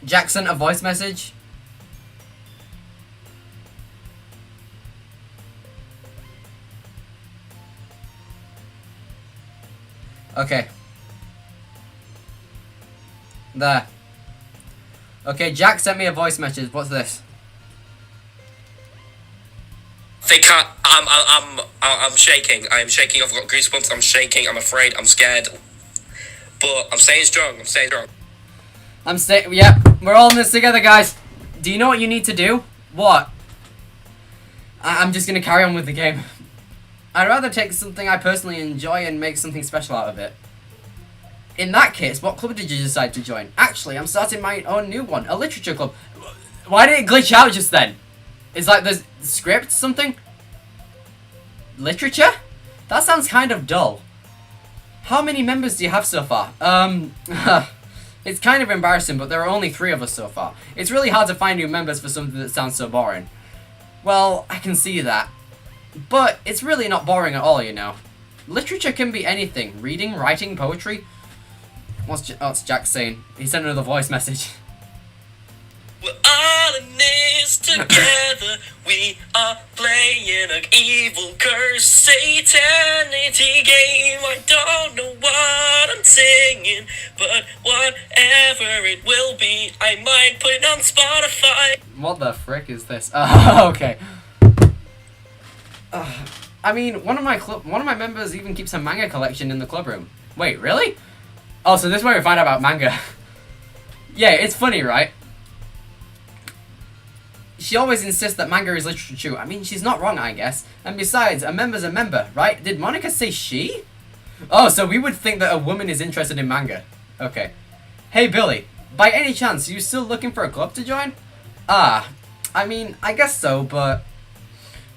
Jackson, a voice message? Okay. There. Okay, Jack sent me a voice message. What's this? They can't. I'm shaking. I'm shaking. I've got goosebumps. I'm shaking. I'm afraid. I'm scared. But I'm staying strong. I'm staying strong. Yep. We're all in this together, guys. Do you know what you need to do? What? I'm just gonna carry on with the game. I'd rather take something I personally enjoy and make something special out of it. In that case, what club did you decide to join? Actually, I'm starting my own new one, a literature club. Why did it glitch out just then? It's like the script something? Literature? That sounds kind of dull. How many members do you have so far? It's kind of embarrassing, but there are only 3 of us so far. It's really hard to find new members for something that sounds so boring. Well, I can see that. But it's really not boring at all, you know. Literature can be anything. Reading, writing, poetry. What's Jack saying? He sent another voice message. We're all in this together. We are playing an evil curse satanity game. I don't know what I'm singing, but whatever it will be, I might put it on Spotify. What the frick is this? Okay. I mean, one of my members even keeps a manga collection in the club room. Wait, really? Oh, so this is where we find out about manga. Yeah, it's funny, right? She always insists that manga is literature too. I mean, she's not wrong, I guess. And besides, a member's a member, right? Did Monica say she? Oh, so we would think that a woman is interested in manga. Okay. Hey, Billy. By any chance, are you still looking for a club to join? Ah, I mean, I guess so, but...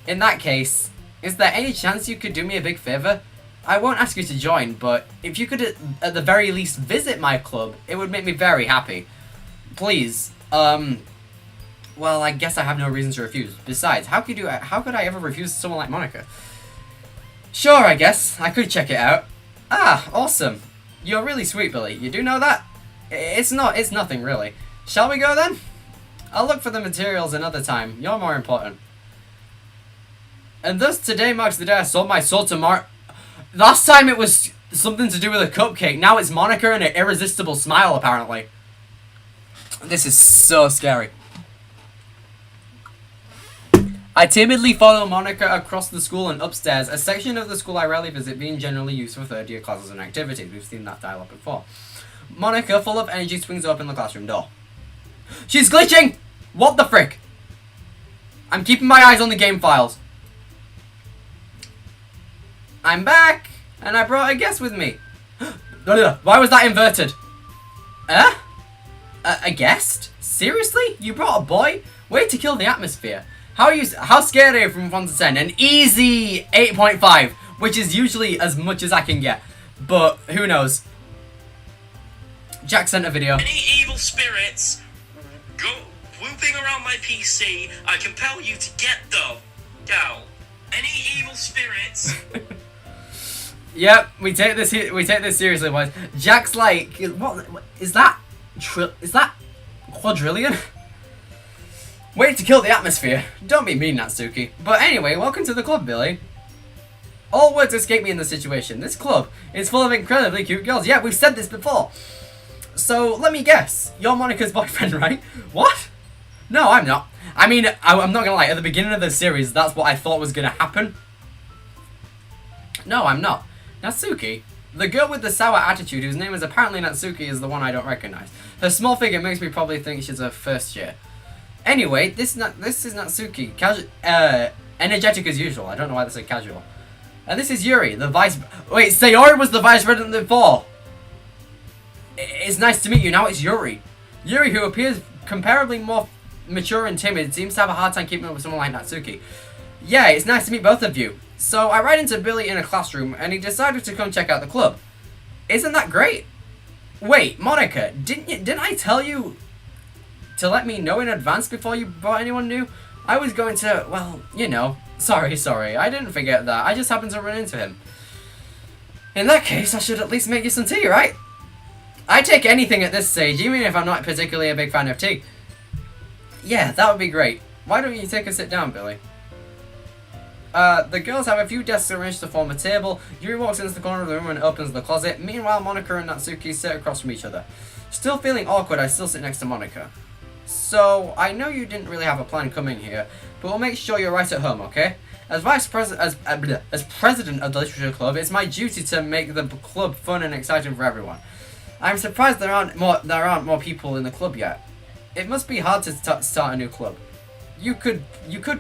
In that case, is there any chance you could do me a big favor? I won't ask you to join, but if you could at the very least visit my club, it would make me very happy. Please, well, I guess I have no reason to refuse. Besides, how could I ever refuse someone like Monica? Sure, I guess. I could check it out. Ah, awesome. You're really sweet, Billy. You do know that? It's nothing, really. Shall we go, then? I'll look for the materials another time. You're more important. And thus, today marks the day I sold my soul to Last time it was something to do with a cupcake. Now it's Monica and an irresistible smile, apparently. This is so scary. I timidly follow Monica across the school and upstairs, a section of the school I rarely visit being generally used for third-year classes and activities. We've seen that dialogue before. Monica, full of energy, swings open the classroom door. She's glitching! What the frick? I'm keeping my eyes on the game files. I'm back! And I brought a guest with me. Why was that inverted? A guest? Seriously? You brought a boy? Way to kill the atmosphere. How scared are you from 1 to 10? An easy 8.5, which is usually as much as I can get. But who knows? Jack sent a video. Any evil spirits go whooping around my PC, I compel you to get them. Go. Any evil spirits. Yep, we take this seriously, boys. Jack's like, what is that? Is that quadrillion? Way to kill the atmosphere. Don't be mean, Natsuki. But anyway, welcome to the club, Billy. All words escape me in this situation. This club is full of incredibly cute girls. Yeah, we've said this before. So, let me guess. You're Monica's boyfriend, right? What? No, I'm not. I mean, I'm not gonna lie. At the beginning of the series, that's what I thought was gonna happen. No, I'm not. Natsuki, the girl with the sour attitude, whose name is apparently Natsuki, is the one I don't recognize. Her small figure makes me probably think she's a first year. Anyway, this is Natsuki, energetic as usual. I don't know why they say casual. And this is Yuri, the vice. Wait, Sayori was the vice president before. It's nice to meet you. Now it's Yuri. Yuri, who appears comparably more mature and timid, seems to have a hard time keeping up with someone like Natsuki. Yeah, it's nice to meet both of you. So I ran into Billy in a classroom, and he decided to come check out the club. Isn't that great? Wait, Monica, didn't I tell you to let me know in advance before you brought anyone new? I was going to, well, you know. Sorry, I didn't forget that. I just happened to run into him. In that case, I should at least make you some tea, right? I take anything at this stage, even if I'm not particularly a big fan of tea. Yeah, that would be great. Why don't you take a sit down, Billy? The girls have a few desks arranged to form a table. Yuri walks into the corner of the room and opens the closet. Meanwhile, Monica and Natsuki sit across from each other. Still feeling awkward, I still sit next to Monica. So, I know you didn't really have a plan coming here, but we'll make sure you're right at home, okay? As president of the Literature Club, it's my duty to make the club fun and exciting for everyone. I'm surprised there aren't more people in the club yet. It must be hard to start a new club. You could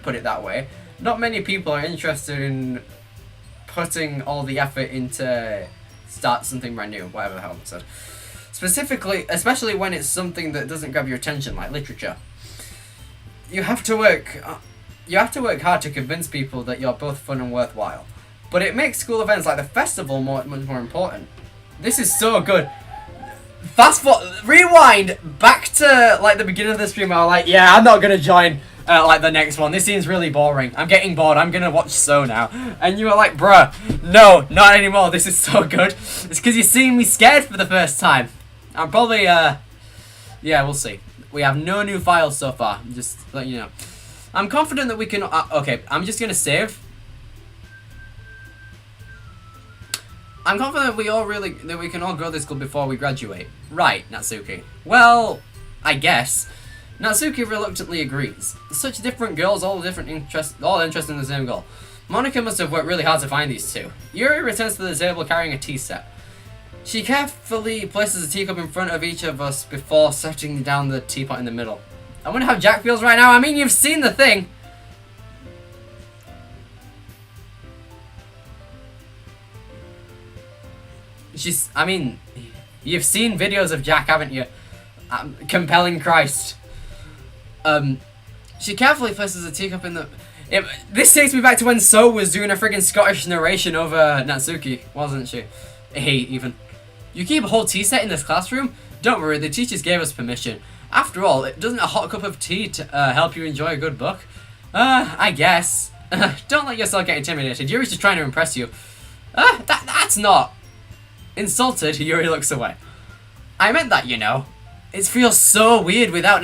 put it that way. Not many people are interested in putting all the effort into start something brand new, whatever the hell it said. Especially when it's something that doesn't grab your attention, like literature. You have to work hard to convince people that you're both fun and worthwhile. But it makes school events like the festival much more important. This is so good. Rewind back to like the beginning of the stream. I was like, yeah, I'm not gonna join like the next one. This seems really boring. I'm getting bored. I'm gonna watch So now. And you were like, bruh, no, not anymore. This is so good. It's because you're seeing me scared for the first time. I'm probably yeah, we'll see. We have no new files so far. Just let you know. I'm confident that we can. Okay, I'm just gonna save. I'm confident that we can all grow this club before we graduate. Right, Natsuki. Well, I guess. Natsuki reluctantly agrees. Such different girls, all interested in the same goal. Monica must have worked really hard to find these two. Yuri returns to the table carrying a tea set. She carefully places a teacup in front of each of us before setting down the teapot in the middle. I wonder how Jack feels right now. I mean, you've seen the thing. You've seen videos of Jack, haven't you? Compelling Christ. She carefully places a teacup in the... This takes me back to when So was doing a friggin' Scottish narration over Natsuki, wasn't she? Hey, even. You keep a whole tea set in this classroom? Don't worry, the teachers gave us permission. After all, doesn't a hot cup of tea help you enjoy a good book? I guess. Don't let yourself get intimidated. Yuri's just trying to impress you. That's not... Insulted, Yuri looks away. I meant that, you know. It feels so weird without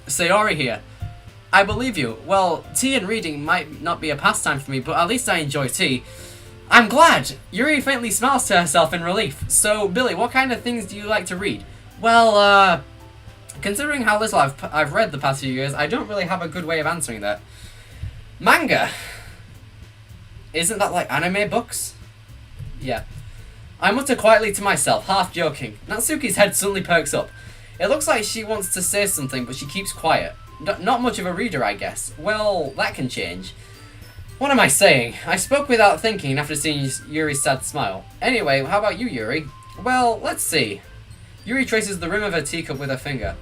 Sayori here. I believe you. Well, tea and reading might not be a pastime for me, but at least I enjoy tea. I'm glad. Yuri faintly smiles to herself in relief. So, Billy, what kind of things do you like to read? Well, considering how little I've read the past few years, I don't really have a good way of answering that. Manga. Isn't that like anime books? Yeah. I mutter quietly to myself, half joking. Natsuki's head suddenly perks up. It looks like she wants to say something, but she keeps quiet. Not much of a reader, I guess. Well, that can change. What am I saying? I spoke without thinking after seeing Yuri's sad smile. Anyway, how about you, Yuri? Well, let's see. Yuri traces the rim of her teacup with her finger.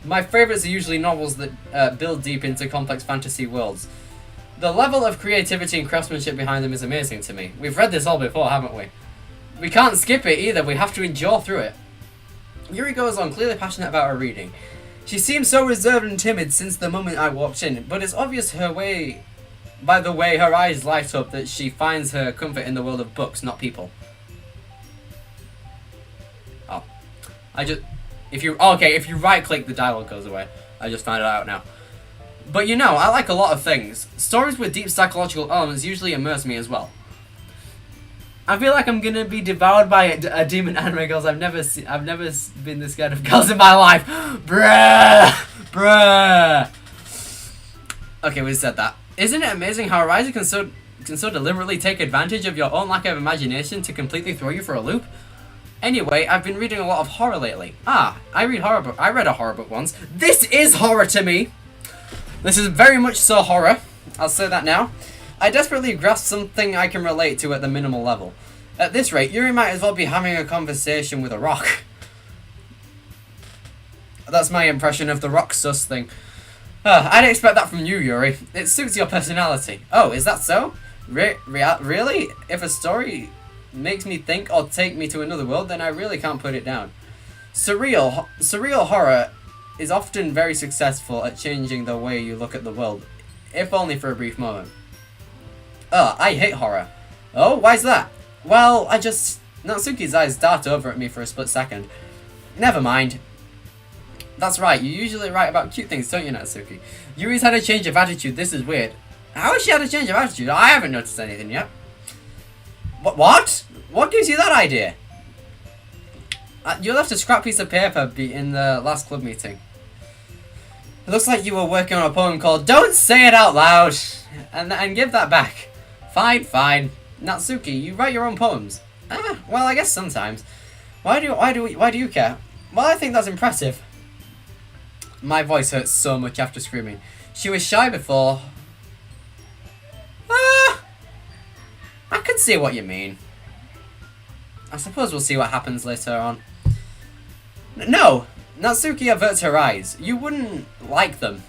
My favourites are usually novels that build deep into complex fantasy worlds. The level of creativity and craftsmanship behind them is amazing to me. We've read this all before, haven't we? We can't skip it either, we have to endure through it. Yuri goes on, clearly passionate about her reading. She seems so reserved and timid since the moment I walked in, but it's obvious by the way her eyes light up that she finds her comfort in the world of books, not people. Oh. If you right click, the dialogue goes away. I just found it out now. But you know, I like a lot of things. Stories with deep psychological elements usually immerse me as well. I feel like I'm gonna be devoured by a demon anime girls. I've never been this scared of girls in my life. Bruh. Okay, we said that. Isn't it amazing how Ariza can so deliberately take advantage of your own lack of imagination to completely throw you for a loop? Anyway, I've been reading a lot of horror lately. I read horror book. I read a horror book once. This is horror to me. This is very much so horror. I'll say that now. I desperately grasp something I can relate to at the minimal level. At this rate, Yuri might as well be having a conversation with a rock. That's my impression of the rock sus thing. I'd expect that from you, Yuri. It suits your personality. Oh, is that so? Really? If a story makes me think or take me to another world, then I really can't put it down. Surreal horror is often very successful at changing the way you look at the world, if only for a brief moment. I hate horror. Oh, why's that? Well, Natsuki's eyes dart over at me for a split second. Never mind. That's right, you usually write about cute things, don't you, Natsuki? Yuri's had a change of attitude, this is weird. How has she had a change of attitude? I haven't noticed anything yet. What? What gives you that idea? You left a scrap piece of paper in the last club meeting. It looks like you were working on a poem called Don't Say It Out Loud! And give that back. Fine. Natsuki, you write your own poems. Well, I guess sometimes. Why do you care? Well, I think that's impressive. My voice hurts so much after screaming. She was shy before. I can see what you mean. I suppose we'll see what happens later on. No! Natsuki averts her eyes. You wouldn't like them.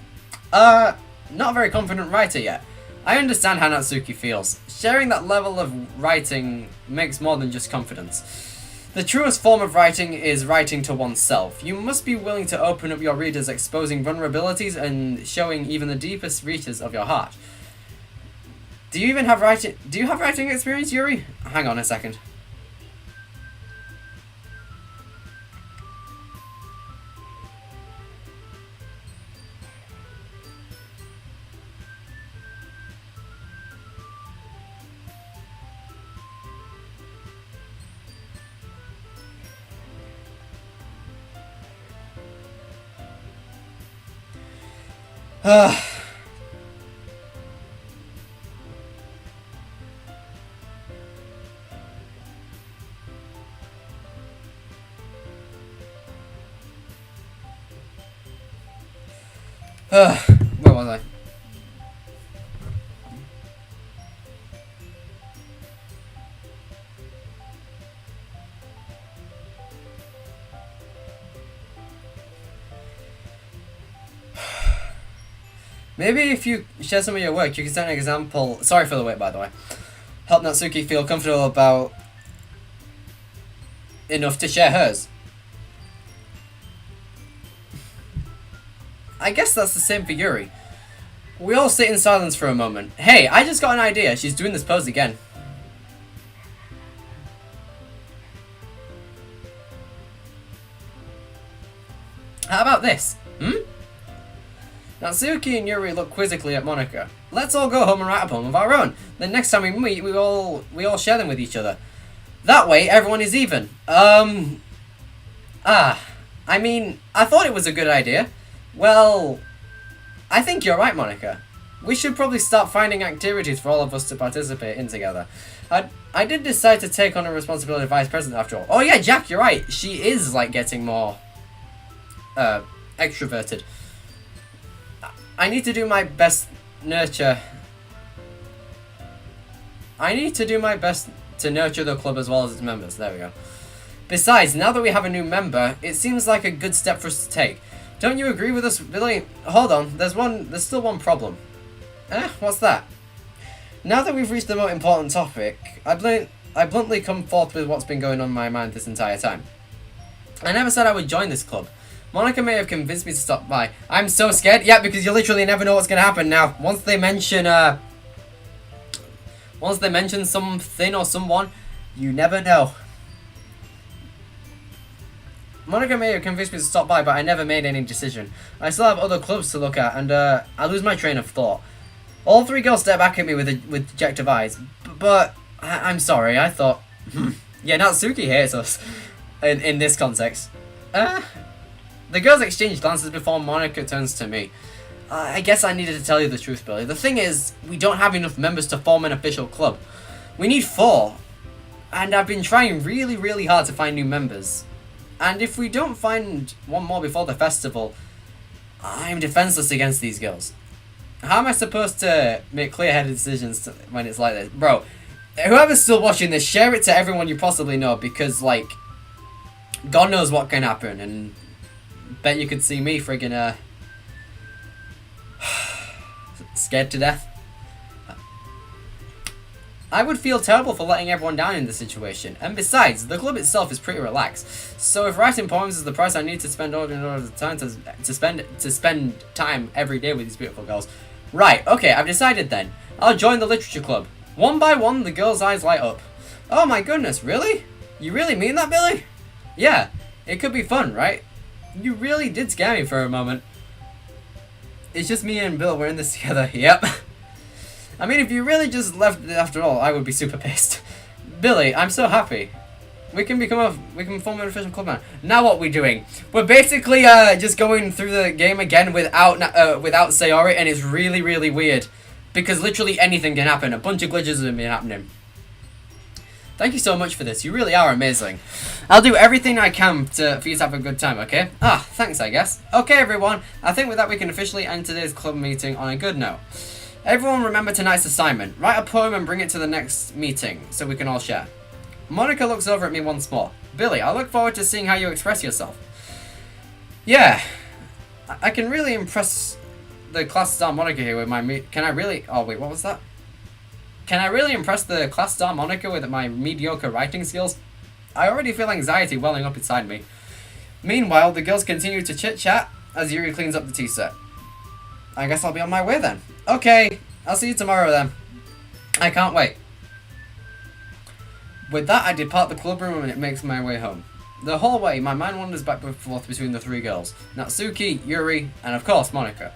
Not a very confident writer yet. I understand how Natsuki feels. Sharing that level of writing makes more than just confidence. The truest form of writing is writing to oneself. You must be willing to open up your readers, exposing vulnerabilities and showing even the deepest reaches of your heart. Do you have writing experience, Yuri? Hang on a second. Where was I? Maybe if you share some of your work, you can set an example. Sorry for the wait, by the way. Help Natsuki feel comfortable about enough to share hers. I guess that's the same for Yuri. We all sit in silence for a moment. Hey, I just got an idea. She's doing this pose again. How about this? Natsuki and Yuri look quizzically at Monika. Let's all go home and write a poem of our own. Then next time we meet, we all share them with each other. That way, everyone is even. I mean, I thought it was a good idea. Well, I think you're right, Monika. We should probably start finding activities for all of us to participate in together. I did decide to take on a responsibility of vice president after all. Oh yeah, Jack, you're right. She is, like, getting more extroverted. I need to do my best I need to do my best to nurture the club as well as its members. There we go. Besides, now that we have a new member, it seems like a good step for us to take. Don't you agree with us, Billy? Hold on, there's still one problem. What's that? Now that we've reached the most important topic, I bluntly come forth with what's been going on in my mind this entire time. I never said I would join this club. Monika may have convinced me to stop by. I'm so scared. Yeah, because you literally never know what's going to happen now. Once they mention something or someone, you never know. Monika may have convinced me to stop by, but I never made any decision. I still have other clubs to look at, and I lose my train of thought. All three girls stare back at me with dejected eyes. But I'm sorry, I thought... yeah, Natsuki hates us in this context. The girls exchange glances before Monika turns to me. I guess I needed to tell you the truth, Billy. The thing is, we don't have enough members to form an official club. We need 4. And I've been trying really, really hard to find new members. And if we don't find one more before the festival, I'm defenseless against these girls. How am I supposed to make clear-headed decisions when it's like this? Bro, whoever's still watching this, share it to everyone you possibly know, because, like, God knows what can happen, and bet you could see me friggin' scared to death. I would feel terrible for letting everyone down in this situation, and besides, the club itself is pretty relaxed. So if writing poems is the price I need to spend in order to spend time every day with these beautiful girls, right? Okay, I've decided then. I'll join the literature club. One by one, the girls' eyes light up. Oh my goodness, really? You really mean that, Billy? Yeah, it could be fun, right? You really did scare me for a moment. It's just me and Bill. We're in this together. Yep. I mean, if you really just left after all, I would be super pissed. Billy, I'm so happy. We can form an official club now. Now what we're doing? We're basically just going through the game again without Sayori, and it's really, really weird. Because literally anything can happen. A bunch of glitches have been happening. Thank you so much for this. You really are amazing. I'll do everything I can for you to have a good time, okay? Thanks, I guess. Okay, everyone. I think with that we can officially end today's club meeting on a good note. Everyone remember tonight's assignment. Write a poem and bring it to the next meeting so we can all share. Monika looks over at me once more. Billy, I look forward to seeing how you express yourself. Yeah. I can really impress the class star Monika here with my... Can I really... Oh, wait, what was that? Can I really impress the class star Monika with my mediocre writing skills? I already feel anxiety welling up inside me. Meanwhile, the girls continue to chit-chat as Yuri cleans up the tea set. I guess I'll be on my way then. Okay, I'll see you tomorrow then. I can't wait. With that, I depart the club room and it makes my way home. The whole way, my mind wanders back and forth between the 3 girls. Natsuki, Yuri, and of course, Monika.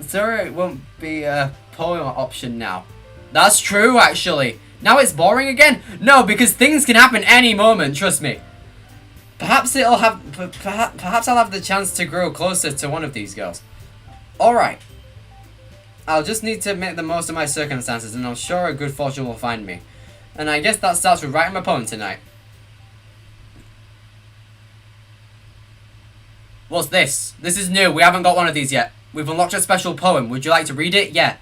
Sorry, it won't be a poem option now. That's true, actually. Now it's boring again? No, because things can happen any moment, trust me. Perhaps I'll have the chance to grow closer to one of these girls. Alright. I'll just need to make the most of my circumstances, and I'm sure a good fortune will find me. And I guess that starts with writing my poem tonight. What's this? This is new. We haven't got one of these yet. We've unlocked a special poem. Would you like to read it? Yeah.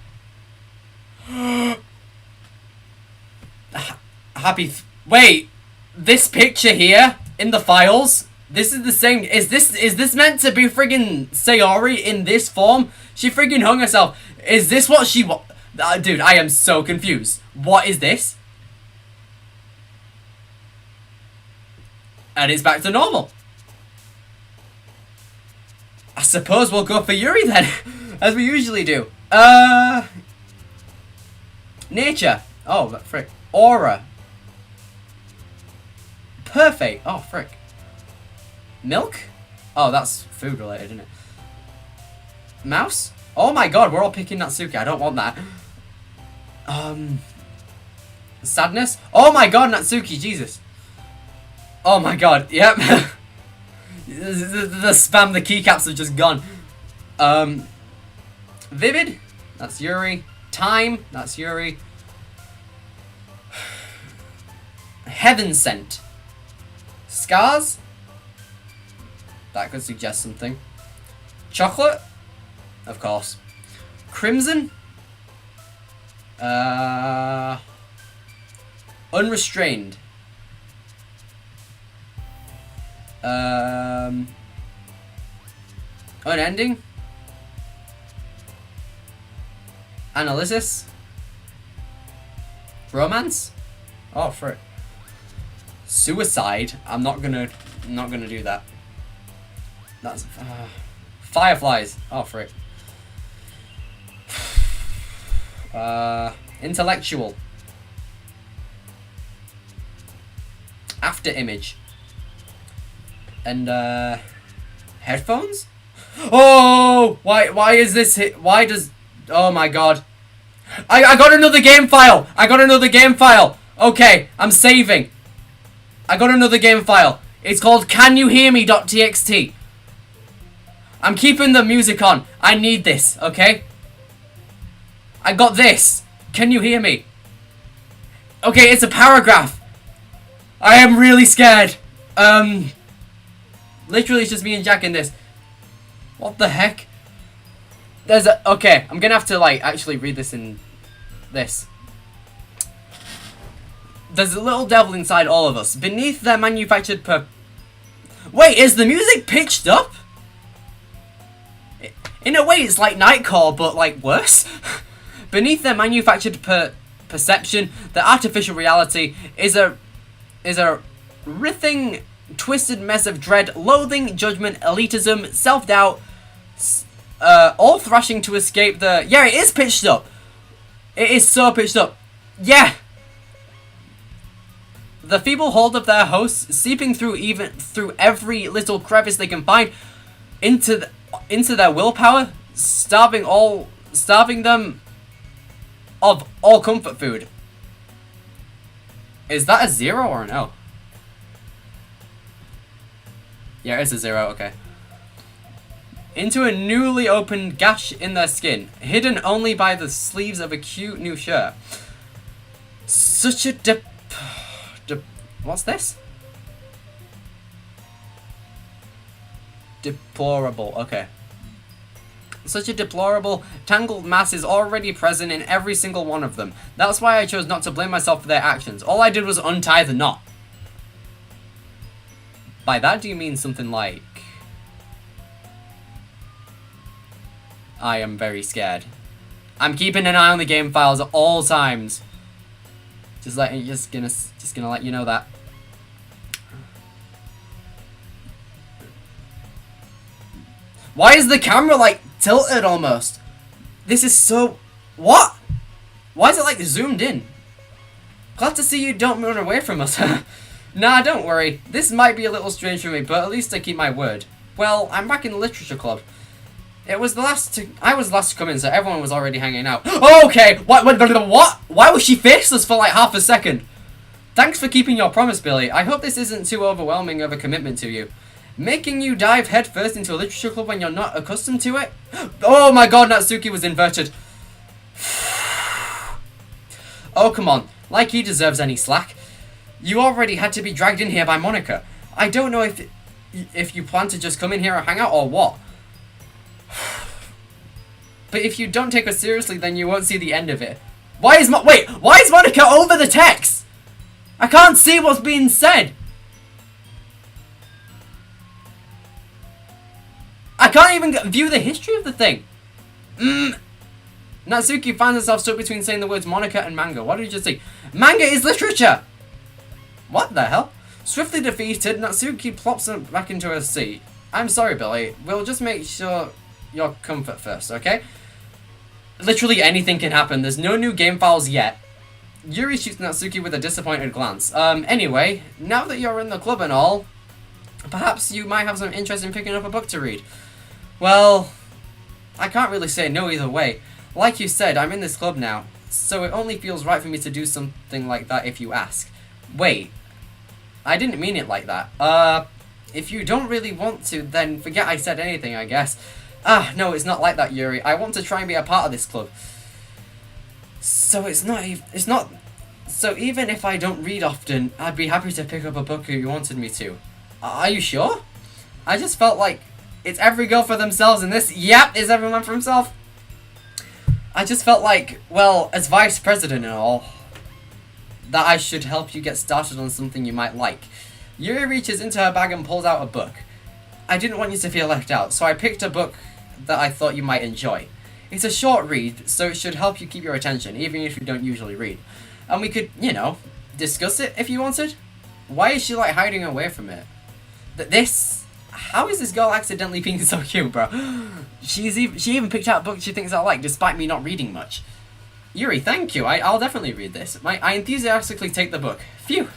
Wait. This picture here in the files. This is the same. Is this meant to be friggin' Sayori in this form? She friggin' hung herself. Is this what she dude, I am so confused. What is this? And it's back to normal. suppose we'll go for Yuri then, as we usually do. Nature. Oh, frick. Aura. Perfect. Oh, frick. Milk? Oh, that's food related, isn't it? Mouse? Oh my god, we're all picking Natsuki. I don't want that. Sadness? Oh my god, Natsuki, Jesus. Oh my god, yep. the spam, the keycaps have just gone. Vivid? That's Yuri. Time? That's Yuri. Heaven Sent. Scars? That could suggest something. Chocolate? Of course. Crimson? Unrestrained. Unending? Analysis? Romance? Oh, frick. Suicide? I'm not gonna do that. That's Fireflies. Oh, frick. Intellectual. After image. And headphones? Oh, why is this hit? Why does? Oh my god. I got another game file. I got another game file. Okay, I'm saving. I got another game file. It's called canyouhearme.txt. I'm keeping the music on. I need this, okay? I got this. Can you hear me? Okay, it's a paragraph. I am really scared. Literally it's just me and Jack in this. What the heck? There's a... Okay, I'm gonna have to, like, actually read this in... this. There's a little devil inside all of us. Beneath their manufactured Wait, is the music pitched up? In a way, it's like Nightcore, but, like, worse. Beneath their manufactured perception, the artificial reality is a writhing, twisted mess of dread, loathing, judgment, elitism, self-doubt, all thrashing to escape the... Yeah, it is pitched up. It is so pitched up. Yeah. The feeble hold of their hosts, seeping through every little crevice they can find, into their willpower, starving them of all comfort food. Is that a 0 or an O? Yeah, it's a 0, okay. Into a newly opened gash in their skin, hidden only by the sleeves of a cute new shirt. Such a what's this? Deplorable, okay. Such a deplorable, tangled mass is already present in every single one of them. That's why I chose not to blame myself for their actions. All I did was untie the knot. By that, do you mean something like... I am very scared. I'm keeping an eye on the game files at all times. Just gonna let you know that. Why is the camera like tilted almost? This is so... What? Why is it like zoomed in? Glad to see you don't run away from us. Nah, don't worry. This might be a little strange for me, but at least I keep my word. Well, I'm back in the literature club. I was the last to come in, so everyone was already hanging out. Oh, okay. What? Why was she faceless for like half a second? Thanks for keeping your promise, Billy. I hope this isn't too overwhelming of a commitment to you. Making you dive headfirst into a literature club when you're not accustomed to it? Oh my god, Natsuki was inverted. Oh, come on. Like he deserves any slack. You already had to be dragged in here by Monica. I don't know if you plan to just come in here and hang out or what. But if you don't take us seriously, then you won't see the end of it. Why is Monica over the text? I can't see what's being said. I can't even view the history of the thing. Natsuki finds herself stuck between saying the words Monica and manga. What did you just say? Manga is literature! What the hell? Swiftly defeated, Natsuki plops back into her seat. I'm sorry, Billy. We'll just make sure your comfort first, okay? Literally anything can happen. There's no new game files yet. Yuri shoots Natsuki with a disappointed glance. Anyway, now that you're in the club and all, perhaps you might have some interest in picking up a book to read. Well, I can't really say no either way. Like you said, I'm in this club now, so it only feels right for me to do something like that if you ask. Wait, I didn't mean it like that. If you don't really want to, then forget I said anything, I guess. No, it's not like that, Yuri. I want to try and be a part of this club. So so even if I don't read often, I'd be happy to pick up a book if you wanted me to. Are you sure? I just felt like it's every girl for themselves in this. Yep, it's everyone for himself. I just felt like, well, as vice president and all, that I should help you get started on something you might like. Yuri reaches into her bag and pulls out a book. I didn't want you to feel left out, so I picked a book that I thought you might enjoy. It's a short read, so it should help you keep your attention, even if you don't usually read. And we could, discuss it if you wanted. Why is she, like, hiding away from it? How is this girl accidentally being so cute, bro? She even picked out books she thinks I like, despite me not reading much. Yuri, thank you. I'll definitely read this. I enthusiastically take the book. Phew.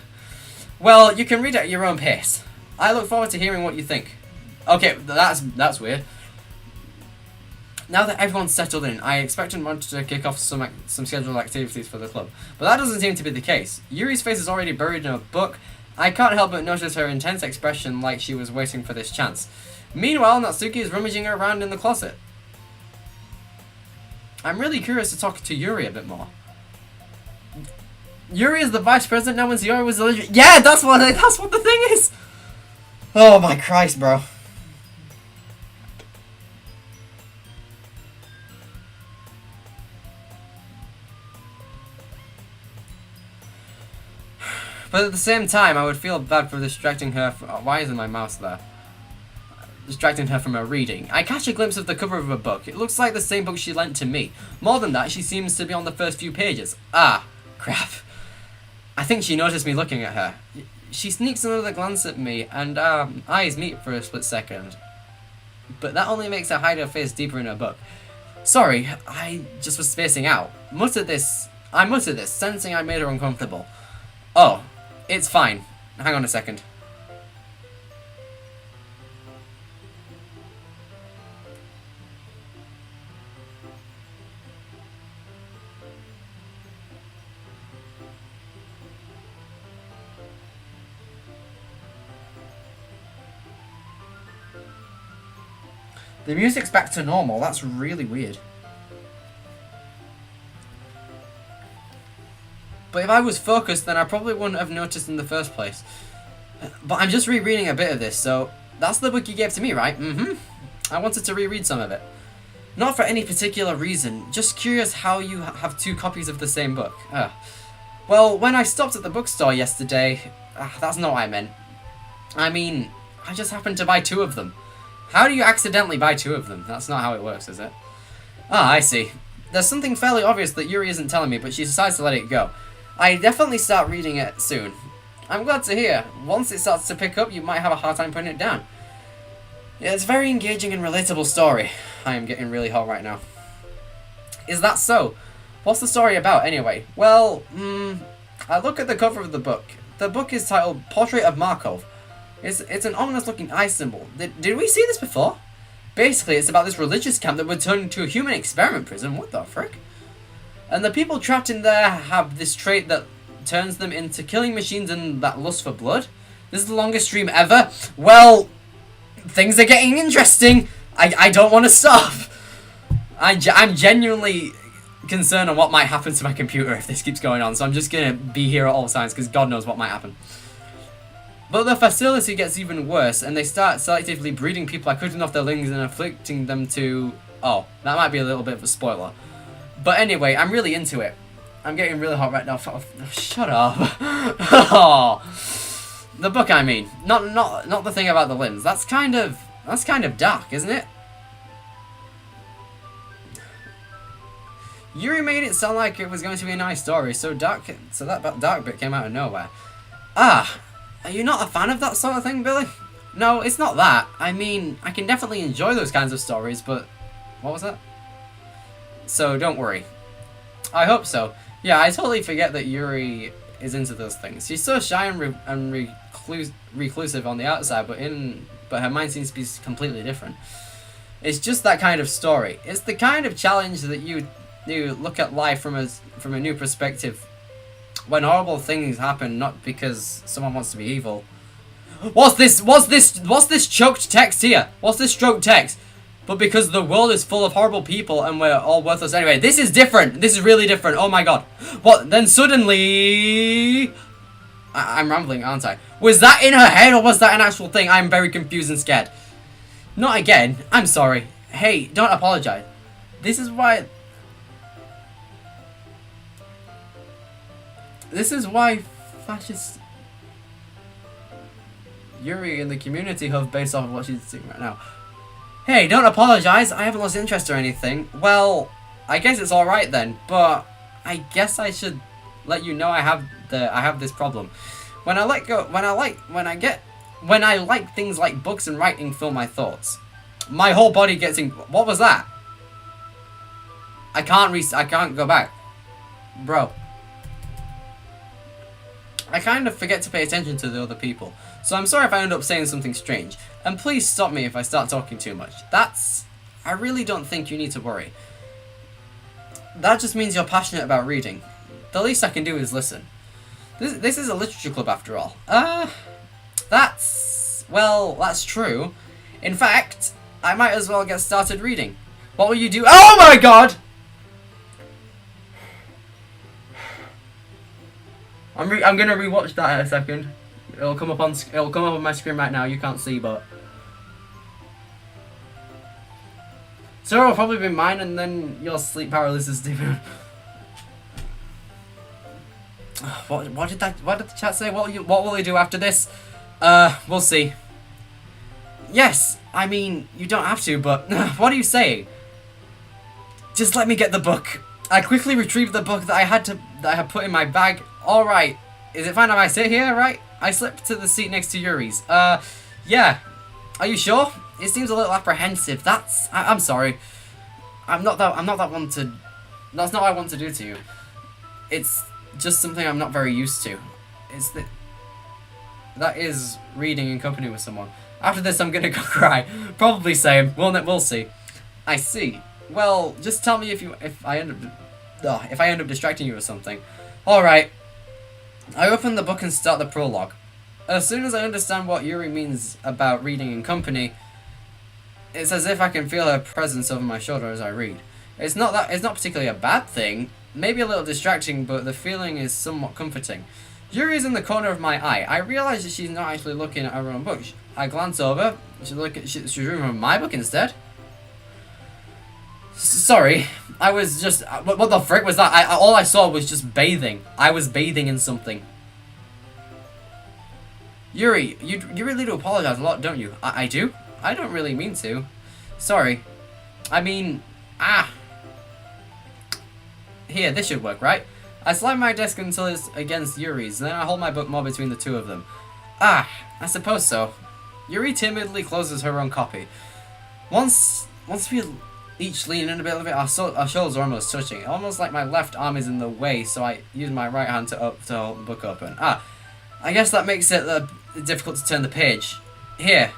Well, you can read it at your own pace. I look forward to hearing what you think. Okay, that's weird. Now that everyone's settled in, I expected Monty to kick off some scheduled activities for the club, but that doesn't seem to be the case. Yuri's face is already buried in a book. I can't help but notice her intense expression, like she was waiting for this chance. Meanwhile, Natsuki is rummaging around in the closet. I'm really curious to talk to Yuri a bit more. Yuri is the vice president now, when Yuri was the leader. Yeah, that's what the thing is. Oh my Christ, bro. But at the same time, I would feel bad for distracting her. Why isn't my mouse there? Distracting her from her reading. I catch a glimpse of the cover of a book. It looks like the same book she lent to me. More than that, she seems to be on the first few pages. Ah, crap. I think she noticed me looking at her. She sneaks another glance at me, and eyes meet for a split second. But that only makes her hide her face deeper in her book. Sorry, I just was spacing out. I muttered this, sensing I made her uncomfortable. Oh, it's fine. Hang on a second. The music's back to normal. That's really weird. But if I was focused, then I probably wouldn't have noticed in the first place. But I'm just rereading a bit of this, so that's the book you gave to me, right? I wanted to reread some of it. Not for any particular reason, just curious how you have two copies of the same book. Well, when I stopped at the bookstore yesterday, that's not what I meant. I mean, I just happened to buy two of them. How do you accidentally buy two of them? That's not how it works, is it? I see. There's something fairly obvious that Yuri isn't telling me, but she decides to let it go. I definitely start reading it soon. I'm glad to hear. Once it starts to pick up, you might have a hard time putting it down. Yeah, it's a very engaging and relatable story. I am getting really hot right now. Is that so? What's the story about, anyway? Well, I look at the cover of the book. The book is titled Portrait of Markov. It's an ominous-looking eye symbol. Did we see this before? Basically, it's about this religious camp that would turn into a human experiment prison. What the frick? And the people trapped in there have this trait that turns them into killing machines and that lust for blood. This is the longest stream ever. Well, things are getting interesting. I don't want to stop. I'm genuinely concerned on what might happen to my computer if this keeps going on. So I'm just going to be here at all times because God knows what might happen. But the facility gets even worse, and they start selectively breeding people by cutting off their lungs and afflicting them to... Oh, that might be a little bit of a spoiler. But anyway, I'm really into it. I'm getting really hot right now. Oh, shut up. Oh, the book, I mean. Not the thing about the limbs. That's kind of dark, isn't it? Yuri made it sound like it was going to be a nice story, so that dark bit came out of nowhere. Are you not a fan of that sort of thing, Billy? No, it's not that. I mean, I can definitely enjoy those kinds of stories, but... What was that? So, don't worry. I hope so. Yeah, I totally forget that Yuri is into those things. She's so shy and reclusive on the outside, but her mind seems to be completely different. It's just that kind of story. It's the kind of challenge that you look at life from a new perspective. When horrible things happen, not because someone wants to be evil. What's this choked text here? What's this stroked text? But because the world is full of horrible people and we're all worthless anyway. This is different. This is really different. Oh my god. What? Then suddenly... I'm rambling, aren't I? Was that in her head or was that an actual thing? I'm very confused and scared. Not again. I'm sorry. Hey, don't apologize. This is why fascist Yuri in the community hub based off of what she's doing right now. Hey, don't apologize. I haven't lost interest or anything. Well, I guess it's all right then. But I guess I should let you know I have this problem. When I like things like books and writing fill my thoughts, my whole body gets in. What was that? I can't go back, bro. I kind of forget to pay attention to the other people, so I'm sorry if I end up saying something strange. And please stop me if I start talking too much. I really don't think you need to worry. That just means you're passionate about reading. The least I can do is listen. This is a literature club after all. That's true. In fact, I might as well get started reading. What will you do? Oh my god! I'm gonna rewatch that in a second. It'll come up on my screen right now. You can't see, but so it'll probably be mine, and then your sleep paralysis, Stephen. What did the chat say? What will they do after this? We'll see. Yes, I mean you don't have to, but what are you saying? Just let me get the book. I quickly retrieved the book that I had put in my bag. All right, is it fine if I sit here? Right? I slipped to the seat next to Yuri's. Yeah. Are you sure? It seems a little apprehensive. I'm sorry. I'm not that one to. That's not what I want to do to you. It's just something I'm not very used to. That is reading in company with someone. After this, I'm gonna go cry. Probably same. We'll see. I see. Well, just tell me if I end up distracting you or something. All right. I open the book and start the prologue. As soon as I understand what Yuri means about reading in company, it's as if I can feel her presence over my shoulder as I read. It's not particularly a bad thing, maybe a little distracting, but the feeling is somewhat comforting. Yuri is in the corner of my eye. I realize that she's not actually looking at her own book. I glance over. She's reading from my book instead. Sorry, I was just... What the frick was that? All I saw was just bathing. I was bathing in something. Yuri, you really do apologize a lot, don't you? I do? I don't really mean to. Sorry. I mean... Here, this should work, right? I slide my desk until it's against Yuri's, then I hold my book more between the two of them. I suppose so. Yuri timidly closes her own copy. Once we each lean in a bit of it, our shoulders are almost touching. Almost like my left arm is in the way, so I use my right hand to hold the book open. I guess that makes it difficult to turn the page. Here.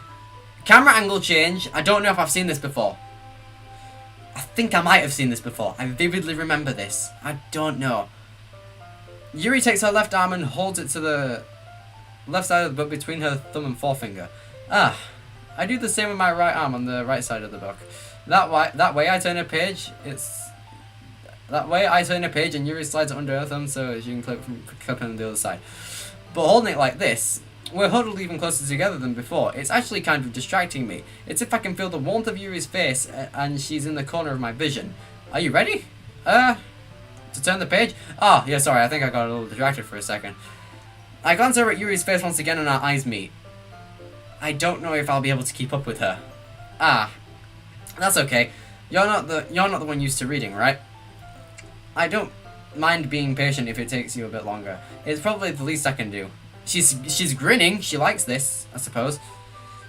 Camera angle change. I don't know if I've seen this before. I think I might have seen this before. I vividly remember this. I don't know. Yuri takes her left arm and holds it to the left side of the book between her thumb and forefinger. I do the same with my right arm on the right side of the book. That way I turn a page. And Yuri slides it under her thumb so she can clip on the other side. But holding it like this, we're huddled even closer together than before. It's actually kind of distracting me. It's if I can feel the warmth of Yuri's face and she's in the corner of my vision. Are you ready? To turn the page? Yeah, sorry, I think I got a little distracted for a second. I glance over at Yuri's face once again and our eyes meet. I don't know if I'll be able to keep up with her. That's okay. You're not the one used to reading, right? I don't mind being patient if it takes you a bit longer. It's probably the least I can do. She's grinning. She likes this, I suppose.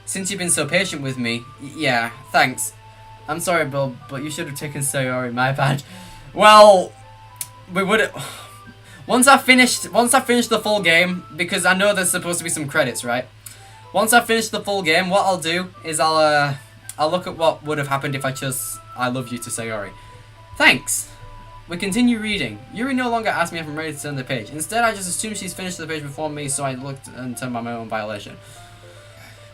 Since you've been so patient with me, yeah, thanks. I'm sorry, Bill, but you should have taken Sayori, my bad. Well, we would. Once I finish the full game, because I know there's supposed to be some credits, right? Once I finish the full game, what I'll do is I'll look at what would have happened if I chose I Love You to Sayori. Thanks. We continue reading. Yuri no longer asks me if I'm ready to turn the page. Instead, I just assume she's finished the page before me, so I looked and turned by my own violation.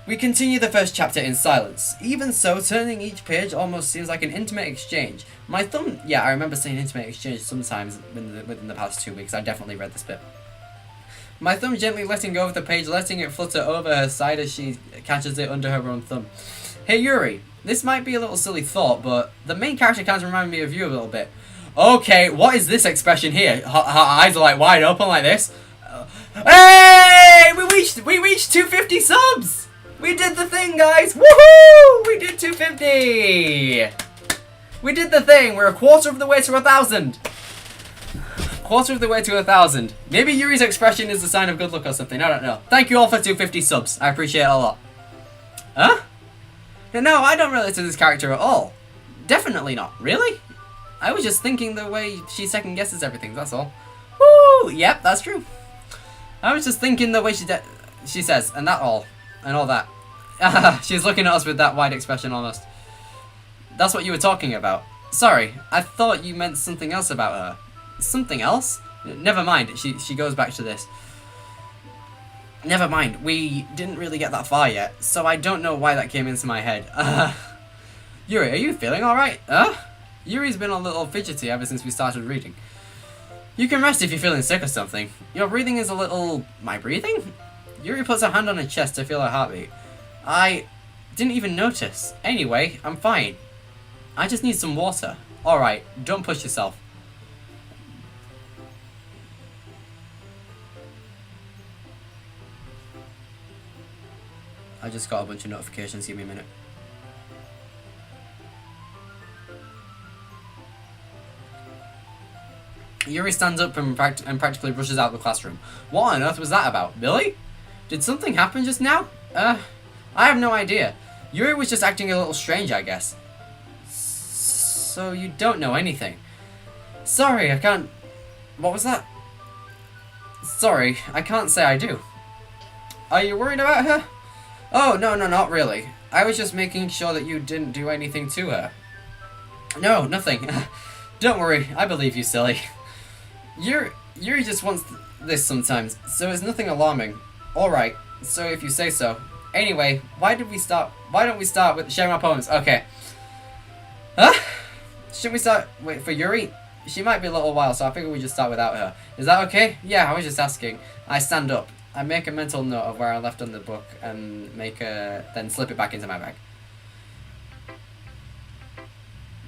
We continue the first chapter in silence. Even so, turning each page almost seems like an intimate exchange. My thumb... Yeah, I remember saying intimate exchange sometimes within the past 2 weeks. I definitely read this bit. My thumb gently letting go of the page, letting it flutter over her side as she catches it under her own thumb. Hey Yuri, this might be a little silly thought, but the main character kind of reminded me of you a little bit. Okay, what is this expression here? Her eyes are like wide open like this. Hey! We reached 250 subs! We did the thing, guys! Woohoo! We did 250! We did the thing! We're a quarter of the way to 1,000! Quarter of the way to 1,000. Maybe Yuri's expression is a sign of good luck or something, I don't know. Thank you all for 250 subs. I appreciate it a lot. Huh? No, I don't relate to this character at all. Definitely not. Really? I was just thinking the way she second guesses everything, that's all. Woo! Yep, that's true. I was just thinking the way she says, and that all. And all that. She's looking at us with that wide expression almost. That's what you were talking about. Sorry, I thought you meant something else about her. Something else? Never mind, she goes back to this. Never mind, we didn't really get that far yet, so I don't know why that came into my head. Yuri, are you feeling alright? Yuri's been a little fidgety ever since we started reading. You can rest if you're feeling sick or something. Your breathing is a little... My breathing? Yuri puts her hand on her chest to feel her heartbeat. I didn't even notice. Anyway, I'm fine. I just need some water. Alright, don't push yourself. I just got a bunch of notifications, give me a minute. Yuri stands up and practically rushes out of the classroom. What on earth was that about? Billy? Did something happen just now? I have no idea. Yuri was just acting a little strange, I guess. So you don't know anything. Sorry, I can't... What was that? Sorry, I can't say I do. Are you worried about her? Oh, no, not really. I was just making sure that you didn't do anything to her. No, nothing. Don't worry, I believe you, silly. Yuri just wants this sometimes, so it's nothing alarming. Alright, so if you say so. Anyway, why don't we start with sharing our poems? Okay. Huh? Shouldn't we start... Wait, for Yuri? She might be a little while, so I figure we just start without her. Is that okay? Yeah, I was just asking. I stand up. I make a mental note of where I left on the book and then slip it back into my bag.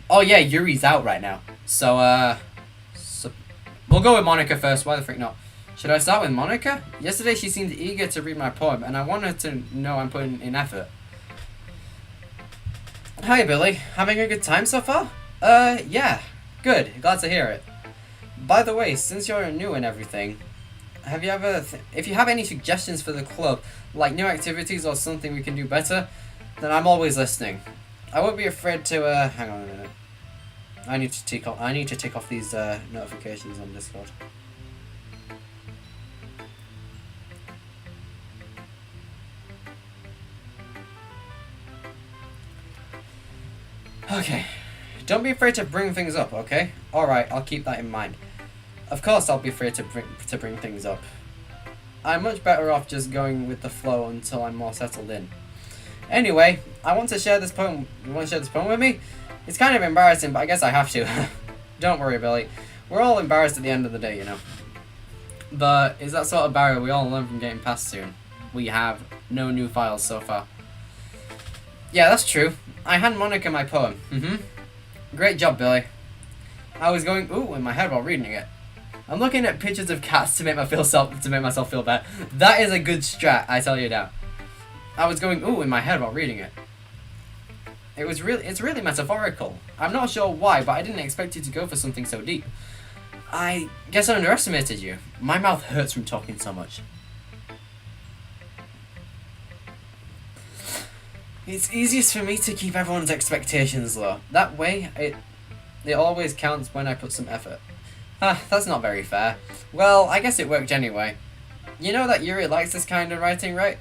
Oh yeah, Yuri's out right now. So, we'll go with Monica first. Why the frick not? Should I start with Monica? Yesterday she seemed eager to read my poem, and I want her to know I'm putting in effort. Hi, Billy. Having a good time so far? Yeah. Good. Glad to hear it. By the way, since you're new and everything, have you ever... if you have any suggestions for the club, like new activities or something we can do better, then I'm always listening. I won't be afraid to, hang on a minute. I need to tick off these, notifications on Discord. Okay. Don't be afraid to bring things up, okay? Alright, I'll keep that in mind. Of course I'll be afraid to bring things up. I'm much better off just going with the flow until I'm more settled in. Anyway, I want to share this poem. You want to share this poem with me? It's kind of embarrassing, but I guess I have to. Don't worry, Billy. We're all embarrassed at the end of the day, you know. But it's that sort of barrier we all learn from getting past soon. We have no new files so far. Yeah, that's true. I hand Monica my poem. Great job, Billy. I was going ooh in my head while reading it. I'm looking at pictures of cats to make myself feel better. That is a good strat, I tell you now. I was going ooh in my head while reading it. It's really metaphorical. I'm not sure why, but I didn't expect you to go for something so deep. I guess I underestimated you. My mouth hurts from talking so much. It's easiest for me to keep everyone's expectations low. That way, it always counts when I put some effort. Ah, that's not very fair. Well, I guess it worked anyway. You know that Yuri likes this kind of writing, right?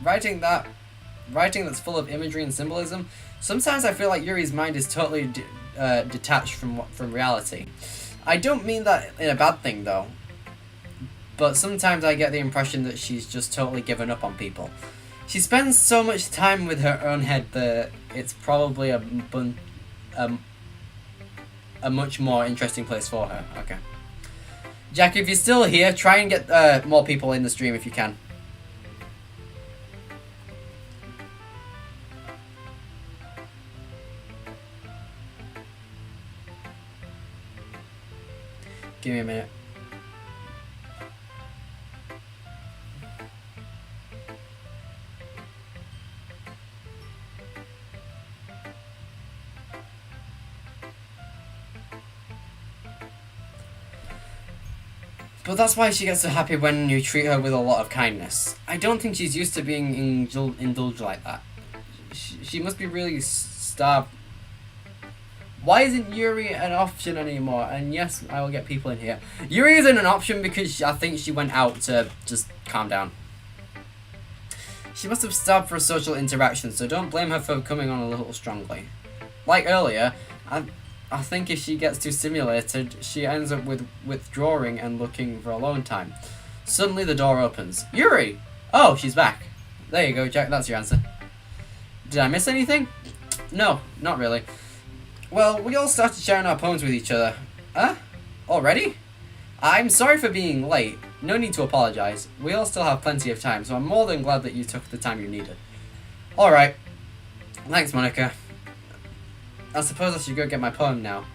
Writing that's full of imagery and symbolism. Sometimes I feel like Yuri's mind is totally detached from reality. I don't mean that in a bad thing, though. But sometimes I get the impression that she's just totally given up on people. She spends so much time with her own head that it's probably a much more interesting place for her. Okay. Jack, if you're still here, try and get more people in the stream if you can. Give me a minute. But that's why she gets so happy when you treat her with a lot of kindness. I don't think she's used to being indulged like that. She must be really starved. Why isn't Yuri an option anymore? And yes, I will get people in here. Yuri isn't an option because I think she went out to just calm down. She must have starved for social interaction, so don't blame her for coming on a little strongly. Like earlier, I think if she gets too stimulated, she ends up with withdrawing and looking for alone time. Suddenly the door opens. Yuri! Oh, she's back. There you go, Jack, that's your answer. Did I miss anything? No, not really. Well, we all started sharing our poems with each other. Huh? Already? I'm sorry for being late. No need to apologize. We all still have plenty of time, so I'm more than glad that you took the time you needed. Alright. Thanks, Monica. I suppose I should go get my poem now.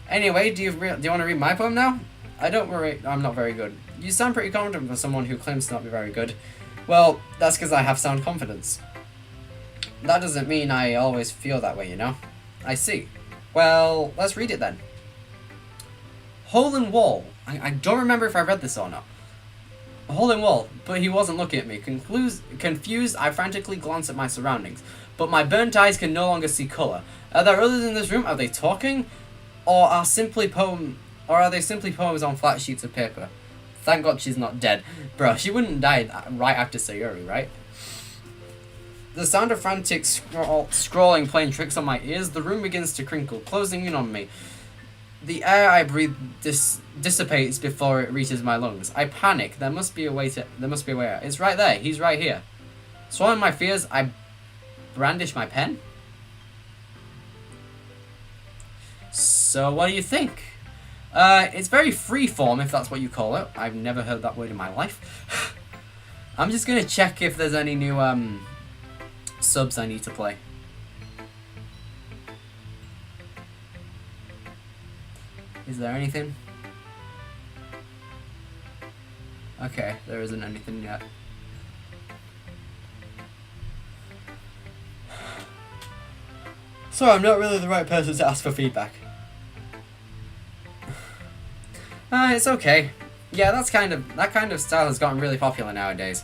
Anyway, do you want to read my poem now? Don't worry, I'm not very good. You sound pretty confident for someone who claims to not be very good. Well, that's because I have sound confidence. That doesn't mean I always feel that way, you know? I see. Well, let's read it then. Hole in wall. I don't remember if I read this or not. A hole in wall, but he wasn't looking at me. Confused, I frantically glance at my surroundings, but my burnt eyes can no longer see colour. Are there others in this room? Are they talking? Or are they simply poems on flat sheets of paper? Thank God she's not dead. Bro, she wouldn't die right after Sayuri, right? The sound of frantic scrolling playing tricks on my ears, the room begins to crinkle, closing in on me. The air I breathe dissipates before it reaches my lungs. I panic. There must be a way out. It's right there. He's right here. Swallowing my fears, I brandish my pen. So what do you think? It's very freeform, if that's what you call it. I've never heard that word in my life. I'm just gonna check if there's any new subs I need to play. Is there anything? Okay, there isn't anything yet. So I'm not really the right person to ask for feedback. It's okay. Yeah, that kind of style has gotten really popular nowadays.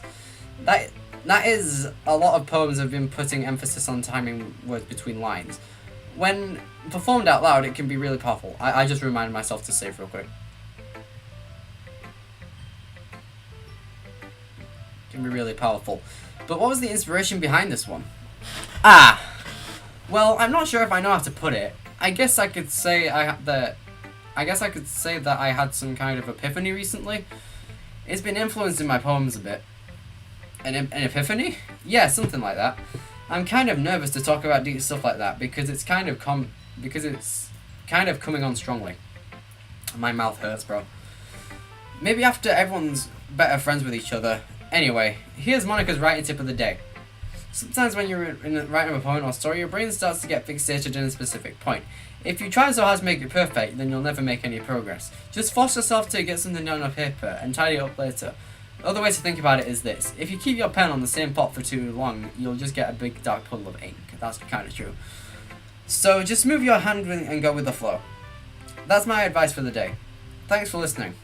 That is, a lot of poems have been putting emphasis on timing words between lines. When performed out loud, it can be really powerful. I just reminded myself to save real quick. It can be really powerful. But what was the inspiration behind this one? Well, I'm not sure if I know how to put it. I guess I could say that I had some kind of epiphany recently. It's been influencing my poems a bit. An epiphany? Yeah, something like that. I'm kind of nervous to talk about deep stuff like that because it's kind of coming on strongly. My mouth hurts, bro. Maybe after everyone's better friends with each other. Anyway, here's Monica's writing tip of the day. Sometimes when you're writing a poem or story, your brain starts to get fixated in a specific point. If you try so hard to make it perfect, then you'll never make any progress. Just force yourself to get something down on paper and tidy it up later. Other way to think about it is this. If you keep your pen on the same pot for too long, you'll just get a big dark puddle of ink. That's kind of true. So just move your hand and go with the flow. That's my advice for the day. Thanks for listening.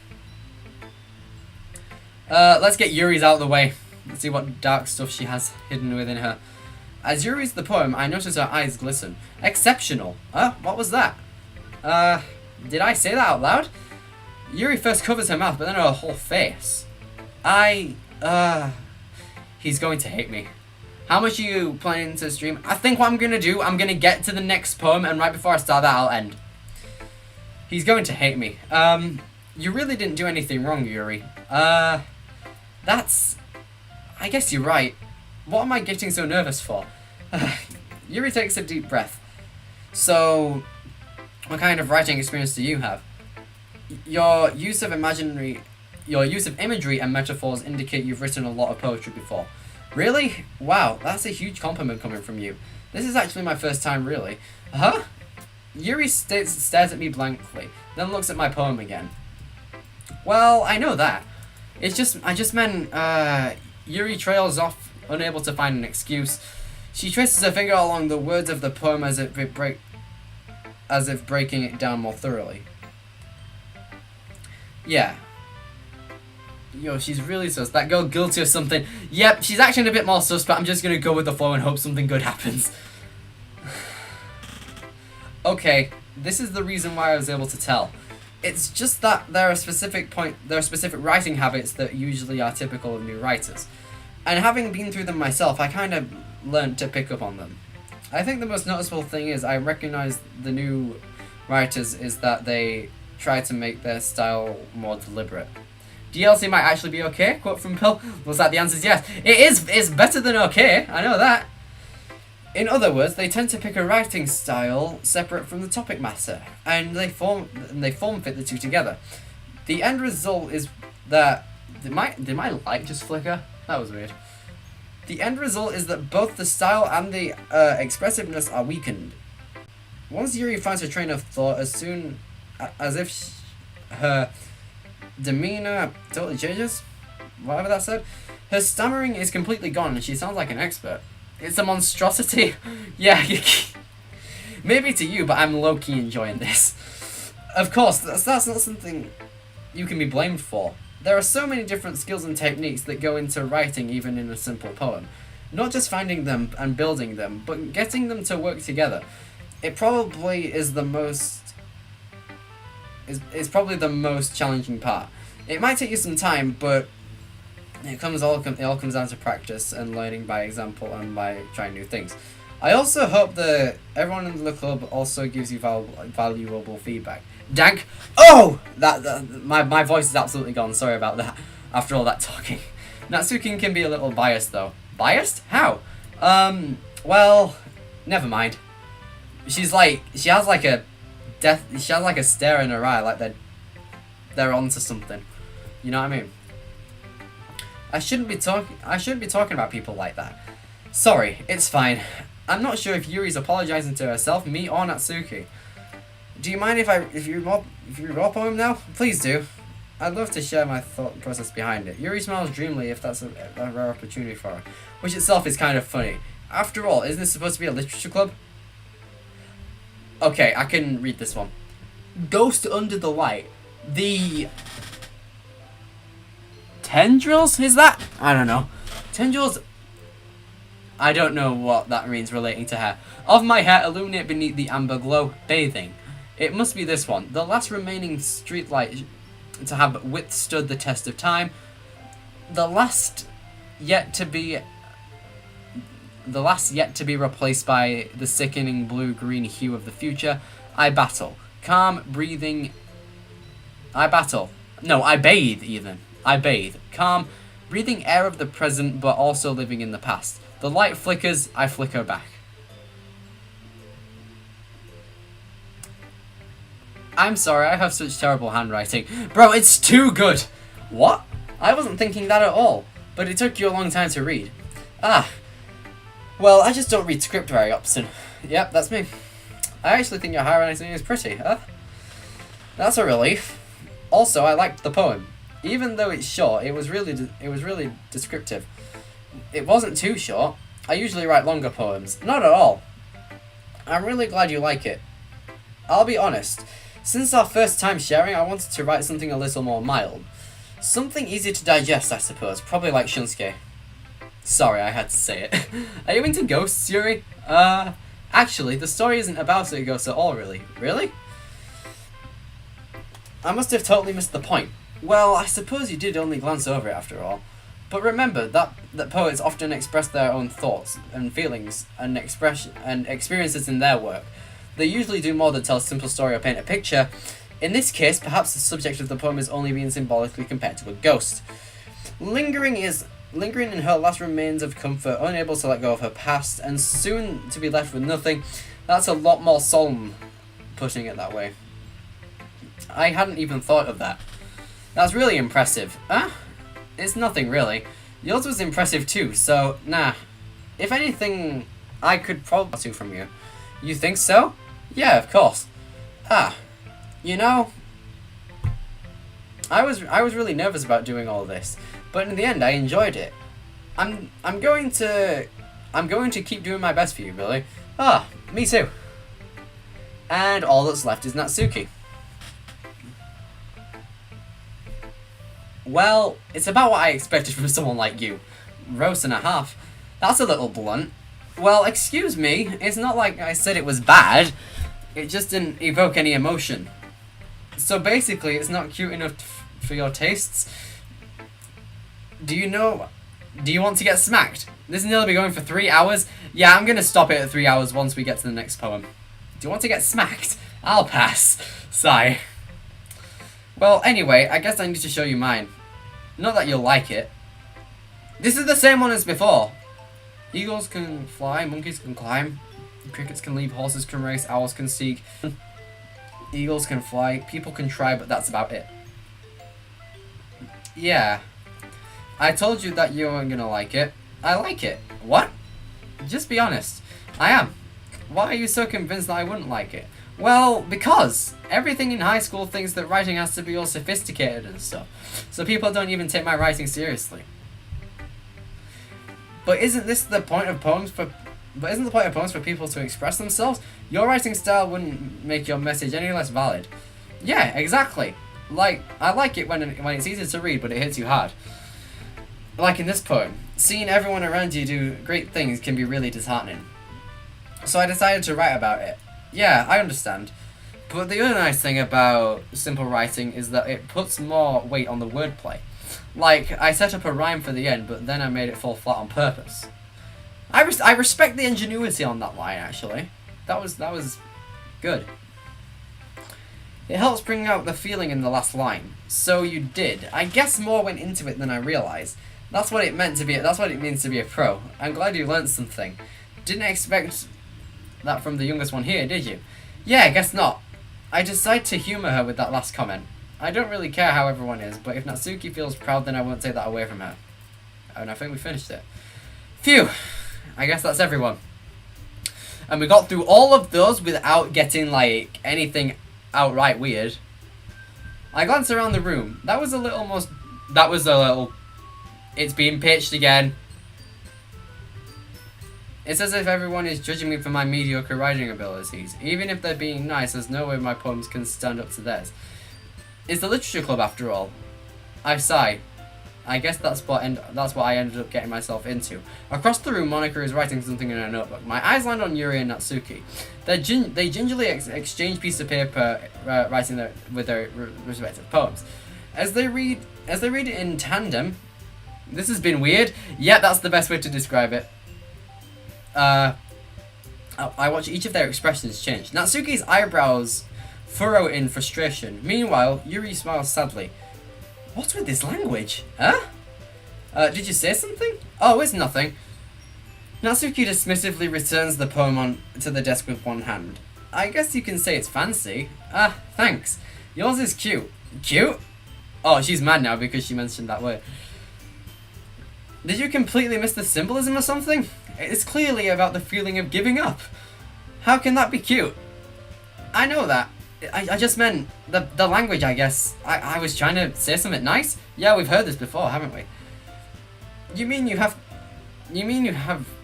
Let's get Yuri's out of the way. Let's see what dark stuff she has hidden within her. As you read the poem, I notice her eyes glisten. Exceptional. What was that? Did I say that out loud? Yuri first covers her mouth, but then her whole face. He's going to hate me. How much are you planning to stream? I think what I'm gonna do, I'm gonna get to the next poem, and right before I start that, I'll end. He's going to hate me. You really didn't do anything wrong, Yuri. I guess you're right. What am I getting so nervous for? Yuri takes a deep breath. So, what kind of writing experience do you have? Your use of imagery and metaphors indicate you've written a lot of poetry before. Really? Wow, that's a huge compliment coming from you. This is actually my first time, really. Huh? Yuri stares at me blankly, then looks at my poem again. Well, I know that. I just meant, Yuri trails off, unable to find an excuse. She traces her finger along the words of the poem as if breaking it down more thoroughly. Yeah. Yo, she's really sus. That girl guilty of something. Yep, she's acting a bit more sus, but I'm just gonna go with the flow and hope something good happens. Okay, this is the reason why I was able to tell. It's just that there are specific writing habits that usually are typical of new writers. And having been through them myself, I kind of learned to pick up on them. I think the most noticeable thing is I recognize the new writers is that they try to make their style more deliberate. DLC might actually be okay, quote from Bill. Looks like the answer is yes. It's better than okay, I know that. In other words, they tend to pick a writing style separate from the topic matter, and they form fit the two together. The end result is that did my light just flicker? That was weird. The end result is that both the style and the expressiveness are weakened. Once Yuri finds her train of thought, as soon as if her demeanor totally changes, whatever that said, her stammering is completely gone and she sounds like an expert. It's a monstrosity. Yeah, maybe to you, but I'm low-key enjoying this. Of course, that's not something you can be blamed for. There are so many different skills and techniques that go into writing even in a simple poem. Not just finding them and building them, but getting them to work together. It probably is the most challenging part. It might take you some time, but it all comes down to practice and learning by example and by trying new things. I also hope that everyone in the club also gives you valuable feedback. Dank. Oh! My voice is absolutely gone. Sorry about that. After all that talking. Natsuki can be a little biased though. Biased? How? Well, never mind. She has like a stare in her eye, like they're onto something. You know what I mean? I shouldn't be talking about people like that. Sorry, it's fine. I'm not sure if Yuri's apologizing to herself, me, or Natsuki. Do you mind if you read your poem now? Please do. I'd love to share my thought process behind it. Yuri smiles dreamily if that's a rare opportunity for her, which itself is kind of funny. After all, isn't this supposed to be a literature club? Okay, I can read this one. Ghost under the light. The tendrils? Is that? I don't know. Tendrils. I don't know what that means relating to hair. Of my hair illuminate beneath the amber glow, bathing. It must be this one. The last remaining streetlight to have withstood the test of time. The last yet to be replaced by the sickening blue-green hue of the future. I battle. Calm, breathing. I bathe even. I bathe. Calm, breathing air of the present, but also living in the past. The light flickers, I flicker back. I'm sorry, I have such terrible handwriting. Bro, it's too good! What? I wasn't thinking that at all, but it took you a long time to read. Ah. Well, I just don't read script very often. Yep, that's me. I actually think your handwriting is pretty, huh? That's a relief. Also, I liked the poem. Even though it's short, it was really descriptive. It wasn't too short. I usually write longer poems. Not at all. I'm really glad you like it. I'll be honest. Since our first time sharing, I wanted to write something a little more mild. Something easy to digest, I suppose. Probably like Shunsuke. Sorry, I had to say it. Are you into ghosts, Yuri? Actually, the story isn't about a ghost at all, really. Really? I must have totally missed the point. Well, I suppose you did only glance over it after all. But remember that poets often express their own thoughts and feelings and experiences in their work. They usually do more than tell a simple story or paint a picture. In this case, perhaps the subject of the poem is only being symbolically compared to a ghost. Lingering in her last remains of comfort, unable to let go of her past, and soon to be left with nothing. That's a lot more solemn, putting it that way. I hadn't even thought of that. That's really impressive. Huh? It's nothing really. Yours was impressive too, so nah. If anything, I could probably do from you. You think so? Yeah, of course. You know, I was really nervous about doing all this, but in the end I enjoyed it. I'm going to keep doing my best for you, Billy. Me too. And all that's left is Natsuki. Well, it's about what I expected from someone like you. Roast and a half. That's a little blunt. Well, excuse me, it's not like I said it was bad. It just didn't evoke any emotion. So basically, it's not cute enough for your tastes. Do you want to get smacked? This is nearly be going for 3 hours. Yeah, I'm gonna stop it at 3 hours once we get to the next poem. Do you want to get smacked? I'll pass. Sigh. Well, anyway, I guess I need to show you mine. Not that you'll like it. This is the same one as before. Eagles can fly, monkeys can climb, crickets can leap, horses can race, owls can seek. Eagles can fly, people can try, but that's about it. Yeah. I told you that you weren't gonna like it. I like it. What? Just be honest. I am. Why are you so convinced that I wouldn't like it? Well, because everything in high school thinks that writing has to be all sophisticated and stuff. So people don't even take my writing seriously. But isn't the point of poems for people to express themselves? Your writing style wouldn't make your message any less valid. Yeah, exactly. Like, I like it when it's easy to read, but it hits you hard. Like in this poem, seeing everyone around you do great things can be really disheartening. So I decided to write about it. Yeah, I understand. But the other nice thing about simple writing is that it puts more weight on the wordplay. Like, I set up a rhyme for the end, but then I made it fall flat on purpose. I respect the ingenuity on that line, actually. That was good. It helps bring out the feeling in the last line. So you did. I guess more went into it than I realized. That's what it means to be a pro. I'm glad you learned something. Didn't expect that from the youngest one here, did you? Yeah, I guess not. I decided to humor her with that last comment. I don't really care how everyone is, but if Natsuki feels proud, then I won't take that away from her. And I think we finished it. Phew! I guess that's everyone. And we got through all of those without getting, like, anything outright weird. I glanced around the room. That was a little... It's being pitched again. It's as if everyone is judging me for my mediocre writing abilities. Even if they're being nice, there's no way my poems can stand up to theirs. It's the literature club after all. I sigh. I guess that's what I ended up getting myself into. Across the room, Monica is writing something in her notebook. My eyes land on Yuri and Natsuki. They gingerly exchange pieces of paper, writing with their respective poems. As they read it in tandem. This has been weird. Yeah, that's the best way to describe it. I watch each of their expressions change. Natsuki's eyebrows furrow in frustration. Meanwhile, Yuri smiles sadly. What's with this language? Huh? Did you say something? Oh, it's nothing. Natsuki dismissively returns the poem to the desk with one hand. I guess you can say it's fancy. Thanks. Yours is cute. Cute? Oh, she's mad now because she mentioned that word. Did you completely miss the symbolism or something? It's clearly about the feeling of giving up. How can that be cute? I know that. I just meant the language, I guess. I was trying to say something nice? Yeah, we've heard this before, haven't we? You mean you have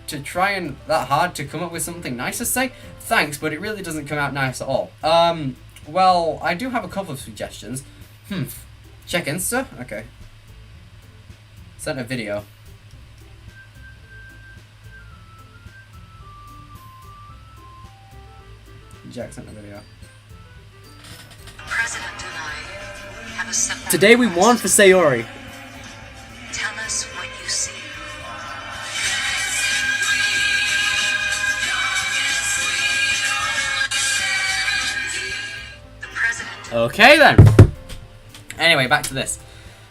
to try and that hard to come up with something nice to say? Thanks, but it really doesn't come out nice at all. Well, I do have a couple of suggestions. Check Insta? Okay. Sent a video. Jack sent a video. The President and I have a simple Today we won request. for Sayori. Tell us what you see. The President. Okay then. Anyway, back to this.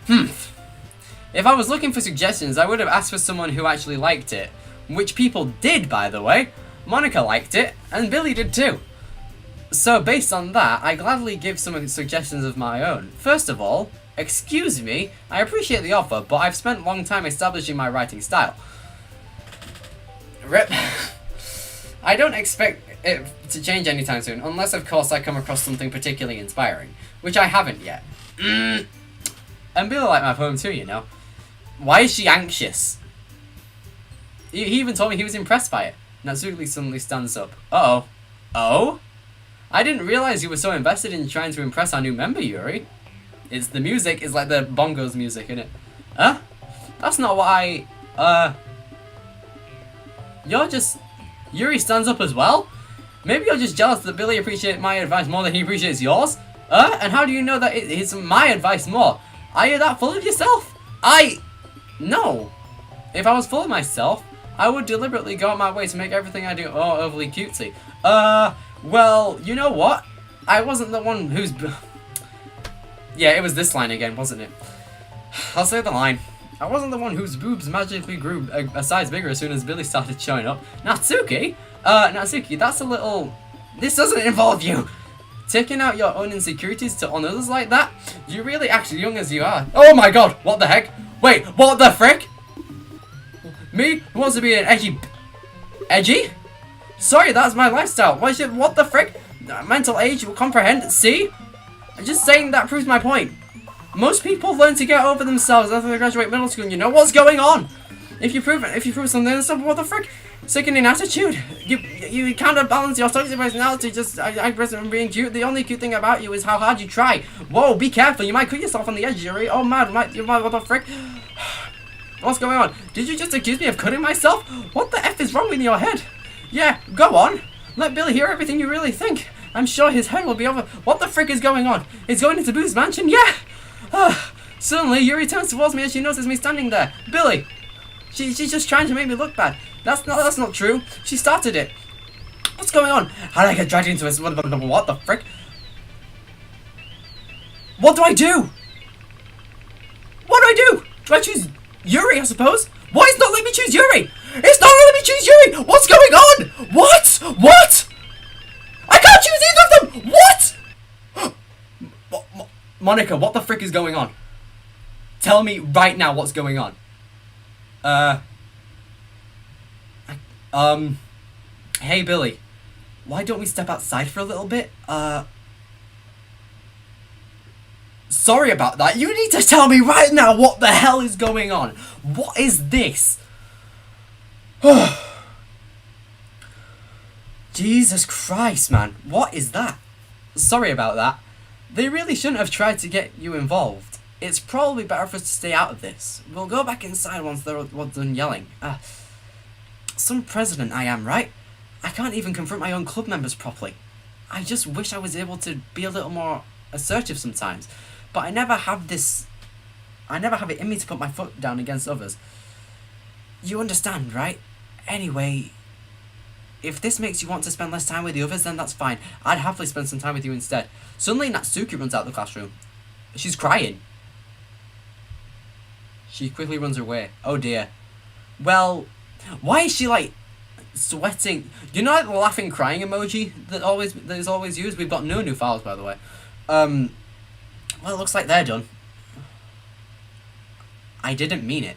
If I was looking for suggestions, I would have asked for someone who actually liked it. Which people did, by the way. Monica liked it, and Billy did too. So based on that, I gladly give some suggestions of my own. First of all, excuse me, I appreciate the offer, but I've spent a long time establishing my writing style. Rip. I don't expect it to change anytime soon, unless of course I come across something particularly inspiring, which I haven't yet. And Billy liked my poem too, you know. Why is she anxious? He even told me he was impressed by it. Natsuki suddenly stands up. Uh-oh. Oh? I didn't realize you were so invested in trying to impress our new member, Yuri. It's the music, it's like the bongos music, innit? Huh? That's not what You're just... Yuri stands up as well? Maybe you're just jealous that Billy appreciates my advice more than he appreciates yours? And how do you know that it's my advice more? Are you that full of yourself? No. If I was full of myself, I would deliberately go out my way to make everything I do overly cutesy. Well, you know what? I wasn't the one who's... Yeah, it was this line again, wasn't it? I'll say the line. I wasn't the one whose boobs magically grew a size bigger as soon as Billy started showing up. Natsuki? Natsuki, that's a little... This doesn't involve you! Taking out your own insecurities to on others like that? You really act young as you are. Oh my god, what the heck? Wait, what the frick? Me? Who wants to be an edgy... Edgy? Sorry, that's my lifestyle. What the frick? Mental age will comprehend. See? I'm just saying that proves my point. Most people learn to get over themselves after they graduate middle school. And you know what's going on? If you prove something, then stuff, what the frick? Sickening attitude. You counterbalance your toxic personality. Just I present being cute. The only cute thing about you is how hard you try. Whoa, be careful. You might cut yourself on the edge, Yuri. Oh man, what the frick? What's going on? Did you just accuse me of cutting myself? What the F is wrong with your head? Yeah, go on. Let Billy hear everything you really think. I'm sure his head will be over. What the frick is going on? It's going into Boo's mansion? Yeah! Suddenly, Yuri turns towards me as she notices me standing there. Billy! She's just trying to make me look bad. That's not true. She started it. What's going on? How did I get dragged into this? What the frick? What do I do? What do I do? Do I choose Yuri, I suppose? Why is it not letting me choose Yuri? It's not letting me choose Yuri! What's going on? What? I can't choose either of them! What? Monica, what the frick is going on? Tell me right now what's going on. Hey Billy, why don't we step outside for a little bit? Sorry about that. You need to tell me right now what the hell is going on. What is this? Jesus Christ, man. What is that? Sorry about that. They really shouldn't have tried to get you involved. It's probably better for us to stay out of this. We'll go back inside once they're done yelling. Some president I am, right? I can't even confront my own club members properly. I just wish I was able to be a little more assertive sometimes. But I never have it in me to put my foot down against others. You understand, right? Anyway, if this makes you want to spend less time with the others, then that's fine. I'd happily spend some time with you instead. Suddenly, Natsuki runs out of the classroom. She's crying. She quickly runs away. Oh dear. Well, why is she like sweating? You know like the laughing crying emoji that is always used? We've got no new files, by the way. Well, it looks like they're done. I didn't mean it.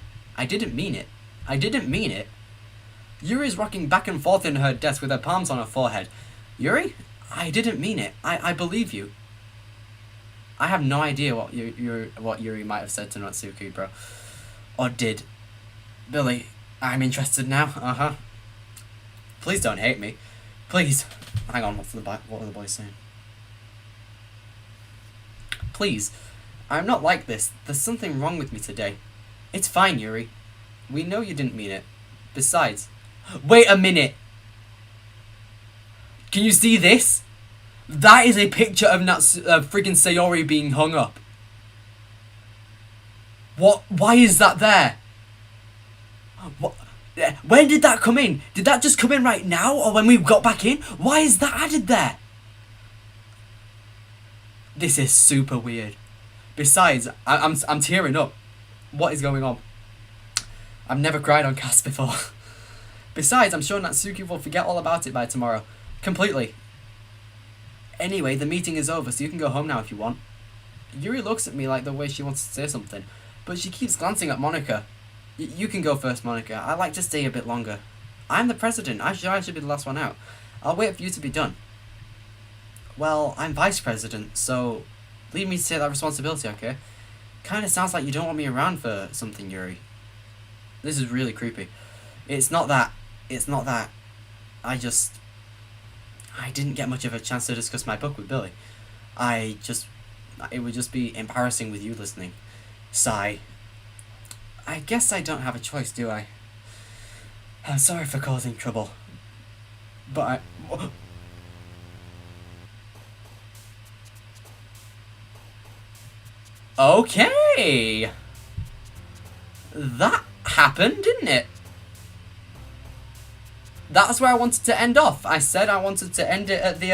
Yuri's rocking back and forth in her desk with her palms on her forehead. Yuri? I didn't mean it. I believe you. I have no idea what Yuri might have said to Natsuki, bro. Or did. Billy, I'm interested now. Please don't hate me. Please. Hang on, what are the boys saying? Please. I'm not like this. There's something wrong with me today. It's fine, Yuri. We know you didn't mean it. Besides... Wait a minute! Can you see this? That is a picture of freaking Sayori being hung up. What? Why is that there? What? When did that come in? Did that just come in right now, or when we got back in? Why is that added there? This is super weird. Besides, I'm tearing up. What is going on? I've never cried on cast before. Besides, I'm sure Natsuki will forget all about it by tomorrow. Completely. Anyway, the meeting is over, so you can go home now if you want. Yuri looks at me like the way she wants to say something, but she keeps glancing at Monica. You can go first, Monica. I'd like to stay a bit longer. I'm the president. I should be the last one out. I'll wait for you to be done. Well, I'm vice president, so leave me to take that responsibility, okay? Kinda sounds like you don't want me around for something, Yuri. This is really creepy. It's not that. I didn't get much of a chance to discuss my book with Billy. It would just be embarrassing with you listening. Sigh. I guess I don't have a choice, do I? I'm sorry for causing trouble. But Okay! That happened, didn't it? That's where I wanted to end off. I said I wanted to end it at the,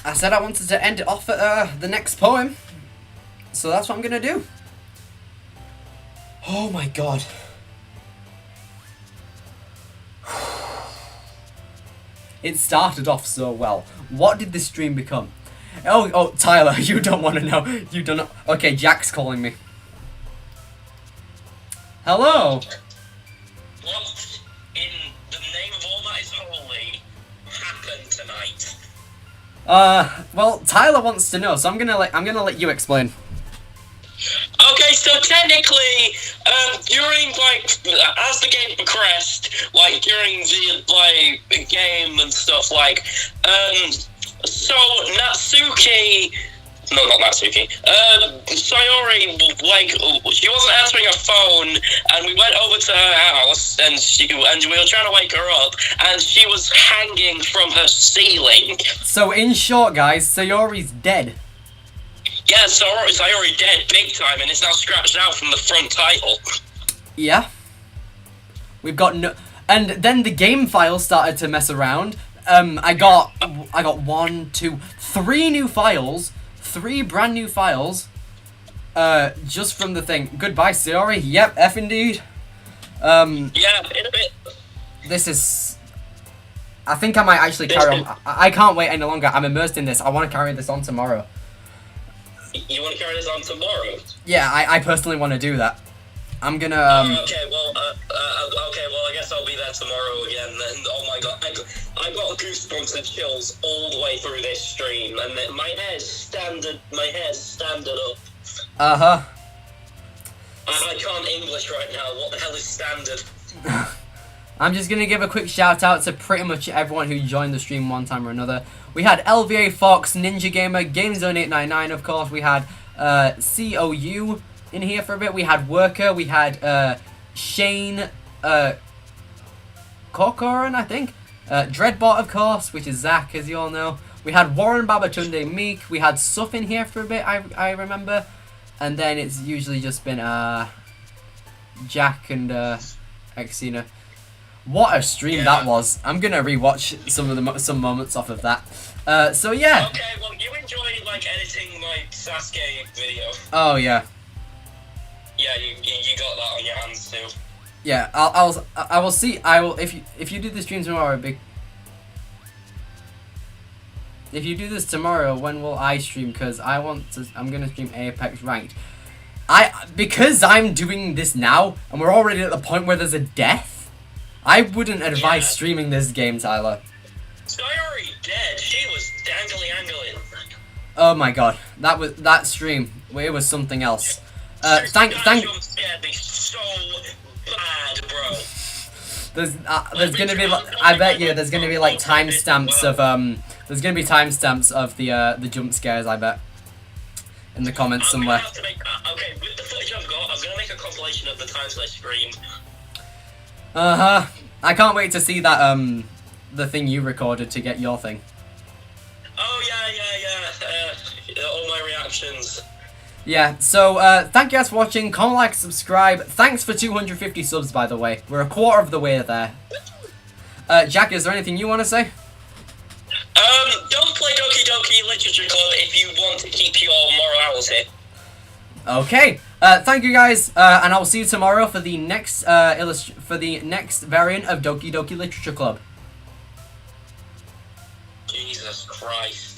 I said I wanted to end it off at, the next poem. So that's what I'm gonna do. Oh my god. It started off so well. What did this stream become? Oh, Tyler, you don't want to know. You don't know. Okay, Jack's calling me. Hello. What in the name of all that is holy happened tonight? Well, Tyler wants to know, so I'm gonna let you explain. Okay, so technically, during, like, as the game progressed, like, during the, like, game and stuff, like, so Natsuki, no, not Natsuki, Sayori, like, she wasn't answering her phone, and we went over to her house, and we were trying to wake her up, and she was hanging from her ceiling. So, in short, guys, Sayori's dead. Yeah, Sayori dead big time, and it's now scratched out from the front title. Yeah. We've got no... And then the game file started to mess around. I got 1, 2, 3 new files. 3 brand new files. Just from the thing. Goodbye, Sayori. Yep, F indeed. Yeah, in a bit. This is... I think I might actually carry on. I can't wait any longer. I'm immersed in this. I want to carry this on tomorrow. You want to carry this on tomorrow? Yeah, I personally want to do that. I'm gonna, okay, well, I guess I'll be there tomorrow again, and oh my god, I got goosebumps and chills all the way through this stream, and my hair's standard up. Uh-huh. I can't English right now, what the hell is standard? I'm just gonna give a quick shout out to pretty much everyone who joined the stream one time or another. We had LVA Fox, Ninja Gamer, GameZone899, of course. We had COU in here for a bit. We had Worker. We had Shane Corcoran, I think. Dreadbot, of course, which is Zach, as you all know. We had Warren Babatunde Meek. We had Suff in here for a bit, I remember. And then it's usually just been Jack and Xena. What a stream that was. I'm gonna rewatch some moments off of that. So yeah. Okay, well you enjoyed like editing my Sasuke video. Oh yeah. Yeah, you got that on your hands too. Yeah, I will see. I will if you do the stream tomorrow, if you do this tomorrow, when will I stream? Because I'm gonna stream Apex Ranked. Because I'm doing this now, and we're already at the point where there's a death. I wouldn't advise streaming this game, Tyler. Sayori dead. She was dangly-angling. Oh my god, that stream. It was something else. Thank. Yeah, be so bad, bro. There's gonna be I bet you there's gonna be like timestamps of there's gonna be timestamps of the jump scares, I bet, in the comments somewhere. Okay, with the footage I've got, I'm gonna make a compilation of the times I streamed. I can't wait to see that the thing you recorded to get your thing. Oh, yeah. All my reactions. Yeah, so thank you guys for watching. Comment, like, subscribe. Thanks for 250 subs, by the way. We're a quarter of the way there. Jack, is there anything you want to say? Don't play Doki Doki Literature Club if you want to keep your morality. Okay. Thank you guys, and I will see you tomorrow for the next variant of Doki Doki Literature Club. Jesus Christ.